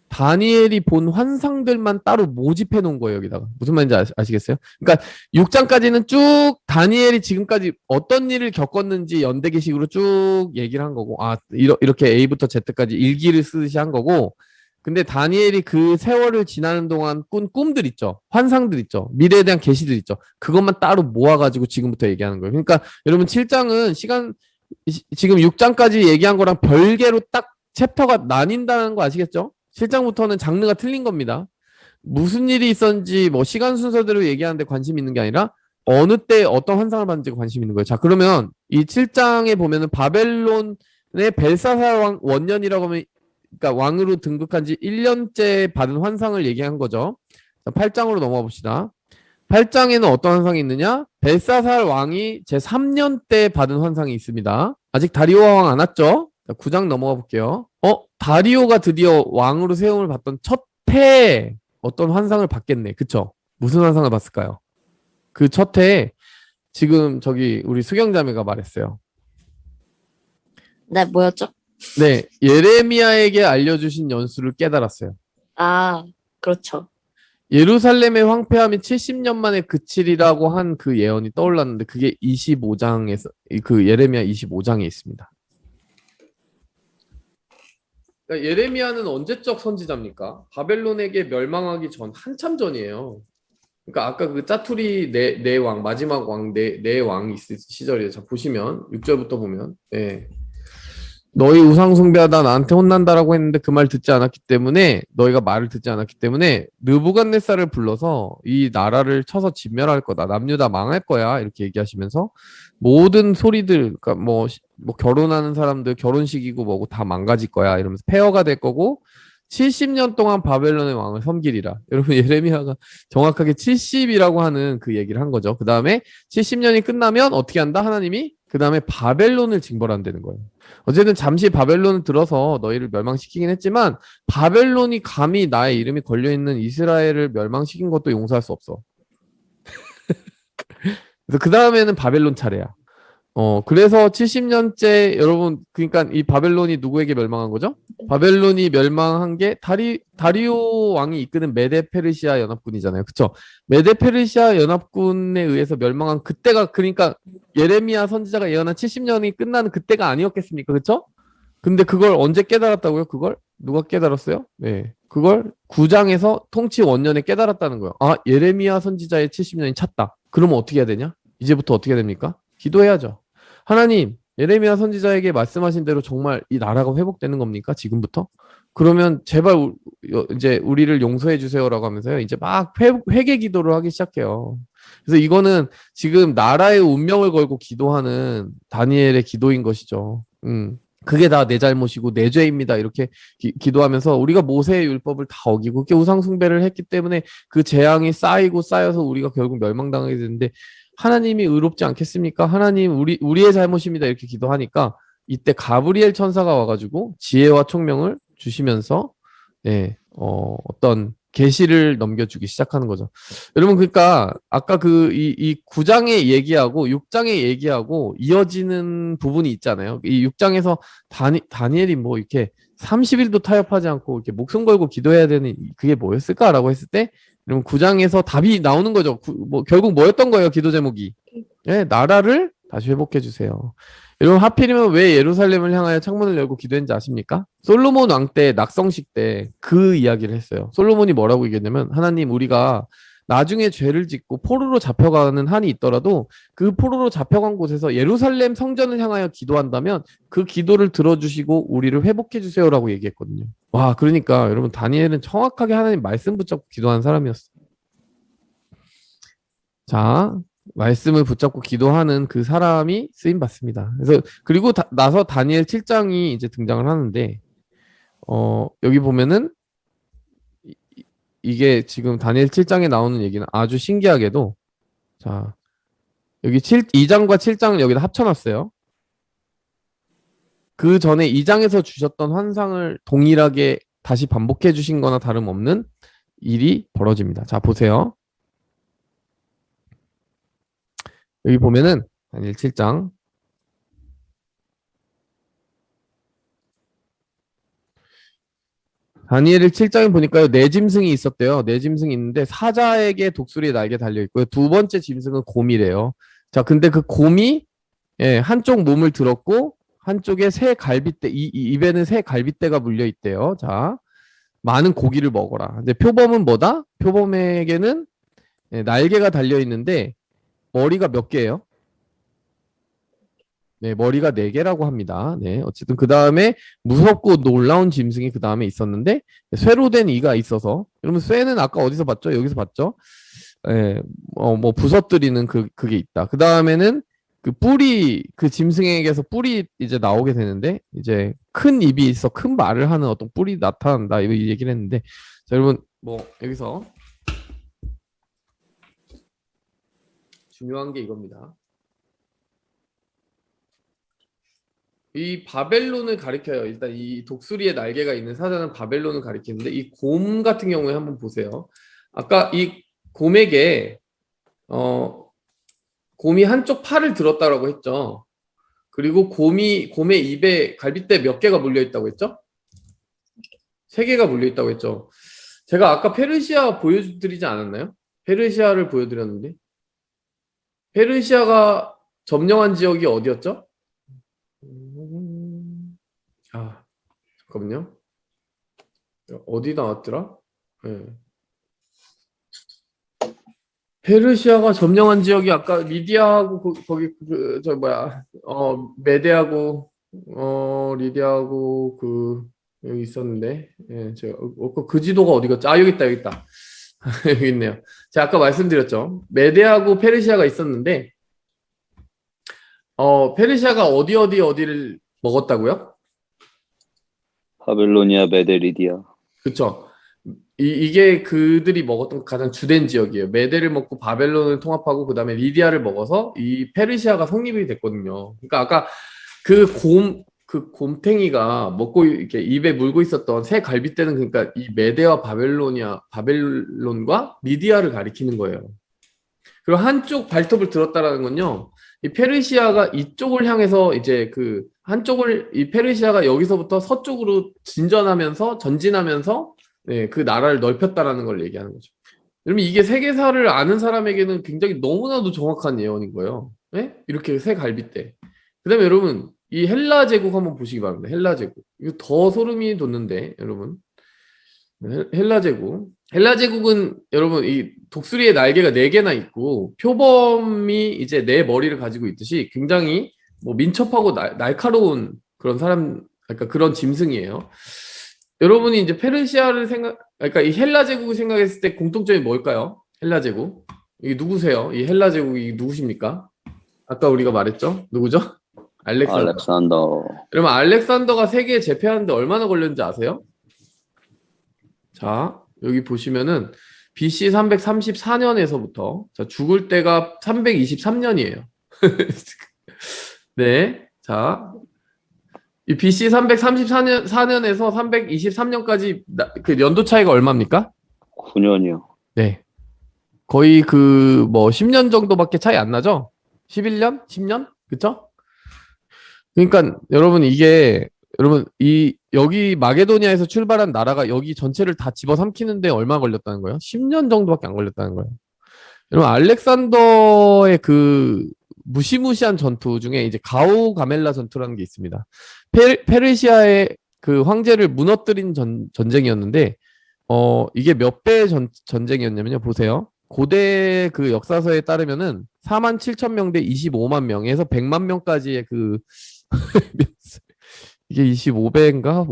다니엘이 본 환상들만 따로 모집해 놓은 거예요, 여기다가. 무슨 말인지 아시겠어요? 그러니까 6장까지는 쭉 다니엘이 지금까지 어떤 일을 겪었는지 연대기식으로 쭉 얘기를 한 거고, 이렇게 A부터 Z까지 일기를 쓰듯이 한 거고, 근데 다니엘이 그 세월을 지나는 동안 꾼 꿈들 있죠. 환상들 있죠. 미래에 대한 계시들 있죠. 그것만 따로 모아가지고 지금부터 얘기하는 거예요. 그러니까 여러분 7장은 지금 6장까지 얘기한 거랑 별개로 딱 챕터가 나뉜다는 거 아시겠죠? 7장부터는 장르가 틀린 겁니다. 무슨 일이 있었는지 뭐 시간 순서대로 얘기하는데 관심 있는 게 아니라 어느 때 어떤 환상을 받는지 관심 있는 거예요. 자, 그러면 이 7장에 보면은 바벨론의 벨사살 원년이라고 하면 그러니까 왕으로 등극한 지 1년째 받은 환상을 얘기한 거죠. 자, 8장으로 넘어가 봅시다. 8장에는 어떤 환상이 있느냐? 벨사살 왕이 제 3년 때 받은 환상이 있습니다. 아직 다리오 왕 안 왔죠? 자, 9장 넘어가 볼게요. 다리오가 드디어 왕으로 세움을 받던 첫 해에 어떤 환상을 받겠네. 그쵸? 무슨 환상을 봤을까요? 그 첫 해에 지금 저기 우리 수경자매가 말했어요. 네, 뭐였죠? 네, 예레미야에게 알려주신 연수를 깨달았어요. 그렇죠. 예루살렘의 황폐함이 70년 만에 그치리라고 한 그 예언이 떠올랐는데 그게 25장에서 그 예레미야 25장에 있습니다. 그러니까 예레미야는 언제적 선지자입니까? 바벨론에게 멸망하기 전 한참 전이에요. 그러니까 아까 그 짜투리 네 왕 마지막 왕 네 왕이 있을 시절이에요. 자 보시면 6절부터 보면 너희 우상 숭배하다 나한테 혼난다라고 했는데 그 말 듣지 않았기 때문에 너희가 말을 듣지 않았기 때문에 느부갓네살을 불러서 이 나라를 쳐서 진멸할 거다. 남유 다 망할 거야. 이렇게 얘기하시면서 모든 소리들 그러니까 뭐 결혼하는 사람들 결혼식이고 뭐고 다 망가질 거야. 이러면서 폐허가 될 거고 70년 동안 바벨론의 왕을 섬기리라. 여러분 예레미야가 정확하게 70이라고 하는 그 얘기를 한 거죠. 그 다음에 70년이 끝나면 어떻게 한다? 하나님이 그 다음에 바벨론을 징벌한다는 거예요. 어쨌든 잠시 바벨론을 들어서 너희를 멸망시키긴 했지만 바벨론이 감히 나의 이름이 걸려있는 이스라엘을 멸망시킨 것도 용서할 수 없어. 그래서 그 다음에는 바벨론 차례야. 그래서 70년째 여러분 그러니까 이 바벨론이 누구에게 멸망한 거죠? 바벨론이 멸망한 게 다리오 왕이 이끄는 메데 페르시아 연합군이잖아요. 그쵸? 메데 페르시아 연합군에 의해서 멸망한 그때가 그러니까 예레미야 선지자가 예언한 70년이 끝나는 그때가 아니었겠습니까? 그쵸? 근데 그걸 언제 깨달았다고요? 그걸? 누가 깨달았어요? 네. 그걸 9장에서 통치 원년에 깨달았다는 거예요. 예레미야 선지자의 70년이 찼다. 그러면 어떻게 해야 되냐? 이제부터 어떻게 됩니까? 기도해야죠. 하나님, 예레미야 선지자에게 말씀하신 대로 정말 이 나라가 회복되는 겁니까? 지금부터? 그러면 제발 이제 우리를 용서해 주세요라고 하면서요. 이제 막 회개 기도를 하기 시작해요. 그래서 이거는 지금 나라의 운명을 걸고 기도하는 다니엘의 기도인 것이죠. 그게 다 내 잘못이고 내 죄입니다. 이렇게 기도하면서 우리가 모세의 율법을 다 어기고 그렇게 우상 숭배를 했기 때문에 그 재앙이 쌓여서 우리가 결국 멸망당하게 되는데 하나님이 의롭지 않겠습니까? 하나님 우리의 잘못입니다. 이렇게 기도하니까 이때 가브리엘 천사가 와가지고 지혜와 총명을 주시면서 어떤 계시를 넘겨주기 시작하는 거죠. 여러분, 그러니까 아까 이 9장의 얘기하고 6장의 얘기하고 이어지는 부분이 있잖아요. 이 6장에서 다니엘이 뭐 이렇게 30일도 타협하지 않고 이렇게 목숨 걸고 기도해야 되는 그게 뭐였을까라고 했을 때, 여러분 9장에서 답이 나오는 거죠. 결국 뭐였던 거예요, 기도 제목이? 나라를 다시 회복해 주세요. 여러분, 하필이면 왜 예루살렘을 향하여 창문을 열고 기도했는지 아십니까? 솔로몬 왕 때 낙성식 때 그 이야기를 했어요. 솔로몬이 뭐라고 얘기했냐면, 하나님, 우리가 나중에 죄를 짓고 포로로 잡혀가는 한이 있더라도 그 포로로 잡혀간 곳에서 예루살렘 성전을 향하여 기도한다면 그 기도를 들어주시고 우리를 회복해 주세요라고 얘기했거든요. 와, 그러니까 여러분, 다니엘은 정확하게 하나님 말씀 붙잡고 기도한 사람이었어요. 자, 말씀을 붙잡고 기도하는 그 사람이 쓰임 받습니다. 그래서 그리고 나서 다니엘 7장이 이제 등장을 하는데, 여기 보면은 이게 지금 다니엘 7장에 나오는 얘기는 아주 신기하게도, 자, 여기 2장과 7장을 여기다 합쳐놨어요. 그 전에 2장에서 주셨던 환상을 동일하게 다시 반복해 주신 거나 다름없는 일이 벌어집니다. 자, 보세요. 여기 보면은 다니엘 7장 다니엘 7장에 보니까요, 네 짐승이 있었대요. 네 짐승이 있는데 사자에게 독수리의 날개 달려 있고요. 두 번째 짐승은 곰이래요. 자, 근데 그 곰이 한쪽 몸을 들었고 한쪽에 새 갈빗대, 입에는 새 갈빗대가 물려 있대요. 자, 많은 고기를 먹어라. 근데 표범은 뭐다? 표범에게는 날개가 달려 있는데 머리가 몇 개예요? 네, 머리가 4개라고 합니다. 네, 어쨌든 그 다음에 무섭고 놀라운 짐승이 그 다음에 있었는데 쇠로 된 이가 있어서, 여러분 쇠는 아까 어디서 봤죠? 여기서 봤죠? 뭐 부서뜨리는 그게 있다. 그 다음에는 그 짐승에게서 뿔이 이제 나오게 되는데, 이제 큰 입이 있어 큰 말을 하는 어떤 뿔이 나타난다. 이 얘기를 했는데, 자, 여러분 뭐 여기서 중요한 게 이겁니다. 이 바벨론을 가리켜요. 일단 이 독수리의 날개가 있는 사자는 바벨론을 가리키는데, 이 곰 같은 경우에 한번 보세요. 아까 이 곰에게 곰이 한쪽 팔을 들었다라고 했죠. 그리고 곰의 입에 갈빗대 몇 개가 물려 있다고 했죠? 3개가 물려 있다고 했죠. 제가 아까 페르시아 보여드리지 않았나요? 페르시아를 보여드렸는데, 페르시아가 점령한 지역이 어디였죠? 잠깐만요. 어디 나왔더라? 네. 페르시아가 점령한 지역이 아까 리디아하고 거기 메데하고 리디아하고 여기 있었는데, 제가 그 지도가 어디 갔죠? 여기 있다. 여기 있네요. 제가 아까 말씀드렸죠. 메데하고 페르시아가 있었는데, 페르시아가 어디를 먹었다고요? 바벨로니아, 메데, 리디아. 그쵸. 이게 그들이 먹었던 가장 주된 지역이에요. 메데를 먹고 바벨론을 통합하고 그 다음에 리디아를 먹어서 이 페르시아가 성립이 됐거든요. 그러니까 아까 그 곰탱이가 먹고 이렇게 입에 물고 있었던 새 갈빗대는, 그러니까 이 메데와 바벨론과 리디아를 가리키는 거예요. 그리고 한쪽 발톱을 들었다라는 건요, 이 페르시아가 이쪽을 향해서 이제 이 페르시아가 여기서부터 서쪽으로 전진하면서 그 나라를 넓혔다라는 걸 얘기하는 거죠. 여러분, 이게 세계사를 아는 사람에게는 굉장히 너무나도 정확한 예언인 거예요. 네? 이렇게 새 갈빗대. 그 다음에 여러분, 이 헬라 제국 한번 보시기 바랍니다. 헬라 제국. 이거 더 소름이 돋는데, 여러분. 헬라 제국은 여러분, 이 독수리의 날개가 4개나 있고 표범이 이제 4머리를 가지고 있듯이 굉장히 뭐 민첩하고 날카로운 그런 그러니까 그런 짐승이에요. 여러분이 이제 그러니까 이 헬라 제국을 생각했을 때 공통점이 뭘까요? 헬라 제국. 이게 누구세요? 이 헬라 제국이 누구십니까? 아까 우리가 말했죠? 누구죠? 알렉산더. 여러분, 알렉산더가 세계에 제패하는데 얼마나 걸렸는지 아세요? 자, 여기 보시면은 BC 334년에서부터 죽을 때가 323년이에요. 네, 자, 이 BC 334년에서 323년까지 그 연도 차이가 얼마입니까? 9년이요. 네. 거의 그 뭐 10년 정도밖에 차이 안 나죠? 11년? 10년? 그쵸? 그러니까 여러분 이게 여러분 이 여기 마게도니아에서 출발한 나라가 여기 전체를 다 집어삼키는데 얼마 걸렸다는 거예요? 10년 정도밖에 안 걸렸다는 거예요. 여러분 알렉산더의 그 무시무시한 전투 중에 이제 가우 가멜라 전투라는 게 있습니다. 페르시아의 그 황제를 무너뜨린 전쟁이었는데 이게 몇 배 전쟁이었냐면요. 보세요. 고대 그 역사서에 따르면은 4만 7천 명대 25만 명에서 100만 명까지의 그 이게 25배인가?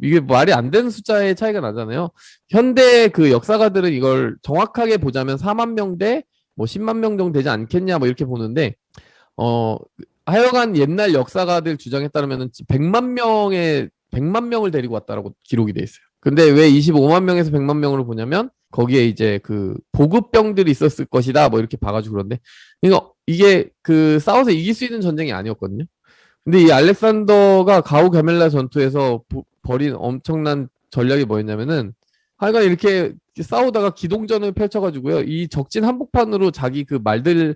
이게 말이 안 되는 숫자의 차이가 나잖아요. 현대 그 역사가들은 이걸 정확하게 보자면 4만 명대 뭐 10만 명 정도 되지 않겠냐 뭐 이렇게 보는데 하여간 옛날 역사가들 주장에 따르면은 100만 명을 데리고 왔다라고 기록이 돼 있어요. 근데 왜 25만 명에서 100만 명으로 보냐면 거기에 이제 그 보급병들이 있었을 것이다 뭐 이렇게 봐가지고 그런데 이게 그 싸워서 이길 수 있는 전쟁이 아니었거든요. 근데 이 알렉산더가 가우 가멜라 전투에서 벌인 엄청난 전략이 뭐였냐면은 하여간 이렇게 싸우다가 기동전을 펼쳐가지고요. 이 적진 한복판으로 자기 그 말들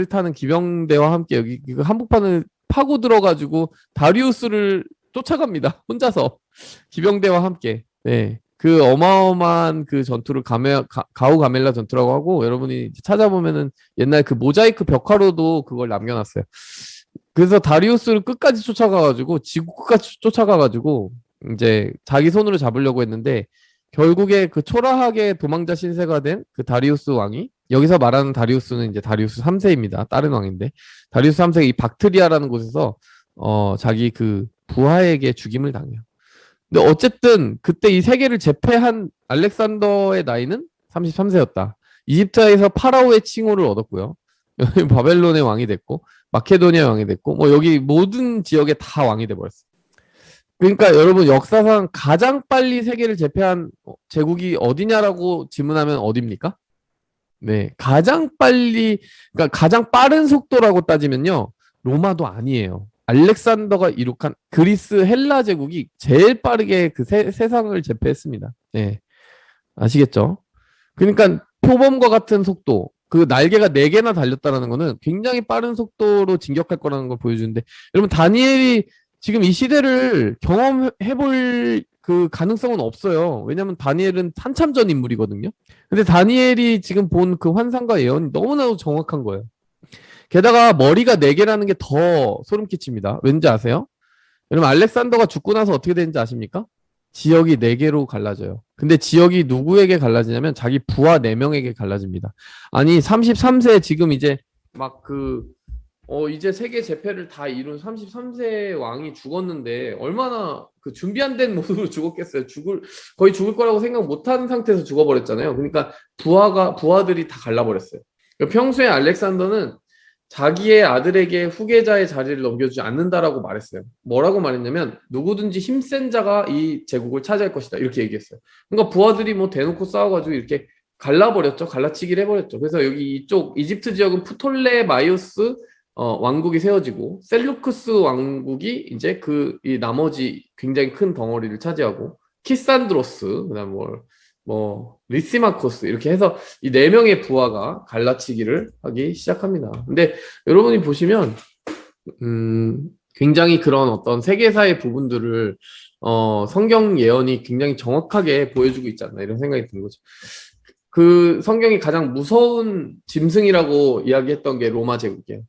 타는 기병대와 함께 여기 그 한복판을 파고 들어가지고 다리우스를 쫓아갑니다. 혼자서 기병대와 함께. 네. 그 어마어마한 그 전투를 가우 가멜라 전투라고 하고 여러분이 찾아보면은 옛날 그 모자이크 벽화로도 그걸 남겨놨어요. 그래서 다리우스를 끝까지 쫓아가가지고 지구 끝까지 쫓아가가지고 이제 자기 손으로 잡으려고 했는데 결국에 그 초라하게 도망자 신세가 된 그 다리우스 왕이 여기서 말하는 다리우스는 이제 다리우스 3세입니다. 다른 왕인데 다리우스 3세가 이 박트리아라는 곳에서 자기 그 부하에게 죽임을 당해요. 근데 어쨌든 그때 이 세계를 제패한 알렉산더의 나이는 33세였다. 이집트에서 파라오의 칭호를 얻었고요. 바벨론의 왕이 됐고 마케도니아 왕이 됐고 뭐 여기 모든 지역에 다 왕이 돼버렸어요. 그러니까 여러분 역사상 가장 빨리 세계를 제패한 제국이 어디냐라고 질문하면 어디입니까? 네, 가장 빨리 그러니까 가장 빠른 속도라고 따지면요 로마도 아니에요. 알렉산더가 이룩한 그리스 헬라 제국이 제일 빠르게 그 세상을 제패했습니다. 네, 아시겠죠? 그러니까 표범과 같은 속도, 그 날개가 4개나 달렸다는 거는 굉장히 빠른 속도로 진격할 거라는 걸 보여주는데 여러분 다니엘이 지금 이 시대를 경험해볼 그 가능성은 없어요. 왜냐면 다니엘은 한참 전 인물이거든요. 근데 다니엘이 지금 본 그 환상과 예언이 너무나도 정확한 거예요. 게다가 머리가 4개라는 게 더 소름 끼칩니다. 왠지 아세요? 여러분 알렉산더가 죽고 나서 어떻게 되는지 아십니까? 지역이 4개로 갈라져요. 근데 지역이 누구에게 갈라지냐면 자기 부하 4명에게 갈라집니다. 아니 33세 지금 이제 막 이제 세계 제패를 다 이룬 33세 왕이 죽었는데 얼마나 그 준비 안 된 모습으로 죽었겠어요. 거의 죽을 거라고 생각 못한 상태에서 죽어버렸잖아요. 그러니까 부하들이 다 갈라버렸어요. 평소에 알렉산더는 자기의 아들에게 후계자의 자리를 넘겨주지 않는다라고 말했어요. 뭐라고 말했냐면 누구든지 힘센 자가 이 제국을 차지할 것이다 이렇게 얘기했어요. 그러니까 부하들이 뭐 대놓고 싸워가지고 이렇게 갈라버렸죠. 갈라치기를 해버렸죠. 그래서 여기 이쪽 이집트 지역은 프톨레마이오스 왕국이 세워지고 셀루크스 왕국이 이제 이 나머지 굉장히 큰 덩어리를 차지하고 키산드로스 그다음 뭐 리시마코스 이렇게 해서 이 4명의 부하가 갈라치기를 하기 시작합니다. 근데 여러분이 보시면 굉장히 그런 어떤 세계사의 부분들을 성경 예언이 굉장히 정확하게 보여주고 있지 않나 이런 생각이 드는 거죠. 그 성경이 가장 무서운 짐승이라고 이야기했던 게 로마 제국이에요.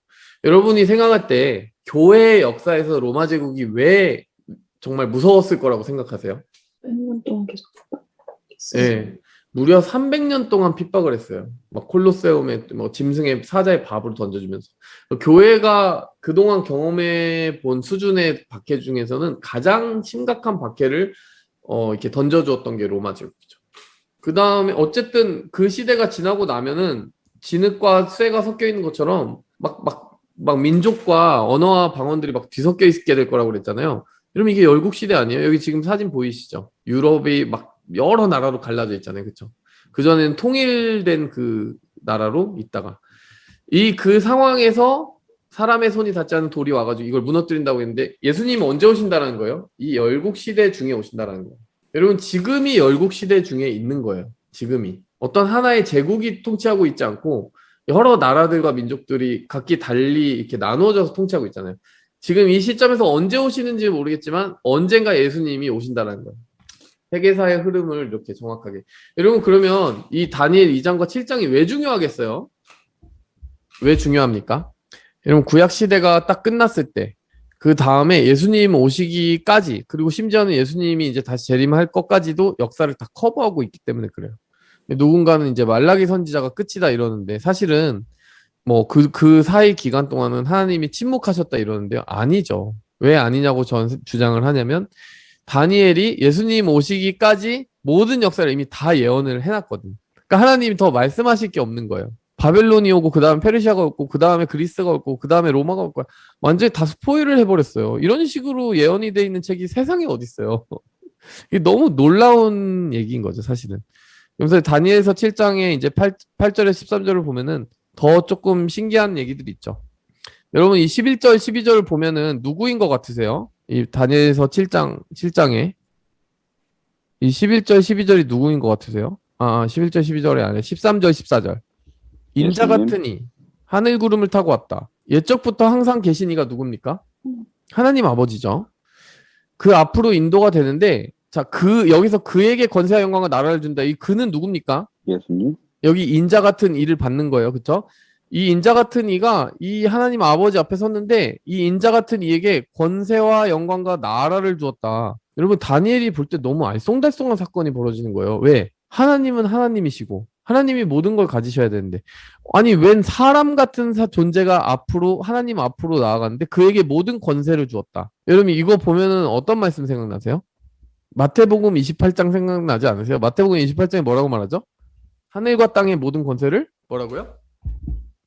여러분이 생각할 때 교회의 역사에서 로마 제국이 왜 정말 무서웠을 거라고 생각하세요? 100년 동안 계속 네, 무려 300년 동안 핍박을 했어요. 막 콜로세움에 뭐 짐승의 사자의 밥으로 던져주면서 교회가 그동안 경험해 본 수준의 박해 중에서는 가장 심각한 박해를 이렇게 던져주었던 게 로마 제국이죠. 그 다음에 어쨌든 그 시대가 지나고 나면은 진흙과 쇠가 섞여 있는 것처럼 막 민족과 언어와 방언들이 막 뒤섞여 있게 될 거라고 그랬잖아요. 그럼 이게 열국 시대 아니에요? 여기 지금 사진 보이시죠? 유럽이 막 여러 나라로 갈라져 있잖아요. 그렇죠? 그전에는 통일된 그 나라로 있다가 그 상황에서 사람의 손이 닿지 않은 돌이 와가지고 이걸 무너뜨린다고 했는데 예수님은 언제 오신다라는 거예요? 이 열국 시대 중에 오신다라는 거예요. 여러분 지금이 열국 시대 중에 있는 거예요. 지금이 어떤 하나의 제국이 통치하고 있지 않고 여러 나라들과 민족들이 각기 달리 이렇게 나누어져서 통치하고 있잖아요. 지금 이 시점에서 언제 오시는지 모르겠지만 언젠가 예수님이 오신다라는 거예요. 세계사의 흐름을 이렇게 정확하게. 여러분 그러면 이 다니엘 2장과 7장이 왜 중요하겠어요? 왜 중요합니까? 여러분 구약 시대가 딱 끝났을 때 그 다음에 예수님 오시기까지 그리고 심지어는 예수님이 이제 다시 재림할 것까지도 역사를 다 커버하고 있기 때문에 그래요. 누군가는 이제 말라기 선지자가 끝이다 이러는데 사실은 뭐 그 사이 기간 동안은 하나님이 침묵하셨다 이러는데요. 아니죠. 왜 아니냐고 전 주장을 하냐면 다니엘이 예수님 오시기까지 모든 역사를 이미 다 예언을 해놨거든. 그러니까 하나님이 더 말씀하실 게 없는 거예요. 바벨론이 오고 그 다음에 페르시아가 오고 그 다음에 그리스가 오고 그 다음에 로마가 올 거야. 완전히 다 스포일을 해버렸어요. 이런 식으로 예언이 돼 있는 책이 세상에 어딨어요. 이게 너무 놀라운 얘기인 거죠 사실은. 그래서 다니엘서 7장에 이제 8절에 13절을 보면은 더 조금 신기한 얘기들이 있죠. 여러분 이 11절 12절을 보면은 누구인 것 같으세요? 이 다니엘서 7장에 이 11절 12절이 누구인 것 같으세요? 11절 12절이 아니라 13절 14절. 인자 예수님? 같은 이 하늘 구름을 타고 왔다. 옛적부터 항상 계신 이가 누굽니까? 하나님 아버지죠. 그 앞으로 인도가 되는데 자, 여기서 그에게 권세와 영광과 나라를 준다. 이 그는 누굽니까? 예수님? 여기 인자 같은 이를 받는 거예요. 그쵸? 이 인자 같은 이가 이 하나님 아버지 앞에 섰는데 이 인자 같은 이에게 권세와 영광과 나라를 주었다. 여러분 다니엘이 볼 때 너무 알쏭달쏭한 사건이 벌어지는 거예요. 왜? 하나님은 하나님이시고 하나님이 모든 걸 가지셔야 되는데 아니 웬 사람 같은 존재가 앞으로 하나님 앞으로 나아갔는데 그에게 모든 권세를 주었다. 여러분 이거 보면은 어떤 말씀 생각나세요? 마태복음 28장 생각나지 않으세요? 마태복음 28장에 뭐라고 말하죠? 하늘과 땅의 모든 권세를 뭐라고요?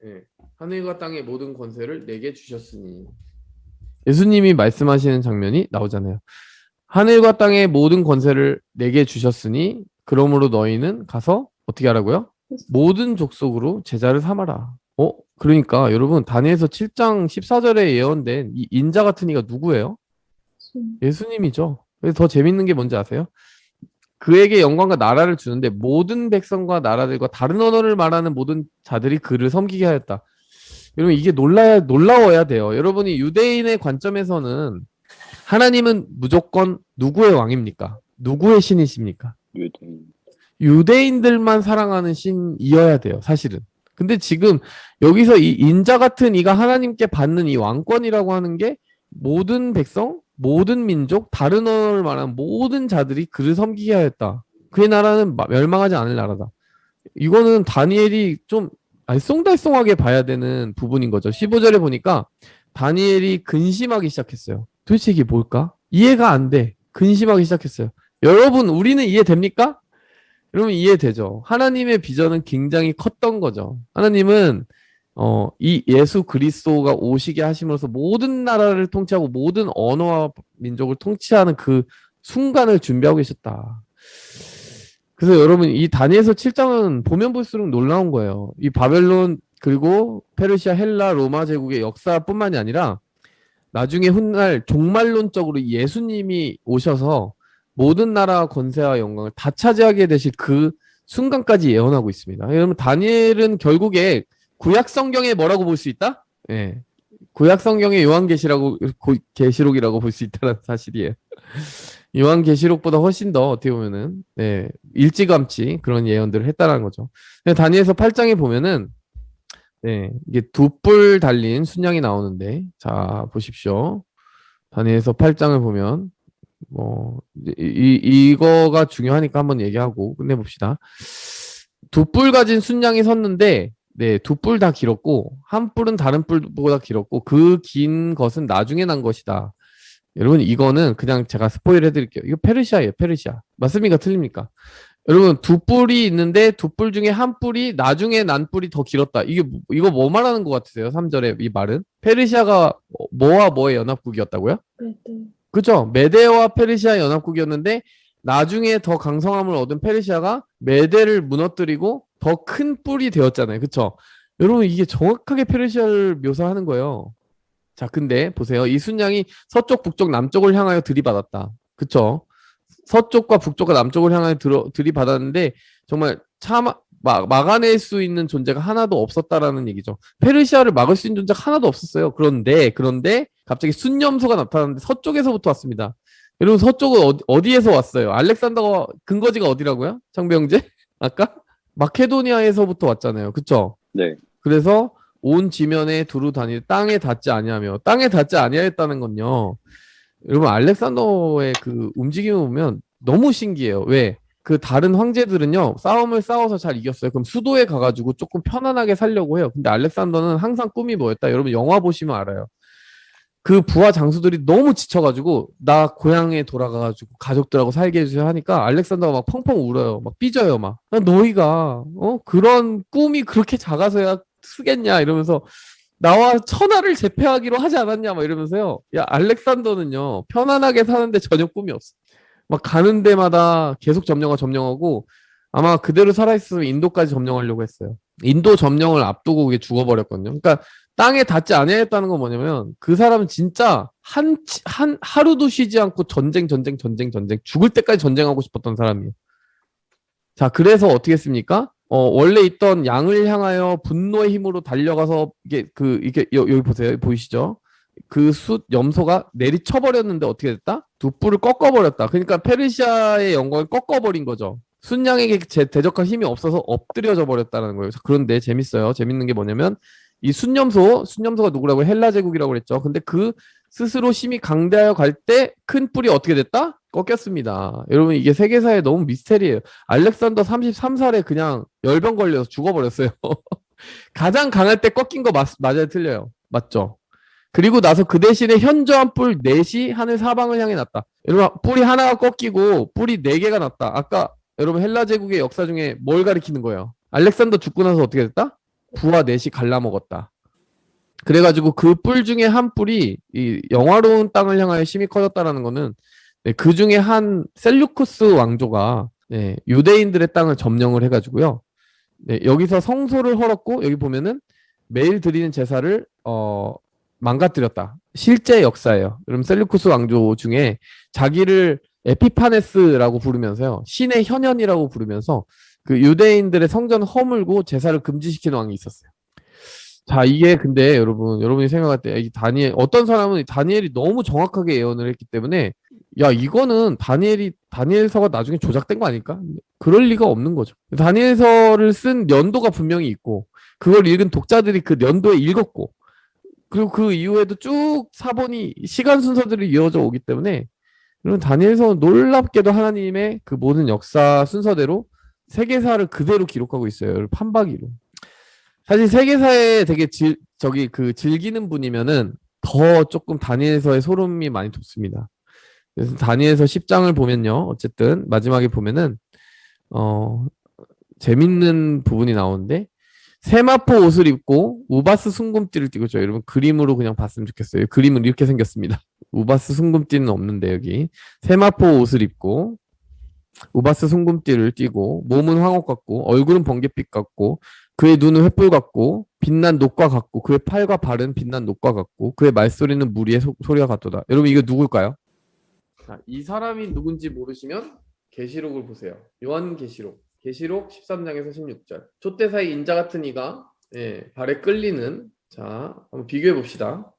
네. 하늘과 땅의 모든 권세를 내게 주셨으니 예수님이 말씀하시는 장면이 나오잖아요. 하늘과 땅의 모든 권세를 내게 주셨으니 그러므로 너희는 가서 어떻게 하라고요? 모든 족속으로 제자를 삼아라. 그러니까 여러분 다니엘서 7장 14절에 예언된 이 인자 같은 이가 누구예요? 예수님이죠. 그래서 더 재밌는 게 뭔지 아세요? 그에게 영광과 나라를 주는데 모든 백성과 나라들과 다른 언어를 말하는 모든 자들이 그를 섬기게 하였다. 여러분 이게 놀라워야 돼요. 여러분이 유대인의 관점에서는 하나님은 무조건 누구의 왕입니까? 누구의 신이십니까? 유대인. 유대인들만 사랑하는 신이어야 돼요. 사실은. 근데 지금 여기서 이 인자 같은 이가 하나님께 받는 이 왕권이라고 하는 게 모든 백성, 모든 민족, 다른 언어를 말하는 모든 자들이 그를 섬기게 하였다. 그의 나라는 멸망하지 않을 나라다. 이거는 다니엘이 좀 알쏭달쏭하게 봐야 되는 부분인 거죠. 15절에 보니까 다니엘이 근심하기 시작했어요. 도대체 이게 뭘까? 이해가 안 돼. 근심하기 시작했어요. 여러분, 우리는 이해됩니까? 여러분 이해되죠? 하나님의 비전은 굉장히 컸던 거죠. 하나님은 이 예수 그리스도가 오시게 하심으로써 모든 나라를 통치하고 모든 언어와 민족을 통치하는 그 순간을 준비하고 계셨다. 그래서 여러분 이 다니엘서 7장은 보면 볼수록 놀라운 거예요. 이 바벨론 그리고 페르시아, 헬라, 로마 제국의 역사뿐만이 아니라 나중에 훗날 종말론적으로 예수님이 오셔서 모든 나라와 권세와 영광을 다 차지하게 되실 그 순간까지 예언하고 있습니다. 여러분 다니엘은 결국에 구약 성경에 뭐라고 볼 수 있다? 예. 구약 성경의 요한계시록이라고 볼 수 있다는 사실이에요. 요한계시록보다 훨씬 더 어떻게 보면은 일찌감치 그런 예언들을 했다는 거죠. 다니엘서 8장에 보면은 이게 두 뿔 달린 순양이 나오는데 자 보십시오. 다니엘서 8장을 보면 이거가 중요하니까 한번 얘기하고 끝내봅시다. 두 뿔 가진 순양이 섰는데 두 뿔 다 길었고 한 뿔은 다른 뿔보다 길었고 그 긴 것은 나중에 난 것이다. 여러분 이거는 그냥 제가 스포일 해드릴게요. 이거 페르시아예요. 페르시아. 맞습니까? 틀립니까? 여러분 두 뿔이 있는데 두 뿔 중에 한 뿔이 나중에 난 뿔이 더 길었다. 이거 뭐 말하는 것 같으세요? 3절에 이 말은 페르시아가 뭐와 뭐의 연합국이었다고요? 네. 그죠? 메데와 페르시아 연합국이었는데 나중에 더 강성함을 얻은 페르시아가 메데를 무너뜨리고 더 큰 뿔이 되었잖아요. 그쵸? 여러분 이게 정확하게 페르시아를 묘사하는 거예요. 자, 근데 보세요. 이 순양이 서쪽, 북쪽, 남쪽을 향하여 들이받았다. 그쵸? 서쪽과 북쪽과 남쪽을 향하여 들이받았는데 정말 막아낼 수 있는 존재가 하나도 없었다라는 얘기죠. 페르시아를 막을 수 있는 존재가 하나도 없었어요. 그런데 갑자기 순념소가 나타났는데 서쪽에서부터 왔습니다. 여러분 서쪽은 어디에서 왔어요? 알렉산더가 근거지가 어디라고요? 장병재? 아까? 마케도니아에서부터 왔잖아요. 그쵸? 네. 그래서 온 지면에 두루 다니 땅에 닿지 아니하며 땅에 닿지 아니하였다는 건요. 여러분 알렉산더의 그 움직임을 보면 너무 신기해요. 왜? 그 다른 황제들은요 싸움을 싸워서 잘 이겼어요. 그럼 수도에 가가지고 조금 편안하게 살려고 해요. 근데 알렉산더는 항상 꿈이 뭐였다? 여러분 영화 보시면 알아요. 그 부하 장수들이 너무 지쳐가지고 나 고향에 돌아가가지고 가족들하고 살게 해주세요 하니까 알렉산더가 막 펑펑 울어요. 막 삐져요. 막 너희가 그런 꿈이 그렇게 작아서야 쓰겠냐 이러면서 나와 천하를 제패하기로 하지 않았냐 막 이러면서요. 야 알렉산더는요 편안하게 사는데 전혀 꿈이 없어. 막 가는 데마다 계속 점령하고 아마 그대로 살아있으면 인도까지 점령하려고 했어요. 인도 점령을 앞두고 그게 죽어버렸거든요. 그러니까 땅에 닿지 않았다는 건 뭐냐면 그 사람은 진짜 하루도 쉬지 않고 전쟁 죽을 때까지 전쟁하고 싶었던 사람이에요. 자, 그래서 어떻게 했습니까? 원래 있던 양을 향하여 분노의 힘으로 달려가서 이게 여기 보세요. 보이시죠? 그 염소가 내리쳐버렸는데 어떻게 됐다? 두 뿔을 꺾어버렸다. 그러니까 페르시아의 영광을 꺾어버린 거죠. 순양에게 대적할 힘이 없어서 엎드려져 버렸다는 거예요. 그런데 재밌어요. 재밌는 게 뭐냐면 이 순념소가 누구라고? 헬라 제국이라고 그랬죠. 근데 그 스스로 힘이 강대하여 갈 때 큰 뿔이 어떻게 됐다? 꺾였습니다. 여러분 이게 세계사에 너무 미스테리예요. 알렉산더 33살에 그냥 열병 걸려서 죽어버렸어요. 가장 강할 때 꺾인 거 맞아요? 틀려요? 맞죠? 그리고 나서 그 대신에 현저한 뿔 넷이 하늘 사방을 향해 났다. 여러분 뿔이 하나가 꺾이고 뿔이 4개가 났다. 아까 여러분 헬라 제국의 역사 중에 뭘 가리키는 거예요? 알렉산더 죽고 나서 어떻게 됐다? 부하 넷이 갈라먹었다. 그래가지고 그 뿔 중에 한 뿔이 이 영화로운 땅을 향하여 힘이 커졌다라는 거는 그 중에 한 셀루쿠스 왕조가 유대인들의 땅을 점령을 해가지고요. 여기서 성소를 헐었고 여기 보면은 매일 드리는 제사를 망가뜨렸다. 실제 역사예요. 그럼 셀루쿠스 왕조 중에 자기를 에피파네스라고 부르면서요. 신의 현현이라고 부르면서 그 유대인들의 성전 허물고 제사를 금지시키는 왕이 있었어요. 자, 이게 근데 여러분이 생각할 때 이 어떤 사람은 다니엘이 너무 정확하게 예언을 했기 때문에 야, 이거는 다니엘서가 나중에 조작된 거 아닐까? 그럴 리가 없는 거죠. 다니엘서를 쓴 연도가 분명히 있고 그걸 읽은 독자들이 그 연도에 읽었고 그리고 그 이후에도 쭉 사본이 시간 순서들이 이어져 오기 때문에 여러분 다니엘서는 놀랍게도 하나님의 그 모든 역사 순서대로 세계사를 그대로 기록하고 있어요. 판박이로. 사실 세계사에 되게 즐기는 분이면은 더 조금 다니엘서의 소름이 많이 돋습니다. 그래서 다니엘서 10장을 보면요. 어쨌든 마지막에 보면은 재밌는 부분이 나오는데 세마포 옷을 입고 우바스 순금띠를 띠고 있죠. 여러분 그림으로 그냥 봤으면 좋겠어요. 그림은 이렇게 생겼습니다. 우바스 순금띠는 없는데 여기 세마포 옷을 입고 우바스 순금띠를 띠고 몸은 황옥 같고 얼굴은 번갯빛 같고 그의 눈은 횃불 같고 빛난 녹과 같고 그의 팔과 발은 빛난 녹과 같고 그의 말소리는 무리의 소리가 같도다. 여러분 이거 누굴까요? 자, 이 사람이 누군지 모르시면 계시록을 보세요. 요한계시록 13장에서 16절. 촛대사의 인자 같은 이가 발에 끌리는 자 한번 비교해 봅시다.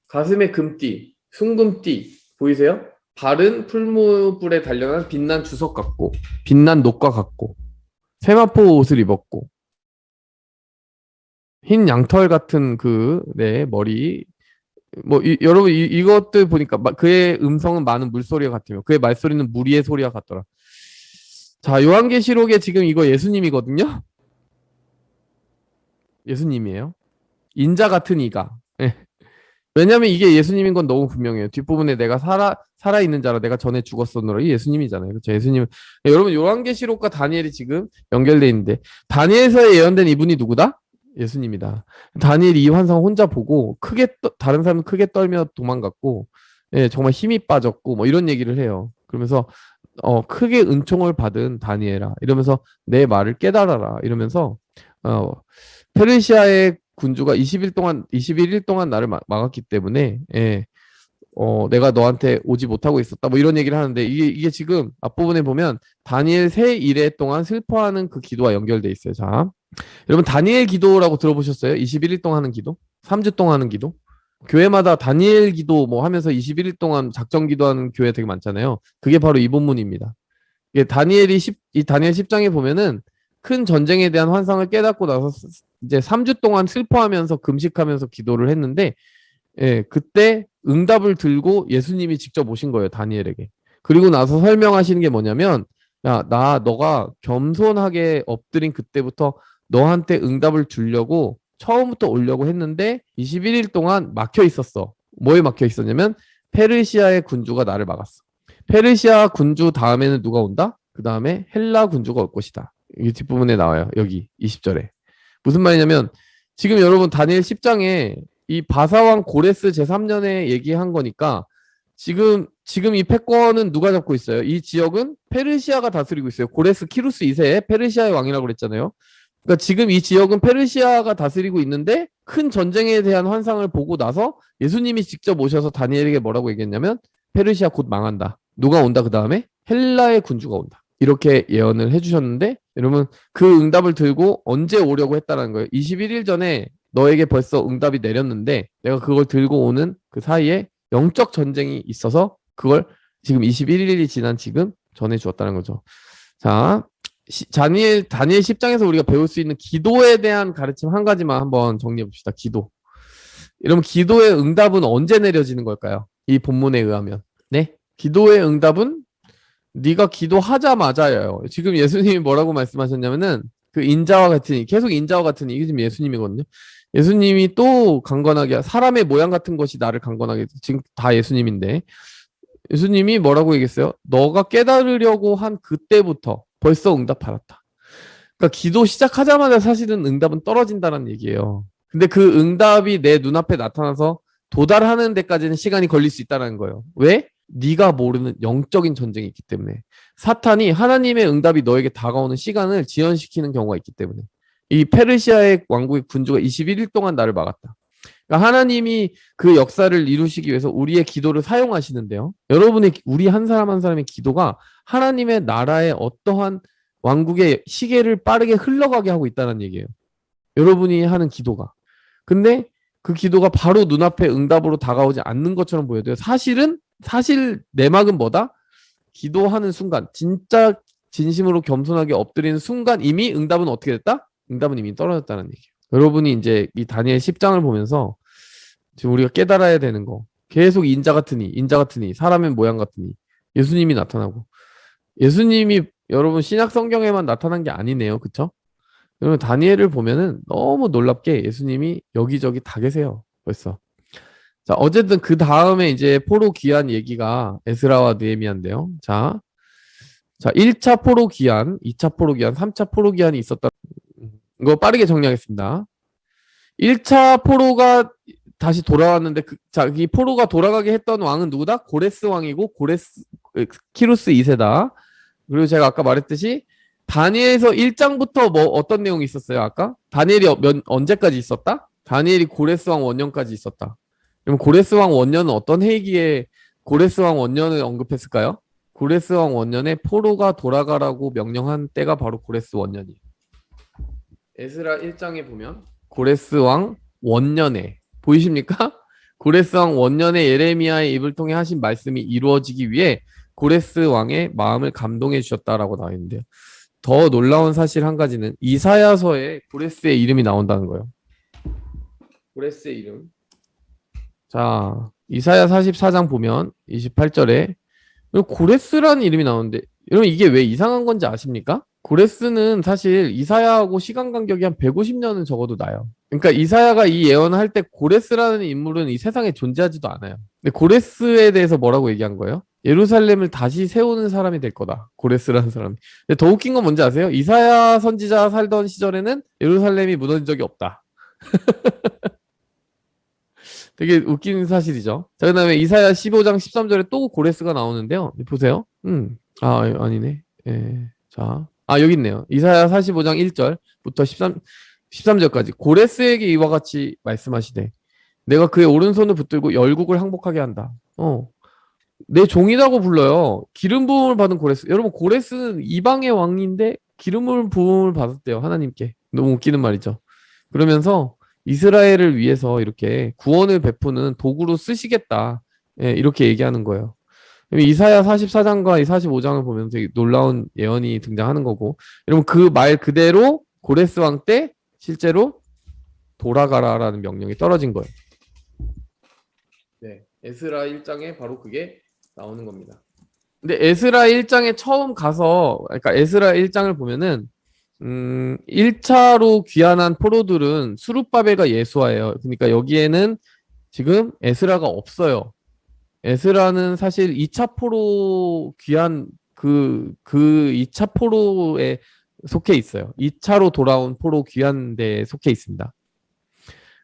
가슴에 금띠, 순금띠 보이세요? 발은 풀무불에 단련한 빛난 주석 같고 빛난 녹과 같고 세마포 옷을 입었고 흰 양털 같은 머리 여러분 이것들 보니까 그의 음성은 많은 물소리와 같으며 그의 말소리는 무리의 소리와 같더라. 자, 요한계시록에 지금 이거 예수님이거든요. 예수님이에요. 인자 같은 이가. 왜냐면 이게 예수님인 건 너무 분명해요. 뒷부분에 내가 살아있는 자라 내가 전에 죽었었노라. 이 예수님이잖아요. 그렇죠? 예수님. 여러분 요한계시록과 다니엘이 지금 연결돼 있는데 다니엘서에 예언된 이분이 누구다? 예수님이다. 다니엘이 이 환상 혼자 보고 다른 사람은 크게 떨며 도망갔고 정말 힘이 빠졌고 뭐 이런 얘기를 해요. 그러면서 크게 은총을 받은 다니엘아 이러면서 내 말을 깨달아라 이러면서 페르시아의 군주가 21일 동안 나를 막았기 때문에, 예, 내가 너한테 오지 못하고 있었다. 뭐 이런 얘기를 하는데, 이게 지금 앞부분에 보면, 다니엘 새 이래 동안 슬퍼하는 그 기도와 연결돼 있어요. 자, 여러분, 다니엘 기도라고 들어보셨어요? 21일 동안 하는 기도? 3주 동안 하는 기도? 교회마다 다니엘 기도 뭐 하면서 21일 동안 작정 기도하는 교회 되게 많잖아요. 그게 바로 이 본문입니다. 이게 이 다니엘 10장에 보면은 큰 전쟁에 대한 환상을 깨닫고 나서 이제 3주 동안 슬퍼하면서 금식하면서 기도를 했는데, 예, 그때 응답을 들고 예수님이 직접 오신 거예요, 다니엘에게. 그리고 나서 설명하시는 게 뭐냐면, 야, 너가 겸손하게 엎드린 그때부터 너한테 응답을 주려고 처음부터 오려고 했는데 21일 동안 막혀 있었어. 뭐에 막혀 있었냐면 페르시아의 군주가 나를 막았어. 페르시아 군주 다음에는 누가 온다? 그 다음에 헬라 군주가 올 것이다. 이 뒷부분에 나와요. 여기 20절에. 무슨 말이냐면 지금 여러분 다니엘 10장에 이 바사왕 고레스 제3년에 얘기한 거니까 지금 이 패권은 누가 잡고 있어요? 이 지역은 페르시아가 다스리고 있어요. 고레스 키루스 2세의 페르시아의 왕이라고 그랬잖아요. 그러니까 지금 이 지역은 페르시아가 다스리고 있는데 큰 전쟁에 대한 환상을 보고 나서 예수님이 직접 오셔서 다니엘에게 뭐라고 얘기했냐면 페르시아 곧 망한다. 누가 온다 그 다음에? 헬라의 군주가 온다. 이렇게 예언을 해주셨는데 여러분 그 응답을 들고 언제 오려고 했다는 거예요. 21일 전에 너에게 벌써 응답이 내렸는데 내가 그걸 들고 오는 그 사이에 영적 전쟁이 있어서 그걸 지금 21일이 지난 지금 전해주었다는 거죠. 자, 다니엘 10장에서 우리가 배울 수 있는 기도에 대한 가르침 한 가지만 한번 정리해 봅시다. 기도. 여러분 기도의 응답은 언제 내려지는 걸까요? 이 본문에 의하면. 네? 기도의 응답은 네가 기도하자마자예요. 지금 예수님이 뭐라고 말씀하셨냐면은 그 인자와 같으니 계속 인자와 같으니 이게 지금 예수님이거든요. 예수님이 또 강건하게 사람의 모양 같은 것이 나를 강건하게 지금 다 예수님인데 예수님이 뭐라고 얘기했어요? 너가 깨달으려고 한 그때부터 벌써 응답 받았다. 그러니까 기도 시작하자마자 사실은 응답은 떨어진다는 얘기예요. 근데 그 응답이 내 눈앞에 나타나서 도달하는 데까지는 시간이 걸릴 수 있다는 거예요. 왜? 네가 모르는 영적인 전쟁이 있기 때문에. 사탄이 하나님의 응답이 너에게 다가오는 시간을 지연시키는 경우가 있기 때문에. 이 페르시아의 왕국의 군주가 21일 동안 나를 막았다. 그러니까 하나님이 그 역사를 이루시기 위해서 우리의 기도를 사용하시는데요. 우리 한 사람 한 사람의 기도가 하나님의 나라의 어떠한 왕국의 시계를 빠르게 흘러가게 하고 있다는 얘기예요. 여러분이 하는 기도가. 근데 그 기도가 바로 눈앞에 응답으로 다가오지 않는 것처럼 보여도요. 사실 내막은 뭐다? 기도하는 순간, 진짜 진심으로 겸손하게 엎드리는 순간 이미 응답은 어떻게 됐다? 응답은 이미 떨어졌다는 얘기예요. 여러분이 이제 이 다니엘 10장을 보면서 지금 우리가 깨달아야 되는 거 계속 인자 같으니 사람의 모양 같으니 예수님이 나타나고 예수님이 여러분 신약 성경에만 나타난 게 아니네요. 그쵸? 여러분 다니엘을 보면은 너무 놀랍게 예수님이 여기저기 다 계세요. 벌써. 자, 어쨌든 그 다음에 이제 포로 귀환 얘기가 에스라와 느헤미야인데요. 자, 1차 포로 귀환, 2차 포로 귀환, 3차 포로 귀환이 있었다. 이거 빠르게 정리하겠습니다. 1차 포로가 다시 돌아왔는데 이 포로가 돌아가게 했던 왕은 누구다? 고레스 왕이고 키루스 2세다. 그리고 제가 아까 말했듯이 다니엘에서 1장부터 뭐 어떤 내용이 있었어요? 아까? 다니엘이 언제까지 있었다? 다니엘이 고레스 왕 원년까지 있었다. 그럼 고레스 왕 원년은 어떤 해기에 고레스 왕 원년을 언급했을까요? 고레스 왕 원년에 포로가 돌아가라고 명령한 때가 바로 고레스 원년이에요. 에스라 1장에 보면 고레스 왕 원년에 보이십니까? 고레스 왕 원년에 예레미야의 입을 통해 하신 말씀이 이루어지기 위해 고레스 왕의 마음을 감동해 주셨다라고 나와 있는데요. 더 놀라운 사실 한 가지는 이사야서에 고레스의 이름이 나온다는 거예요. 고레스의 이름. 자, 이사야 44장 보면 28절에 고레스라는 이름이 나오는데 여러분 이게 왜 이상한 건지 아십니까? 고레스는 사실 이사야하고 시간 간격이 한 150년은 적어도 나요. 그러니까 이사야가 이 예언을 할 때 고레스라는 인물은 이 세상에 존재하지도 않아요. 근데 고레스에 대해서 뭐라고 얘기한 거예요? 예루살렘을 다시 세우는 사람이 될 거다. 고레스라는 사람이. 근데 더 웃긴 건 뭔지 아세요? 이사야 선지자 살던 시절에는 예루살렘이 무너진 적이 없다. 되게 웃긴 사실이죠. 자, 그 다음에 이사야 15장 13절에 또 고레스가 나오는데요. 보세요. 아니네. 예. 자. 여기 있네요. 이사야 45장 1절부터 13절까지 고레스에게 이와 같이 말씀하시되 내가 그의 오른손을 붙들고 열국을 항복하게 한다. 내 종이라고 불러요. 기름 부음을 받은 고레스. 여러분 고레스는 이방의 왕인데 기름 부음을 받았대요. 하나님께. 너무 웃기는 말이죠. 그러면서 이스라엘을 위해서 이렇게 구원을 베푸는 도구로 쓰시겠다. 예, 이렇게 얘기하는 거예요. 이사야 44장과 이 45장을 보면 되게 놀라운 예언이 등장하는 거고, 여러분 그 말 그대로 고레스 왕 때 실제로 돌아가라라는 명령이 떨어진 거예요. 네, 에스라 1장에 바로 그게 나오는 겁니다. 근데 에스라 1장에 처음 가서, 그러니까 에스라 1장을 보면은 1차로 귀환한 포로들은 수룹바벨과 예수아예요. 그러니까 여기에는 지금 에스라가 없어요. 에스라는 사실 2차 포로 귀환 그 2차 포로에 속해 있어요. 2차로 돌아온 포로 귀환대에 속해 있습니다.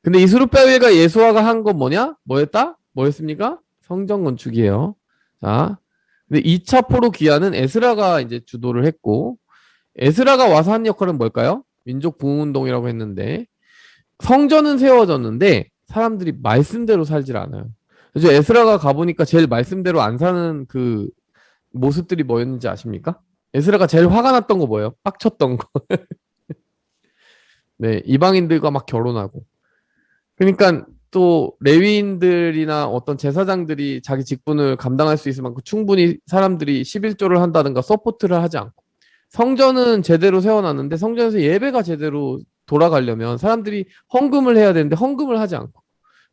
근데 이 수룹바벨과 예수아가 한 건 뭐였다? 뭐였습니까? 성전 건축이에요. 자, 근데 2차 포로 귀환은 에스라가 이제 주도를 했고, 에스라가 와서 한 역할은 뭘까요? 민족 부흥운동이라고 했는데, 성전은 세워졌는데 사람들이 말씀대로 살질 않아요. 그래서 에스라가 가보니까 제일 말씀대로 안 사는 그 모습들이 뭐였는지 아십니까? 에스라가 제일 화가 났던 거 뭐예요? 빡쳤던 거. 네, 이방인들과 막 결혼하고. 그러니까 또 레위인들이나 어떤 제사장들이 자기 직분을 감당할 수 있을 만큼 충분히 사람들이 11조를 한다든가 서포트를 하지 않고, 성전은 제대로 세워놨는데 성전에서 예배가 제대로 돌아가려면 사람들이 헌금을 해야 되는데 헌금을 하지 않고,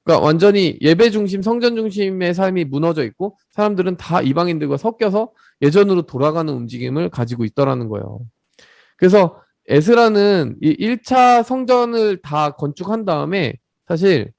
그러니까 완전히 예배 중심, 성전 중심의 삶이 무너져 있고 사람들은 다 이방인들과 섞여서 예전으로 돌아가는 움직임을 가지고 있더라는 거예요. 그래서 에스라는 이 1차 성전을 다 건축한 다음에 사실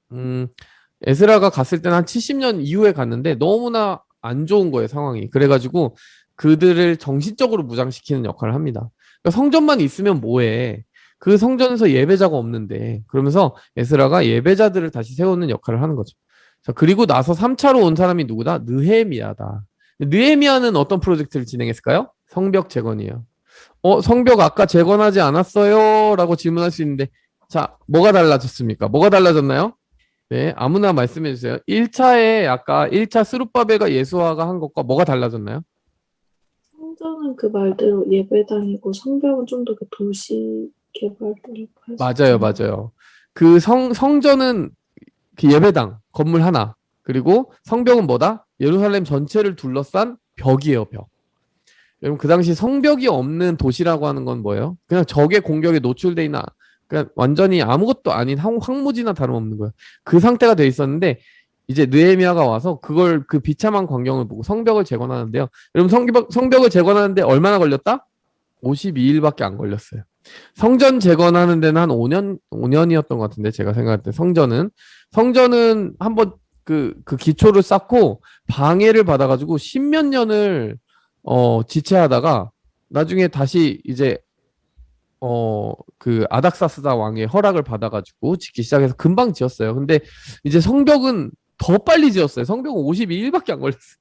에스라가 갔을 때는 한 70년 이후에 갔는데 너무나 안 좋은 거예요, 상황이. 그래가지고 그들을 정신적으로 무장시키는 역할을 합니다. 그러니까 성전만 있으면 뭐해? 그 성전에서 예배자가 없는데, 그러면서 에스라가 예배자들을 다시 세우는 역할을 하는 거죠. 자, 그리고 나서 3차로 온 사람이 누구다? 느헤미야다. 느헤미야는 어떤 프로젝트를 진행했을까요? 성벽 재건이에요. 성벽 아까 재건하지 않았어요? 라고 질문할 수 있는데, 자, 뭐가 달라졌습니까? 뭐가 달라졌나요? 네, 아무나 말씀해 주세요. 1차에 아까 1차 스룹바벨과 예수아가 한 것과 뭐가 달라졌나요? 성전은 그 말대로 예배당이고 성벽은 좀 더 그 도시 개발을 맞아요, 맞아요. 그 성전은 그 예배당, 건물 하나. 그리고 성벽은 뭐다? 예루살렘 전체를 둘러싼 벽이에요, 벽. 여러분, 그 당시 성벽이 없는 도시라고 하는 건 뭐예요? 그냥 적의 공격에 노출돼 있나, 그냥 완전히 아무것도 아닌 황무지나 다름없는 거예요. 그 상태가 돼 있었는데, 이제 느헤미야가 와서 그걸, 그 비참한 광경을 보고 성벽을 재건하는데요. 여러분, 성벽을 재건하는데 얼마나 걸렸다? 52일밖에 안 걸렸어요. 성전 재건하는 데는 한 5년이었던 것 같은데, 제가 생각할 때 성전은 한번 그 기초를 쌓고 방해를 받아가지고 10몇 년을 지체하다가 나중에 다시 이제 그 아닥사스다 왕의 허락을 받아가지고 짓기 시작해서 금방 지었어요. 근데 이제 성벽은 더 빨리 지었어요. 성벽은 52일밖에 안 걸렸어요.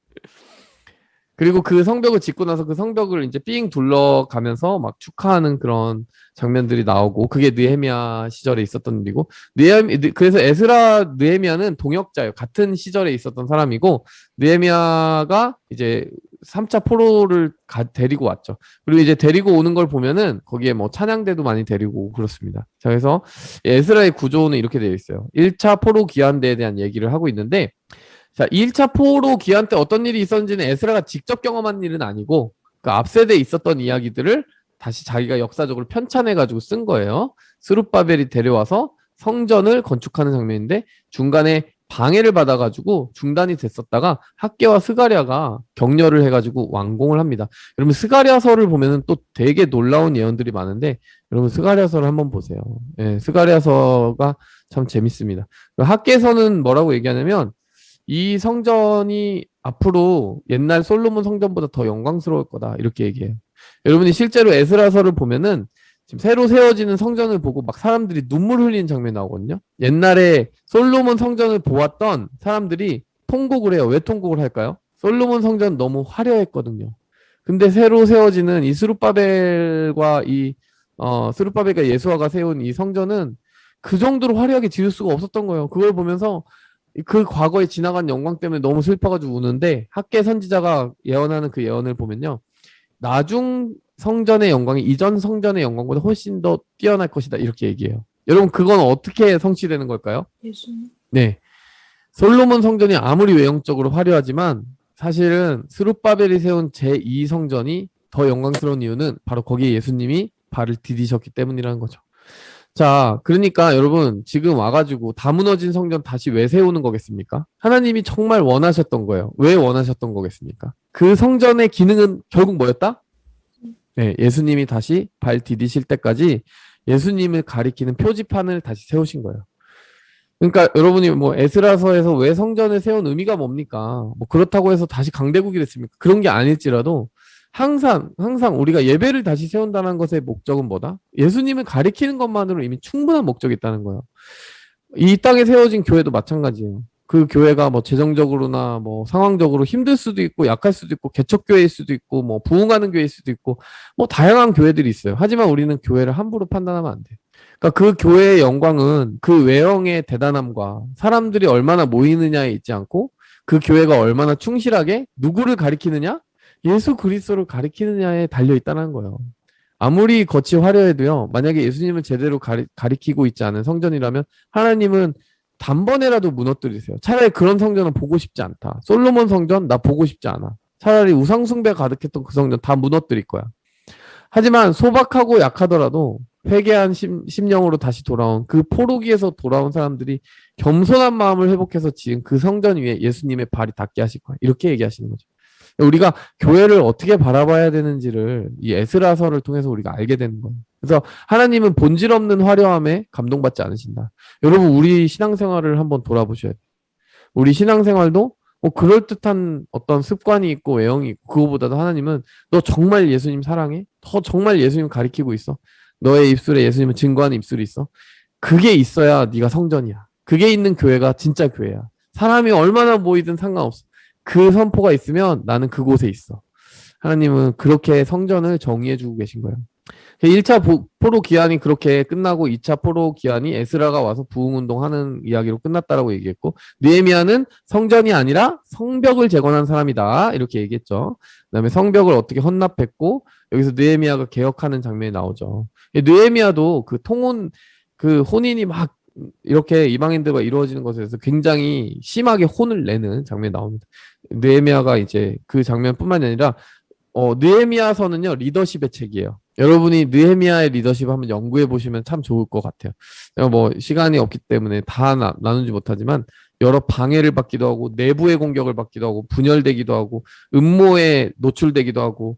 그리고 그 성벽을 짓고 나서 그 성벽을 이제 삥 둘러가면서 막 축하하는 그런 장면들이 나오고, 그게 느헤미야 시절에 있었던 일이고, 그래서 에스라 느헤미야는 동역자예요. 같은 시절에 있었던 사람이고, 느헤미야가 이제 3차 포로를 데리고 왔죠. 그리고 이제 데리고 오는 걸 보면은 거기에 뭐 찬양대도 많이 데리고 오고 그렇습니다. 자, 그래서 에스라의 구조는 이렇게 되어 있어요. 1차 포로 귀환대에 대한 얘기를 하고 있는데, 자, 1차 포로 귀환 때 어떤 일이 있었는지는 에스라가 직접 경험한 일은 아니고 그 앞세대에 있었던 이야기들을 다시 자기가 역사적으로 편찬해가지고 쓴 거예요. 스룹바벨이 데려와서 성전을 건축하는 장면인데 중간에 방해를 받아가지고 중단이 됐었다가 학개와 스가랴가 격려를 해가지고 완공을 합니다. 여러분, 스가랴서를 보면은 또 되게 놀라운 예언들이 많은데, 여러분 스가랴서를 한번 보세요. 예, 스가랴서가 참 재밌습니다. 학개서는 뭐라고 얘기하냐면, 이 성전이 앞으로 옛날 솔로몬 성전보다 더 영광스러울 거다, 이렇게 얘기해요. 여러분이 실제로 에스라서를 보면은 지금 새로 세워지는 성전을 보고 막 사람들이 눈물 흘리는 장면이 나오거든요. 옛날에 솔로몬 성전을 보았던 사람들이 통곡을 해요. 왜 통곡을 할까요? 솔로몬 성전 너무 화려했거든요. 근데 새로 세워지는 이 스룹바벨과 이 스룹바벨과 예수아가 세운 이 성전은 그 정도로 화려하게 지을 수가 없었던 거예요. 그걸 보면서 그 과거에 지나간 영광 때문에 너무 슬퍼가지고 우는데 학계 선지자가 예언하는 그 예언을 보면요. 나중 성전의 영광이 이전 성전의 영광보다 훨씬 더 뛰어날 것이다. 이렇게 얘기해요. 여러분 그건 어떻게 성취되는 걸까요? 예수님. 네. 솔로몬 성전이 아무리 외형적으로 화려하지만 사실은 스룹바벨이 세운 제2성전이 더 영광스러운 이유는 바로 거기에 예수님이 발을 디디셨기 때문이라는 거죠. 자, 그러니까 여러분 지금 와가지고 다 무너진 성전 다시 왜 세우는 거겠습니까? 하나님이 정말 원하셨던 거예요. 왜 원하셨던 거겠습니까? 그 성전의 기능은 결국 뭐였다? 네, 예수님이 다시 발 디디실 때까지 예수님을 가리키는 표지판을 다시 세우신 거예요. 그러니까 여러분이 뭐 에스라서에서 왜 성전을 세운 의미가 뭡니까? 뭐 그렇다고 해서 다시 강대국이 됐습니까? 그런 게 아닐지라도 항상 우리가 예배를 다시 세운다는 것의 목적은 뭐다? 예수님을 가리키는 것만으로 이미 충분한 목적이 있다는 거예요. 이 땅에 세워진 교회도 마찬가지예요. 그 교회가 뭐 재정적으로나 뭐 상황적으로 힘들 수도 있고 약할 수도 있고 개척교회일 수도 있고 뭐 부흥하는 교회일 수도 있고 뭐 다양한 교회들이 있어요. 하지만 우리는 교회를 함부로 판단하면 안 돼. 그러니까 그 교회의 영광은 그 외형의 대단함과 사람들이 얼마나 모이느냐에 있지 않고 그 교회가 얼마나 충실하게 누구를 가리키느냐? 예수 그리스도를 가리키느냐에 달려 있다는 거예요. 아무리 겉이 화려해도요. 만약에 예수님을 제대로 가리키고 있지 않은 성전이라면 하나님은 단번에라도 무너뜨리세요. 차라리 그런 성전은 보고 싶지 않다. 솔로몬 성전 나 보고 싶지 않아. 차라리 우상숭배 가득했던 그 성전 다 무너뜨릴 거야. 하지만 소박하고 약하더라도 회개한 심령으로 다시 돌아온 그 포로기에서 돌아온 사람들이 겸손한 마음을 회복해서 지은 그 성전 위에 예수님의 발이 닿게 하실 거야. 이렇게 얘기하시는 거죠. 우리가 교회를 어떻게 바라봐야 되는지를 이 에스라서를 통해서 우리가 알게 되는 거예요. 그래서 하나님은 본질 없는 화려함에 감동받지 않으신다. 여러분 우리 신앙생활을 한번 돌아보셔야 돼요. 우리 신앙생활도 뭐 그럴듯한 어떤 습관이 있고 외형이 있고 그거보다도 하나님은 너 정말 예수님 사랑해? 너 정말 예수님 가리키고 있어? 너의 입술에 예수님을 증거하는 입술이 있어? 그게 있어야 네가 성전이야. 그게 있는 교회가 진짜 교회야. 사람이 얼마나 모이든 상관없어. 그 선포가 있으면 나는 그곳에 있어. 하나님은 그렇게 성전을 정의해주고 계신 거예요. 1차 포로 기한이 그렇게 끝나고 2차 포로 기한이 에스라가 와서 부흥운동하는 이야기로 끝났다라고 얘기했고 느헤미야는 성전이 아니라 성벽을 재건한 사람이다 이렇게 얘기했죠. 그다음에 성벽을 어떻게 헌납했고 여기서 느헤미야가 개혁하는 장면이 나오죠. 느헤미야도 그 통혼 그 혼인이 막 이렇게 이방인들과 이루어지는 것에 대해서 굉장히 심하게 혼을 내는 장면이 나옵니다. 느헤미야가 이제 그 장면뿐만이 아니라 느헤미야서는요 리더십의 책이에요. 여러분이 느헤미야의 리더십 한번 연구해 보시면 참 좋을 것 같아요. 뭐 시간이 없기 때문에 다 나누지 못하지만 여러 방해를 받기도 하고 내부의 공격을 받기도 하고 분열되기도 하고 음모에 노출되기도 하고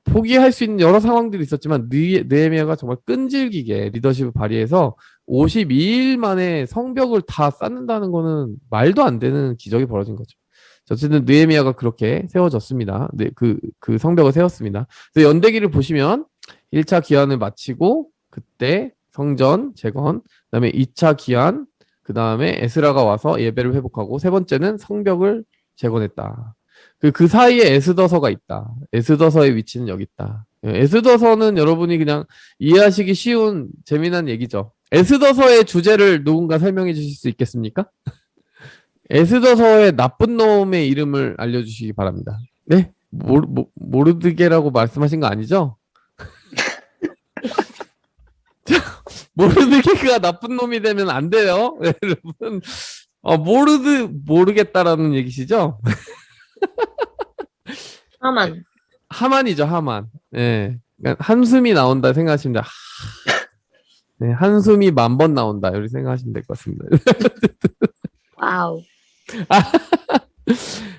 포기할 수 있는 여러 상황들이 있었지만 느헤미야가 정말 끈질기게 리더십을 발휘해서 52일 만에 성벽을 다 쌓는다는 거는 말도 안 되는 기적이 벌어진 거죠. 어쨌든 느헤미야가 그렇게 세워졌습니다. 네, 그 성벽을 세웠습니다. 그래서 연대기를 보시면 1차 기한을 마치고 그때 성전 재건, 그다음에 2차 기한, 그다음에 에스라가 와서 예배를 회복하고 세 번째는 성벽을 재건했다. 그 사이에 에스더서가 있다. 에스더서의 위치는 여기 있다. 에스더서는 여러분이 그냥 이해하시기 쉬운 재미난 얘기죠. 에스더서의 주제를 누군가 설명해 주실 수 있겠습니까? 에스더서의 나쁜 놈의 이름을 알려주시기 바랍니다. 네? 모르드게라고 말씀하신 거 아니죠? 모르드게가 나쁜 놈이 되면 안 돼요. 여러분. 모르겠다라는 얘기시죠? 하만. 하만이죠, 하만. 예. 그러니까 한숨이 나온다 생각하시면 돼. 네, 한숨이 10,000번 나온다. 이렇게 생각하시면 될 것 같습니다. 와우.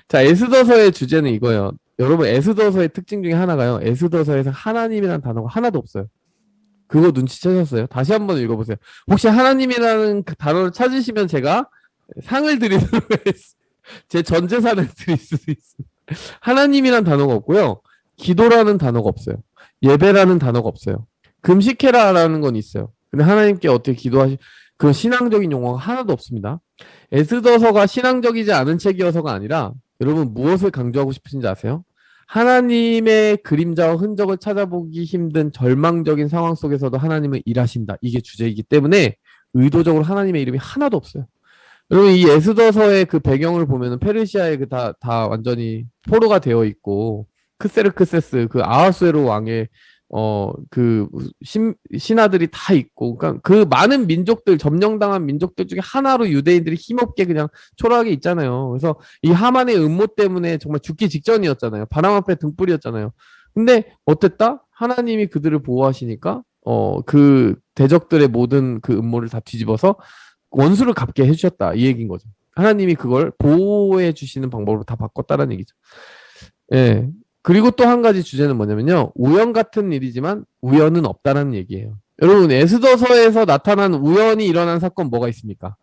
자, 에스더서의 주제는 이거예요. 여러분, 에스더서의 특징 중에 하나가요. 에스더서에서 하나님이라는 단어가 하나도 없어요. 그거 눈치채셨어요? 다시 한번 읽어보세요. 혹시 하나님이라는 그 단어를 찾으시면 제가 상을 드리도록 하겠습니다. 제 전 재산을 드릴 수도 있습니다. 하나님이라는 단어가 없고요. 기도라는 단어가 없어요. 예배라는 단어가 없어요. 금식해라라는 건 있어요. 근데 하나님께 어떻게 그 신앙적인 용어가 하나도 없습니다. 에스더서가 신앙적이지 않은 책이어서가 아니라 여러분 무엇을 강조하고 싶으신지 아세요? 하나님의 그림자와 흔적을 찾아보기 힘든 절망적인 상황 속에서도 하나님은 일하신다. 이게 주제이기 때문에 의도적으로 하나님의 이름이 하나도 없어요. 여러분 이 에스더서의 그 배경을 보면은 페르시아의 그 다 완전히 포로가 되어 있고 크세르크세스 그 아하수에로 왕의 그 신하들이 다 있고 그러니까 그 많은 민족들 점령당한 민족들 중에 하나로 유대인들이 힘없게 그냥 초라하게 있잖아요. 그래서 이 하만의 음모 때문에 정말 죽기 직전이었잖아요. 바람 앞에 등불이었잖아요. 근데 어땠다? 하나님이 그들을 보호하시니까 그 대적들의 모든 그 음모를 다 뒤집어서 원수를 갚게 해주셨다 이 얘기인 거죠. 하나님이 그걸 보호해 주시는 방법으로 다 바꿨다라는 얘기죠. 예. 그리고 또 한 가지 주제는 뭐냐면요. 우연 같은 일이지만 우연은 없다라는 얘기예요. 여러분 에스더서에서 나타난 우연히 일어난 사건 뭐가 있습니까?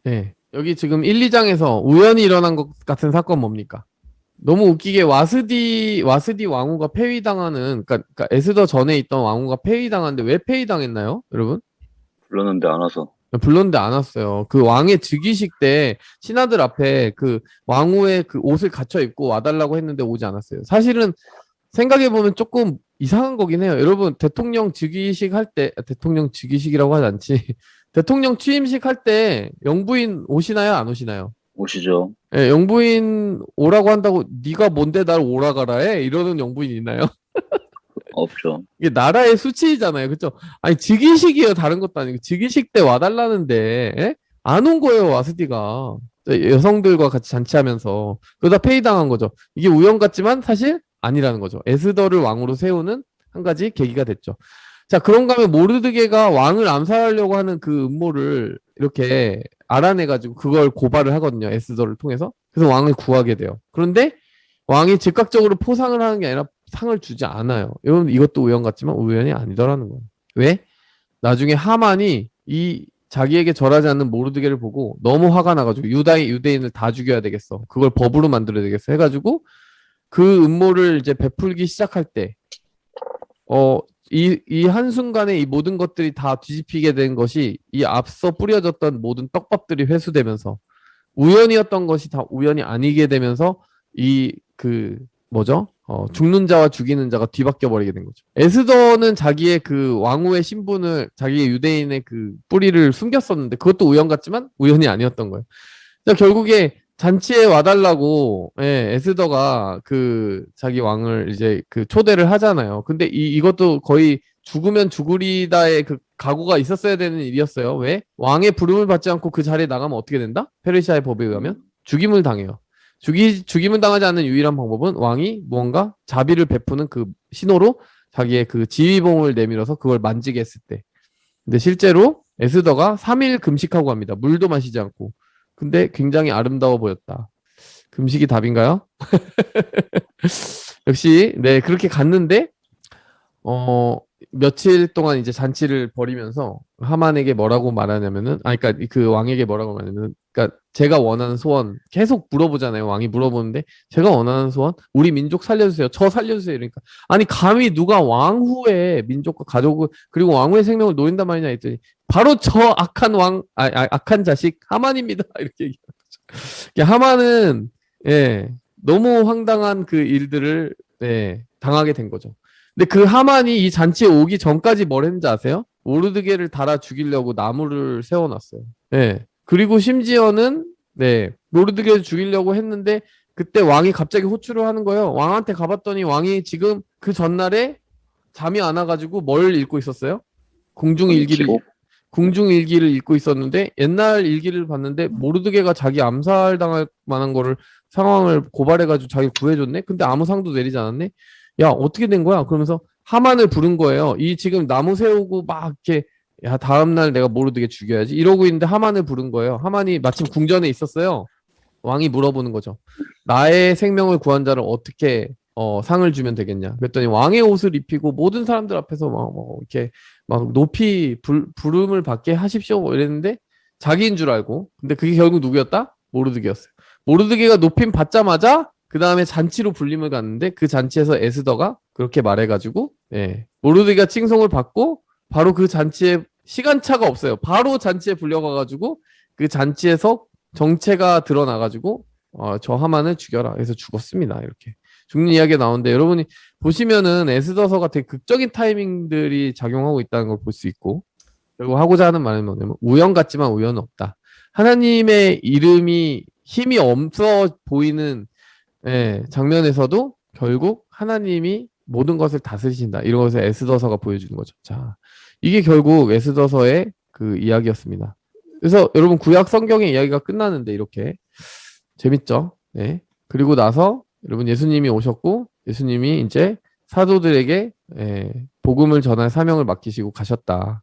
예. 여기 지금 1, 2장에서 우연히 일어난 것 같은 사건 뭡니까? 너무 웃기게 와스디 왕후가 폐위당하는 그러니까 에스더 전에 있던 왕후가 폐위당하는데 왜 폐위당했나요? 여러분? 불렀는데 안 와서. 불렀는데 안 왔어요. 그 왕의 즉위식 때 신하들 앞에 그 왕후의 그 옷을 갖춰 입고 와달라고 했는데 오지 않았어요. 사실은 생각해보면 조금 이상한 거긴 해요. 여러분 대통령 즉위식 할 때 대통령 즉위식이라고 하지 않지 대통령 취임식 할 때 영부인 오시나요? 안 오시나요? 오시죠. 예, 영부인 오라고 한다고 네가 뭔데 날 오라 가라 해? 이러는 영부인 있나요? 없죠. 이게 나라의 수치잖아요. 그쵸? 아니, 즉위식이에요. 다른 것도 아니고. 즉위식 때 와달라는데, 안 온 거예요, 와스디가. 여성들과 같이 잔치하면서. 그러다 폐위당한 거죠. 이게 우연 같지만 사실 아니라는 거죠. 에스더를 왕으로 세우는 한 가지 계기가 됐죠. 자, 그런가 하면 모르드게가 왕을 암살하려고 하는 그 음모를 이렇게 알아내가지고 그걸 고발을 하거든요. 에스더를 통해서. 그래서 왕을 구하게 돼요. 그런데 왕이 즉각적으로 포상을 하는 게 아니라 상을 주지 않아요. 여러분 이것도 우연 같지만 우연이 아니더라는 거예요. 왜? 나중에 하만이 이 자기에게 절하지 않는 모르드게를 보고 너무 화가 나가지고 유대인을 다 죽여야 되겠어. 그걸 법으로 만들어야 되겠어. 해가지고 그 음모를 이제 베풀기 시작할 때, 이 한순간에 이 모든 것들이 다 뒤집히게 된 것이 이 앞서 뿌려졌던 모든 떡밥들이 회수되면서 우연이었던 것이 다 우연이 아니게 되면서 뭐죠? 죽는 자와 죽이는 자가 뒤바뀌어 버리게 된 거죠. 에스더는 자기의 그 왕후의 신분을 자기의 유대인의 그 뿌리를 숨겼었는데 그것도 우연 같지만 우연이 아니었던 거예요. 자, 결국에 잔치에 와달라고 에스더가 그 자기 왕을 이제 그 초대를 하잖아요. 근데 이것도 거의 죽으면 죽으리다의 그 각오가 있었어야 되는 일이었어요. 왜? 왕의 부름을 받지 않고 그 자리에 나가면 어떻게 된다? 페르시아의 법에 의하면 죽임을 당해요. 죽임을 당하지 않는 유일한 방법은 왕이 무언가 자비를 베푸는 그 신호로 자기의 그 지휘봉을 내밀어서 그걸 만지게 했을 때. 근데 실제로 에스더가 3일 금식하고 갑니다. 물도 마시지 않고. 근데 굉장히 아름다워 보였다. 금식이 답인가요? 역시 네 그렇게 갔는데 며칠 동안 이제 잔치를 벌이면서 하만에게 뭐라고 말하냐면은 그러니까 그 왕에게 뭐라고 말하냐면 그러니까 제가 원하는 소원 계속 물어보잖아요. 왕이 물어보는데 제가 원하는 소원 우리 민족 살려주세요. 저 살려주세요. 이러니까 아니 감히 누가 왕후의 민족과 가족을 그리고 왕후의 생명을 노린단 말이냐 했더니 바로 저 악한 자식 하만입니다. 이렇게 얘기하는 거죠. 하만은 너무 황당한 그 일들을 당하게 된 거죠. 근데 그 하만이 이 잔치에 오기 전까지 뭘 했는지 아세요? 모르드게를 달아 죽이려고 나무를 세워놨어요. 그리고 심지어는 모르드게를 죽이려고 했는데 그때 왕이 갑자기 호출을 하는 거예요. 왕한테 가봤더니 왕이 지금 그 전날에 잠이 안 와가지고 뭘 읽고 있었어요? 궁중일기를 읽고 있었는데 옛날 일기를 봤는데 모르드게가 자기 암살당할 만한 상황을 고발해가지고 자기 구해줬네? 근데 아무 상도 내리지 않았네? 야, 어떻게 된 거야? 그러면서 하만을 부른 거예요. 이 지금 나무 세우고 막 이렇게 야, 다음날 내가 모르드게 죽여야지. 이러고 있는데 하만을 부른 거예요. 하만이 마침 궁전에 있었어요. 왕이 물어보는 거죠. 나의 생명을 구한 자를 어떻게 상을 주면 되겠냐. 그랬더니 왕의 옷을 입히고 모든 사람들 앞에서 이렇게 막 높이 부름을 받게 하십시오. 이랬는데 자기인 줄 알고. 근데 그게 결국 누구였다? 모르드게였어요. 모르드게가 높임 받자마자 그 다음에 잔치로 불림을 갔는데 그 잔치에서 에스더가 그렇게 말해가지고 모르드게가 칭송을 받고 바로 그 잔치에 시간차가 없어요. 바로 잔치에 불려가가지고 그 잔치에서 정체가 드러나가지고 저 하만을 죽여라. 그래서 죽었습니다. 이렇게 죽는 이야기가 나오는데 여러분이 보시면은 에스더서가 되게 극적인 타이밍들이 작용하고 있다는 걸 볼 수 있고 그리고 하고자 하는 말은 뭐냐면 우연 같지만 우연은 없다. 하나님의 이름이 힘이 없어 보이는 장면에서도 결국 하나님이 모든 것을 다스리신다. 이런 것을 에스더서가 보여주는 거죠. 자, 이게 결국 에스더서의 그 이야기였습니다. 그래서 여러분 구약 성경의 이야기가 끝나는데 이렇게 재밌죠? 네. 그리고 나서 여러분 예수님이 오셨고 예수님이 이제 사도들에게 복음을 전할 사명을 맡기시고 가셨다.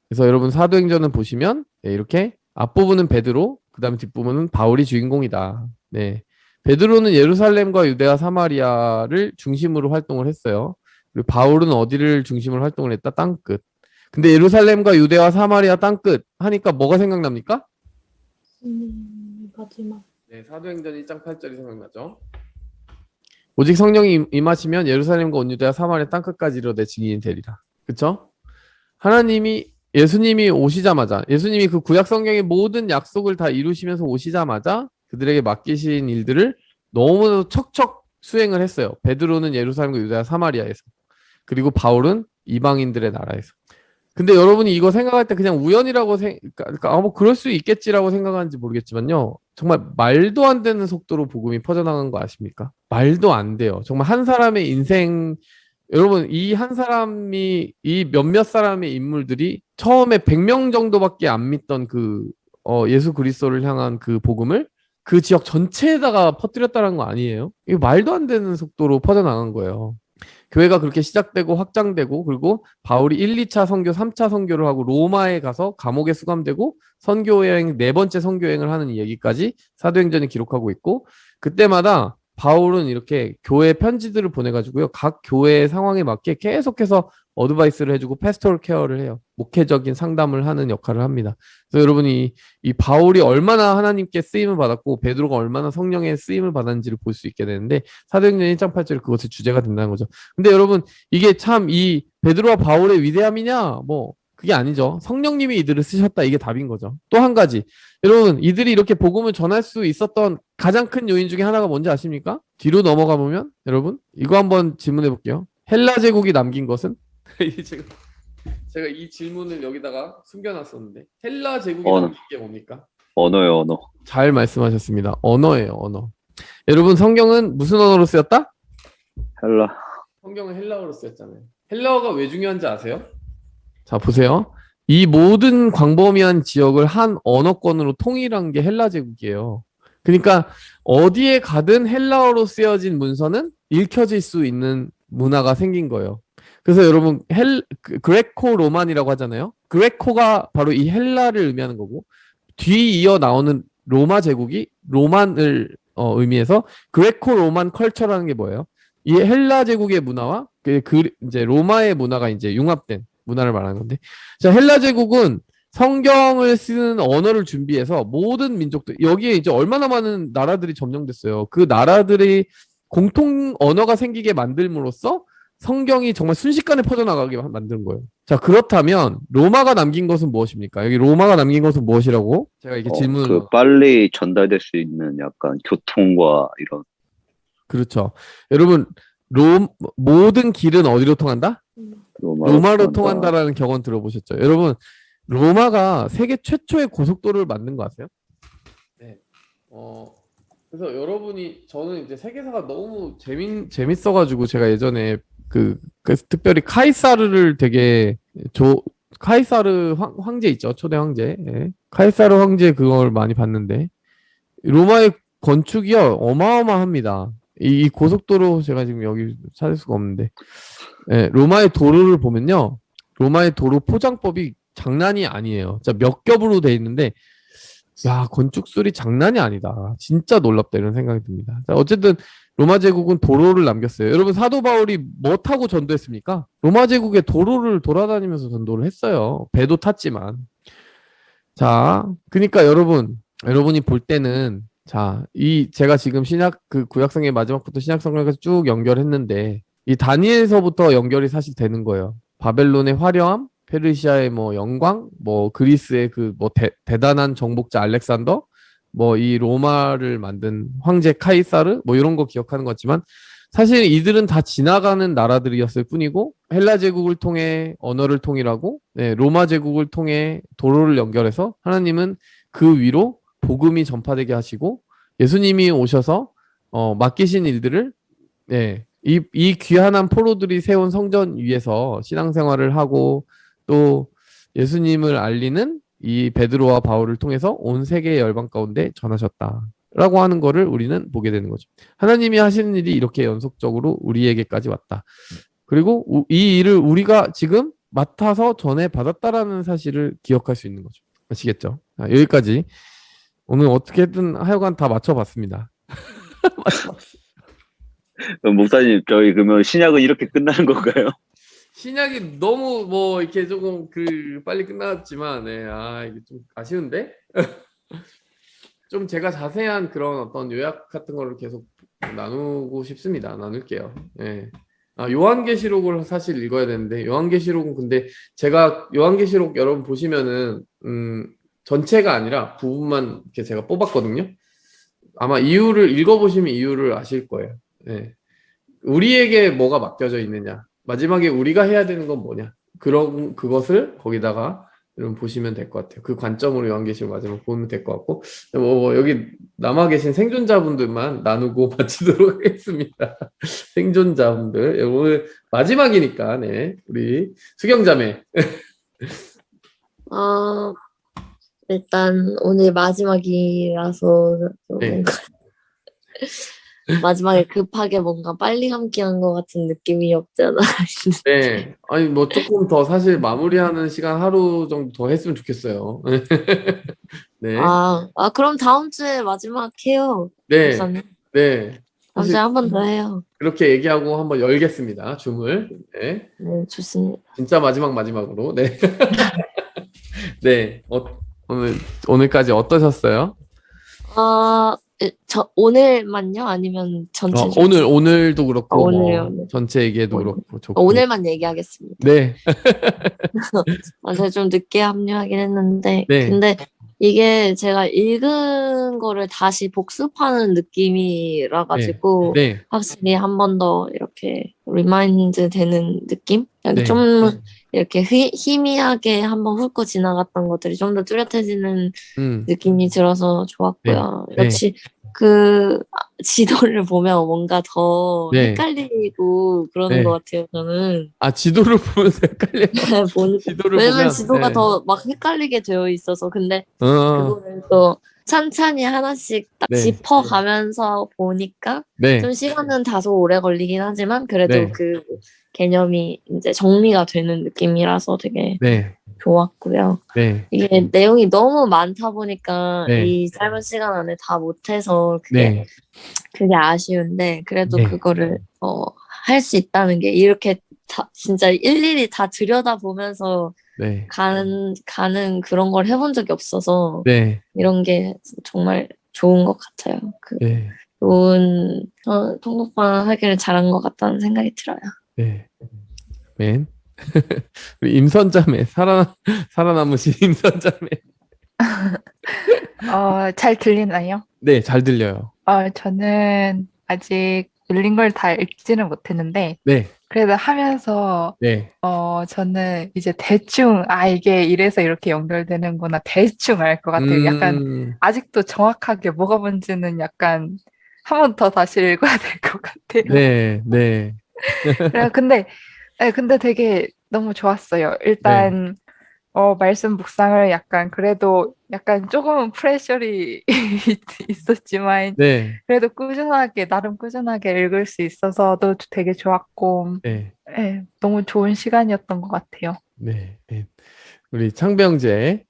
그래서 여러분 사도행전을 보시면 이렇게 앞부분은 베드로, 그 다음에 뒷부분은 바울이 주인공이다. 네. 베드로는 예루살렘과 유대와 사마리아를 중심으로 활동을 했어요. 그리고 바울은 어디를 중심으로 활동을 했다? 땅끝. 근데 예루살렘과 유대와 사마리아 땅끝 하니까 뭐가 생각납니까? 마지막. 네, 사도행전 1장 8절이 생각나죠. 오직 성령이 임하시면 예루살렘과 온 유대와 사마리아 땅끝까지 이르러 내 증인이 되리라. 그쵸? 예수님이 오시자마자 예수님이 그 구약 성경의 모든 약속을 다 이루시면서 오시자마자 그들에게 맡기신 일들을 너무나도 척척 수행을 했어요. 베드로는 예루살렘과 유대와 사마리아에서 그리고 바울은 이방인들의 나라에서. 근데 여러분이 이거 생각할 때 그냥 우연이라고 뭐 그럴 수 있겠지라고 생각하는지 모르겠지만요. 정말 말도 안 되는 속도로 복음이 퍼져나간 거 아십니까? 말도 안 돼요. 정말 한 사람의 인생 여러분 이 한 사람이 이 몇몇 사람의 인물들이 처음에 100명 정도밖에 안 믿던 그 예수 그리스도를 향한 그 복음을 그 지역 전체에다가 퍼뜨렸다는 거 아니에요? 이거 말도 안 되는 속도로 퍼져나간 거예요. 교회가 그렇게 시작되고 확장되고 그리고 바울이 1, 2차 선교, 3차 선교를 하고 로마에 가서 감옥에 수감되고 선교여행 4번째 선교여행을 하는 이 얘기까지 사도행전이 기록하고 있고 그때마다 바울은 이렇게 교회 편지들을 보내가지고요. 각 교회의 상황에 맞게 계속해서 어드바이스를 해주고 패스토럴 케어를 해요. 목회적인 상담을 하는 역할을 합니다. 그래서 여러분이 이 바울이 얼마나 하나님께 쓰임을 받았고 베드로가 얼마나 성령의 쓰임을 받았는지를 볼 수 있게 되는데 사도행전 1장 8절이 그것의 주제가 된다는 거죠. 근데 여러분 이게 참 이 베드로와 바울의 위대함이냐 뭐 그게 아니죠. 성령님이 이들을 쓰셨다 이게 답인 거죠. 또 한 가지 여러분 이들이 이렇게 복음을 전할 수 있었던 가장 큰 요인 중에 하나가 뭔지 아십니까? 뒤로 넘어가 보면 여러분 이거 한번 질문해 볼게요. 헬라 제국이 남긴 것은? 제가 이 질문을 여기다가 숨겨놨었는데 헬라 제국이 남긴 게 뭡니까? 언어요, 언어. 잘 말씀하셨습니다. 언어예요, 언어. 여러분 성경은 무슨 언어로 쓰였다? 헬라. 성경은 헬라어로 쓰였잖아요. 헬라어가 왜 중요한지 아세요? 자 보세요. 이 모든 광범위한 지역을 한 언어권으로 통일한 게 헬라 제국이에요. 그러니까 어디에 가든 헬라어로 쓰여진 문서는 읽혀질 수 있는 문화가 생긴 거예요. 그래서 여러분 그레코 로만이라고 하잖아요. 그레코가 바로 이 헬라를 의미하는 거고 뒤이어 나오는 로마 제국이 로만을 의미해서 그레코 로만 컬처라는 게 뭐예요? 이 헬라 제국의 문화와 이제 로마의 문화가 이제 융합된 문화를 말하는 건데, 자 헬라 제국은 성경을 쓰는 언어를 준비해서 모든 민족들 여기에 이제 얼마나 많은 나라들이 점령됐어요. 그 나라들이 공통 언어가 생기게 만들므로써 성경이 정말 순식간에 퍼져나가게 만든 거예요. 자 그렇다면 로마가 남긴 것은 무엇입니까? 여기 로마가 남긴 것은 무엇이라고? 제가 이렇게 질문을 빨리 전달될 수 있는 약간 교통과 이런. 그렇죠. 여러분 모든 길은 어디로 통한다? 로마로 통한다라는 격언 들어보셨죠? 여러분 로마가 세계 최초의 고속도로를 만든 거 아세요? 네. 그래서 여러분이 저는 이제 세계사가 너무 재밌어가지고 제가 예전에 그 특별히 카이사르를 되게 카이사르 황제 있죠, 초대 황제. 예. 카이사르 황제 그걸 많이 봤는데 로마의 건축이요 어마어마합니다. 이 고속도로 제가 지금 여기 찾을 수가 없는데 예, 로마의 도로를 보면요 로마의 도로 포장법이 장난이 아니에요. 자, 몇 겹으로 돼 있는데 야 건축술이 장난이 아니다. 진짜 놀랍다 이런 생각이 듭니다. 자, 어쨌든 로마 제국은 도로를 남겼어요. 여러분 사도 바울이 뭐 타고 전도했습니까? 로마 제국의 도로를 돌아다니면서 전도를 했어요. 배도 탔지만. 자, 그러니까 여러분이 볼 때는 자, 제가 지금 그 구약성의 마지막부터 신약성경까지 쭉 연결했는데 이 다니엘서부터 연결이 사실 되는 거예요. 바벨론의 화려함, 페르시아의 뭐 영광, 뭐 그리스의 그 뭐 대단한 정복자 알렉산더, 뭐 이 로마를 만든 황제 카이사르, 뭐 이런 거 기억하는 것 같지만 사실 이들은 다 지나가는 나라들이었을 뿐이고 헬라 제국을 통해 언어를 통일하고 네, 로마 제국을 통해 도로를 연결해서 하나님은 그 위로 복음이 전파되게 하시고 예수님이 오셔서 맡기신 일들을 네, 이 귀한한 포로들이 세운 성전 위에서 신앙생활을 하고 또 예수님을 알리는 이 베드로와 바울을 통해서 온 세계의 열방 가운데 전하셨다라고 하는 거를 우리는 보게 되는 거죠. 하나님이 하시는 일이 이렇게 연속적으로 우리에게까지 왔다. 그리고 이 일을 우리가 지금 맡아서 전해 받았다라는 사실을 기억할 수 있는 거죠. 아시겠죠? 여기까지 오늘 어떻게든 하여간 다 맞춰봤습니다. 그럼 목사님, 저희 그러면 신약은 이렇게 끝나는 건가요? 신약이 너무 뭐 이렇게 조금 빨리 끝났지만 이게 좀 아쉬운데 좀 제가 자세한 그런 어떤 요약 같은 거를 계속 나누고 싶습니다. 나눌게요. 요한계시록을 사실 읽어야 되는데 요한계시록은 근데 제가 요한계시록 여러분 보시면은 전체가 아니라 부분만 이렇게 제가 뽑았거든요. 아마 이유를 읽어보시면 이유를 아실 거예요. 우리에게 뭐가 맡겨져 있느냐, 마지막에 우리가 해야 되는 건 뭐냐, 그것을 거기다가 여러분 보시면 될 것 같아요. 그 관점으로 요한계시록 마지막 보면 될 것 같고 여기 남아 계신 생존자분들만 나누고 마치도록 하겠습니다. 생존자분들 오늘 마지막이니까 우리 수경자매 일단 오늘 마지막이라서 네. 마지막에 급하게 뭔가 빨리 함께한 것 같은 느낌이 없지 않아. 네, 아니 뭐 조금 더 사실 마무리하는 시간 하루 정도 더 했으면 좋겠어요. 네, 그럼 다음 주에 마지막 해요. 네, 목사님. 네. 다음 주에 한 번 더 해요. 그렇게 얘기하고 한번 열겠습니다. 줌을. 네, 네, 좋습니다. 진짜 마지막으로. 네, 네. 오늘까지 어떠셨어요? 오늘만요? 아니면 전체적으로? 오늘도 그렇고 오늘. 전체 얘기해도 오늘. 그렇고 좋고. 오늘만 얘기하겠습니다. 네, 제가 좀 늦게 합류하긴 했는데 네. 근데 이게 제가 읽은 거를 다시 복습하는 느낌이라 가지고 네, 확실히 한 번 더 이렇게 리마인드 되는 느낌? 네. 좀 이렇게 희미하게 한번 훑고 지나갔던 것들이 좀 더 뚜렷해지는 느낌이 들어서 좋았고요. 네. 역시 지도를 보면 뭔가 더 네. 헷갈리고 그러는 네. 것 같아요, 저는. 지도를 보면서 헷갈려요. 지도를 왜냐면 보면, 지도가 더 막 헷갈리게 되어 있어서. 근데 어, 그거를 또 찬찬히 하나씩 딱 네. 짚어가면서 보니까 네, 좀 시간은 다소 오래 걸리긴 하지만 그래도 네. 그 개념이 이제 정리가 되는 느낌이라서 되게 네, 좋았고요. 네, 이게 내용이 너무 많다 보니까 네. 이 짧은 시간 안에 다 못해서 네, 그게 아쉬운데 그래도 네. 그거를 할 수 있다는 게 이렇게 진짜 일일이 다 들여다보면서 네, 가는 그런 걸 해본 적이 없어서 네, 이런 게 정말 좋은 것 같아요. 네, 좋은 통독방 하기를 잘한 것 같다는 생각이 들어요. 네. 맨. 우리 임선자매, 살아남으신 임선자매. 잘 들리나요? 네, 잘 들려요. 저는 아직 읽는 걸 다 읽지는 못했는데 네, 그래도 하면서 네, 저는 이제 대충 이게 이래서 이렇게 연결되는구나 대충 알 것 같아요. 약간 아직도 정확하게 뭐가 뭔지는 약간 한 번 더 다시 읽어야 될 것 같아요. 네, 네, 근데 되게 너무 좋았어요. 일단 말씀 묵상을 약간 그래도 약간 조금은 프레셔리 있었지만 네, 그래도 나름 꾸준하게 읽을 수 있어서도 되게 좋았고 네, 너무 좋은 시간이었던 것 같아요. 네. 우리 창병재.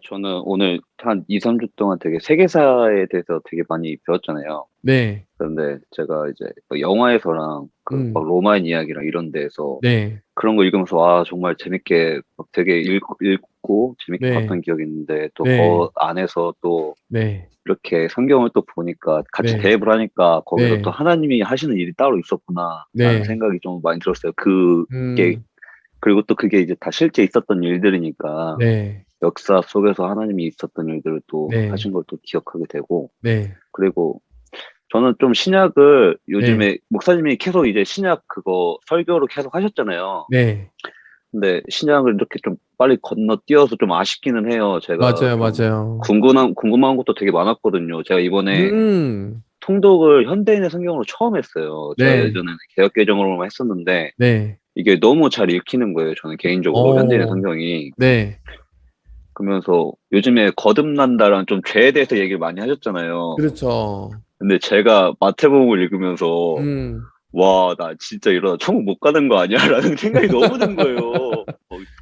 저는 오늘 한 2, 3주 동안 되게 세계사에 대해서 되게 많이 배웠잖아요. 네, 그런데 제가 이제 영화에서랑 막 로마인 이야기랑 이런 데에서 네, 그런 거 읽으면서 정말 재밌게 막 되게 읽고 재밌게 네. 봤던 기억이 있는데 또 네. 그 안에서 또 네, 이렇게 성경을 또 보니까 같이 네. 대입을 하니까 거기서 네. 또 하나님이 하시는 일이 따로 있었구나 라는 네. 생각이 좀 많이 들었어요. 그게 그리고 또 그게 이제 다 실제 있었던 일들이니까 네, 역사 속에서 하나님이 있었던 일들을 또 네. 하신 걸 또 기억하게 되고 네, 그리고 저는 좀 신약을 네. 요즘에 목사님이 계속 이제 신약 그거 설교를 계속 하셨잖아요. 네. 근데 신약을 이렇게 좀 빨리 건너뛰어서 좀 아쉽기는 해요. 제가 맞아요, 좀 맞아요. 궁금한 것도 되게 많았거든요. 제가 이번에 음, 통독을 현대인의 성경으로 처음 했어요. 제가 네, 예전에는 개역개정으로만 했었는데 네. 이게 너무 잘 읽히는 거예요. 저는 개인적으로 현대인의 어, 성경이. 네. 그러면서 요즘에 거듭난다라는 좀 죄에 대해서 얘기를 많이 하셨잖아요. 그렇죠. 근데 제가 마태복음을 읽으면서 음, 와, 나 진짜 이러다 천국 못 가는 거 아니야? 라는 생각이 너무 든 거예요.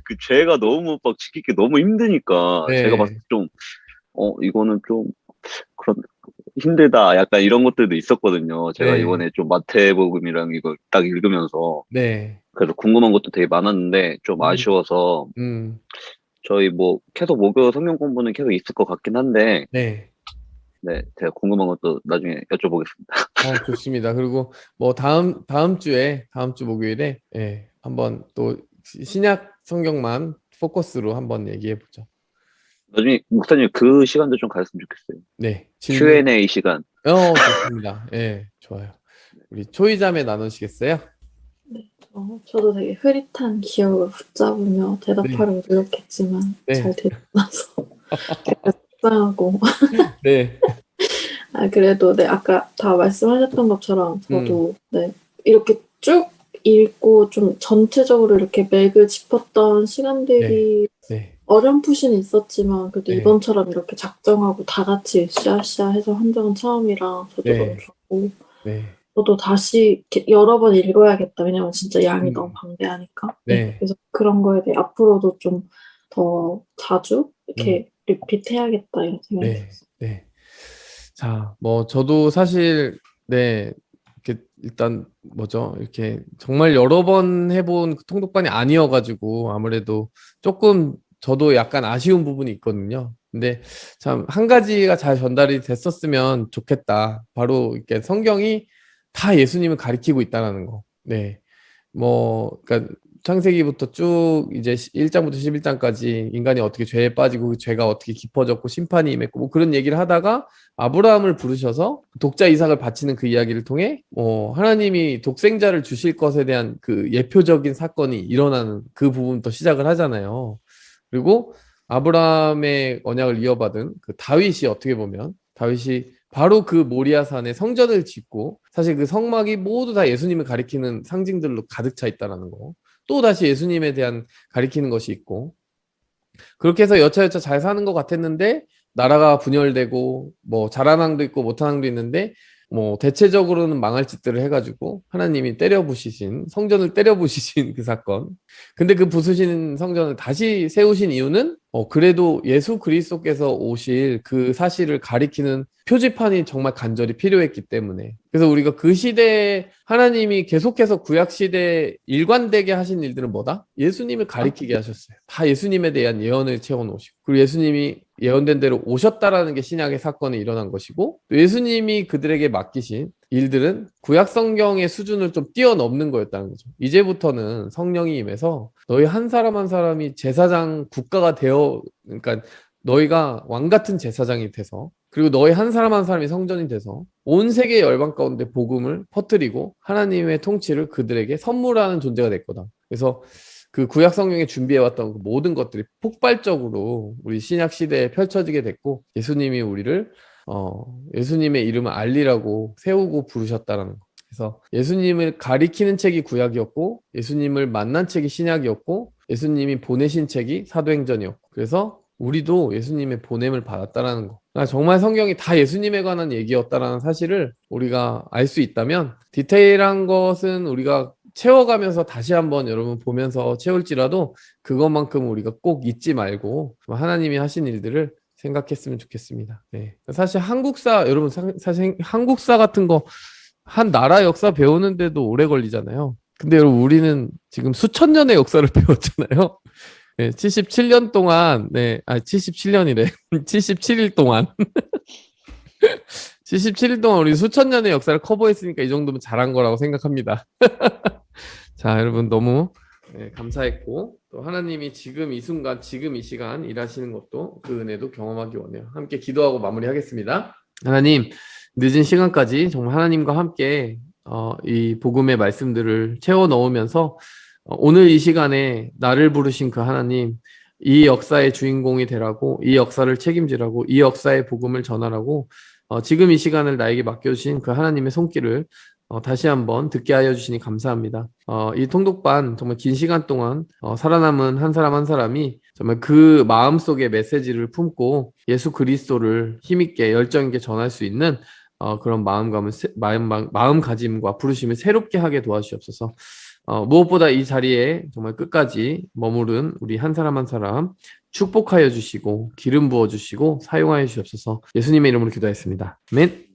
그 죄가 너무 막 지키기 너무 힘드니까 제가 봤을 네, 때 좀, 이거는 좀 그런 힘들다. 약간 이런 것들도 있었거든요. 제가 네, 이번에 좀 마태복음이랑 이걸 딱 읽으면서 네. 그래서 궁금한 것도 되게 많았는데 좀 음, 아쉬워서 음, 저희 뭐 계속 목요 성경 공부는 계속 있을 것 같긴 한데 네. 네, 제가 궁금한 것도 나중에 여쭤보겠습니다. 좋습니다. 그리고 뭐 다음 주 목요일에 예, 한번 또 신약 성경만 포커스로 한번 얘기해 보죠. 나중에 목사님 그 시간도 좀 가졌으면 좋겠어요. 네, 질문. Q&A 시간. 좋습니다. 예, 좋아요. 우리 초이자매 나누시겠어요? 네. 저도 되게 흐릿한 기억을 붙잡으며 네, 대답하려고 노력했지만 잘 네, 되지 않아서 되게 속상하고 네, 그래도 네, 아까 다 말씀하셨던 것처럼 음, 저도 네, 이렇게 쭉 읽고 좀 전체적으로 이렇게 맥을 짚었던 네, 시간들이 네, 어렴풋이는 있었지만 그래도 네, 이번처럼 이렇게 작정하고 다 같이 으쌰으쌰 해서 한 적은 처음이라 저도 너무 네, 좋고 네, 저도 다시 이렇게 여러 번 읽어야겠다. 왜냐면 진짜 양이 너무 음, 방대하니까. 네. 네, 그래서 그런 거에 대해 앞으로도 좀 더 자주 음, 이렇게 리핏해야겠다 이런 생각이 네, 들었어요. 네. 자, 뭐 저도 사실 네, 이렇게 일단 뭐죠? 이렇게 정말 여러 번 해본 그 통독반이 아니어가지고 아무래도 조금 저도 약간 아쉬운 부분이 있거든요. 근데 참 한 가지가 잘 전달이 됐었으면 좋겠다. 바로 이렇게 성경이 다 예수님을 가리키고 있다는 거. 네. 뭐, 그러니까 창세기부터 쭉 이제 1장부터 11장까지 인간이 어떻게 죄에 빠지고 그 죄가 어떻게 깊어졌고 심판이 임했고 뭐 그런 얘기를 하다가 아브라함을 부르셔서 독자 이삭을 바치는 그 이야기를 통해 하나님이 독생자를 주실 것에 대한 그 예표적인 사건이 일어나는 그 부분부터 시작을 하잖아요. 그리고 아브라함의 언약을 이어받은 그 다윗이 어떻게 보면 다윗이 바로 그 모리아산에 성전을 짓고 사실 그 성막이 모두 다 예수님을 가리키는 상징들로 가득 차 있다라는 거. 또 다시 예수님에 대한 가리키는 것이 있고 그렇게 해서 여차여차 잘 사는 것 같았는데 나라가 분열되고 뭐 잘한 왕도 있고 못한 왕도 있는데 뭐 대체적으로는 망할 짓들을 해가지고 하나님이 때려 부시신 성전을 때려 부시신 그 사건. 근데 그 부수신 성전을 다시 세우신 이유는 그래도 예수 그리스도께서 오실 그 사실을 가리키는 표지판이 정말 간절히 필요했기 때문에. 그래서 우리가 그 시대에 하나님이 계속해서 구약 시대에 일관되게 하신 일들은 뭐다? 예수님을 가리키게 하셨어요. 다 예수님에 대한 예언을 채워 놓으시고 그리고 예수님이 예언된 대로 오셨다라는 게 신약의 사건이 일어난 것이고 또 예수님이 그들에게 맡기신 일들은 구약 성경의 수준을 좀 뛰어넘는 거였다는 거죠. 이제부터는 성령이 임해서 너희 한 사람 한 사람이 제사장 국가가 되어 그러니까 너희가 왕 같은 제사장이 돼서 그리고 너희 한 사람 한 사람이 성전이 돼서 온 세계 열방 가운데 복음을 퍼뜨리고 하나님의 통치를 그들에게 선물하는 존재가 될 거다. 그래서 그 구약 성경에 준비해왔던 그 모든 것들이 폭발적으로 우리 신약 시대에 펼쳐지게 됐고 예수님이 우리를 예수님의 이름을 알리라고 세우고 부르셨다라는 거. 그래서 예수님을 가리키는 책이 구약이었고 예수님을 만난 책이 신약이었고 예수님이 보내신 책이 사도행전이었고 그래서 우리도 예수님의 보냄을 받았다라는 거. 그러니까 정말 성경이 다 예수님에 관한 얘기였다라는 사실을 우리가 알 수 있다면 디테일한 것은 우리가 채워가면서 다시 한번 여러분 보면서 채울지라도 그것만큼 우리가 꼭 잊지 말고 하나님이 하신 일들을 생각했으면 좋겠습니다. 네. 사실 한국사 여러분 사실 한국사 같은 거 한 나라 역사 배우는데도 오래 걸리잖아요. 근데 여러분 우리는 지금 수천 년의 역사를 배웠잖아요. 네, 77년 동안 77년이래. 77일 동안 77일 동안 우리 수천 년의 역사를 커버했으니까 이 정도면 잘한 거라고 생각합니다. 자, 여러분 너무 감사했고 또 하나님이 지금 이 순간 지금 이 시간 일하시는 것도 그 은혜도 경험하기 원해요. 함께 기도하고 마무리하겠습니다. 하나님 늦은 시간까지 정말 하나님과 함께 이 복음의 말씀들을 채워 넣으면서 오늘 이 시간에 나를 부르신 그 하나님, 이 역사의 주인공이 되라고, 이 역사를 책임지라고, 이 역사의 복음을 전하라고 지금 이 시간을 나에게 맡겨주신 그 하나님의 손길을 다시 한번 듣게 하여 주시니 감사합니다. 이 통독반 정말 긴 시간 동안 살아남은 한 사람 한 사람이 정말 그 마음속의 메시지를 품고 예수 그리스도를 힘있게 열정 있게 전할 수 있는 그런 마음가짐과 부르심을 새롭게 하게 도와주시옵소서. 무엇보다 이 자리에 정말 끝까지 머무른 우리 한 사람 한 사람 축복하여 주시고 기름 부어 주시고 사용하여 주시옵소서. 예수님의 이름으로 기도했습니다. 아멘.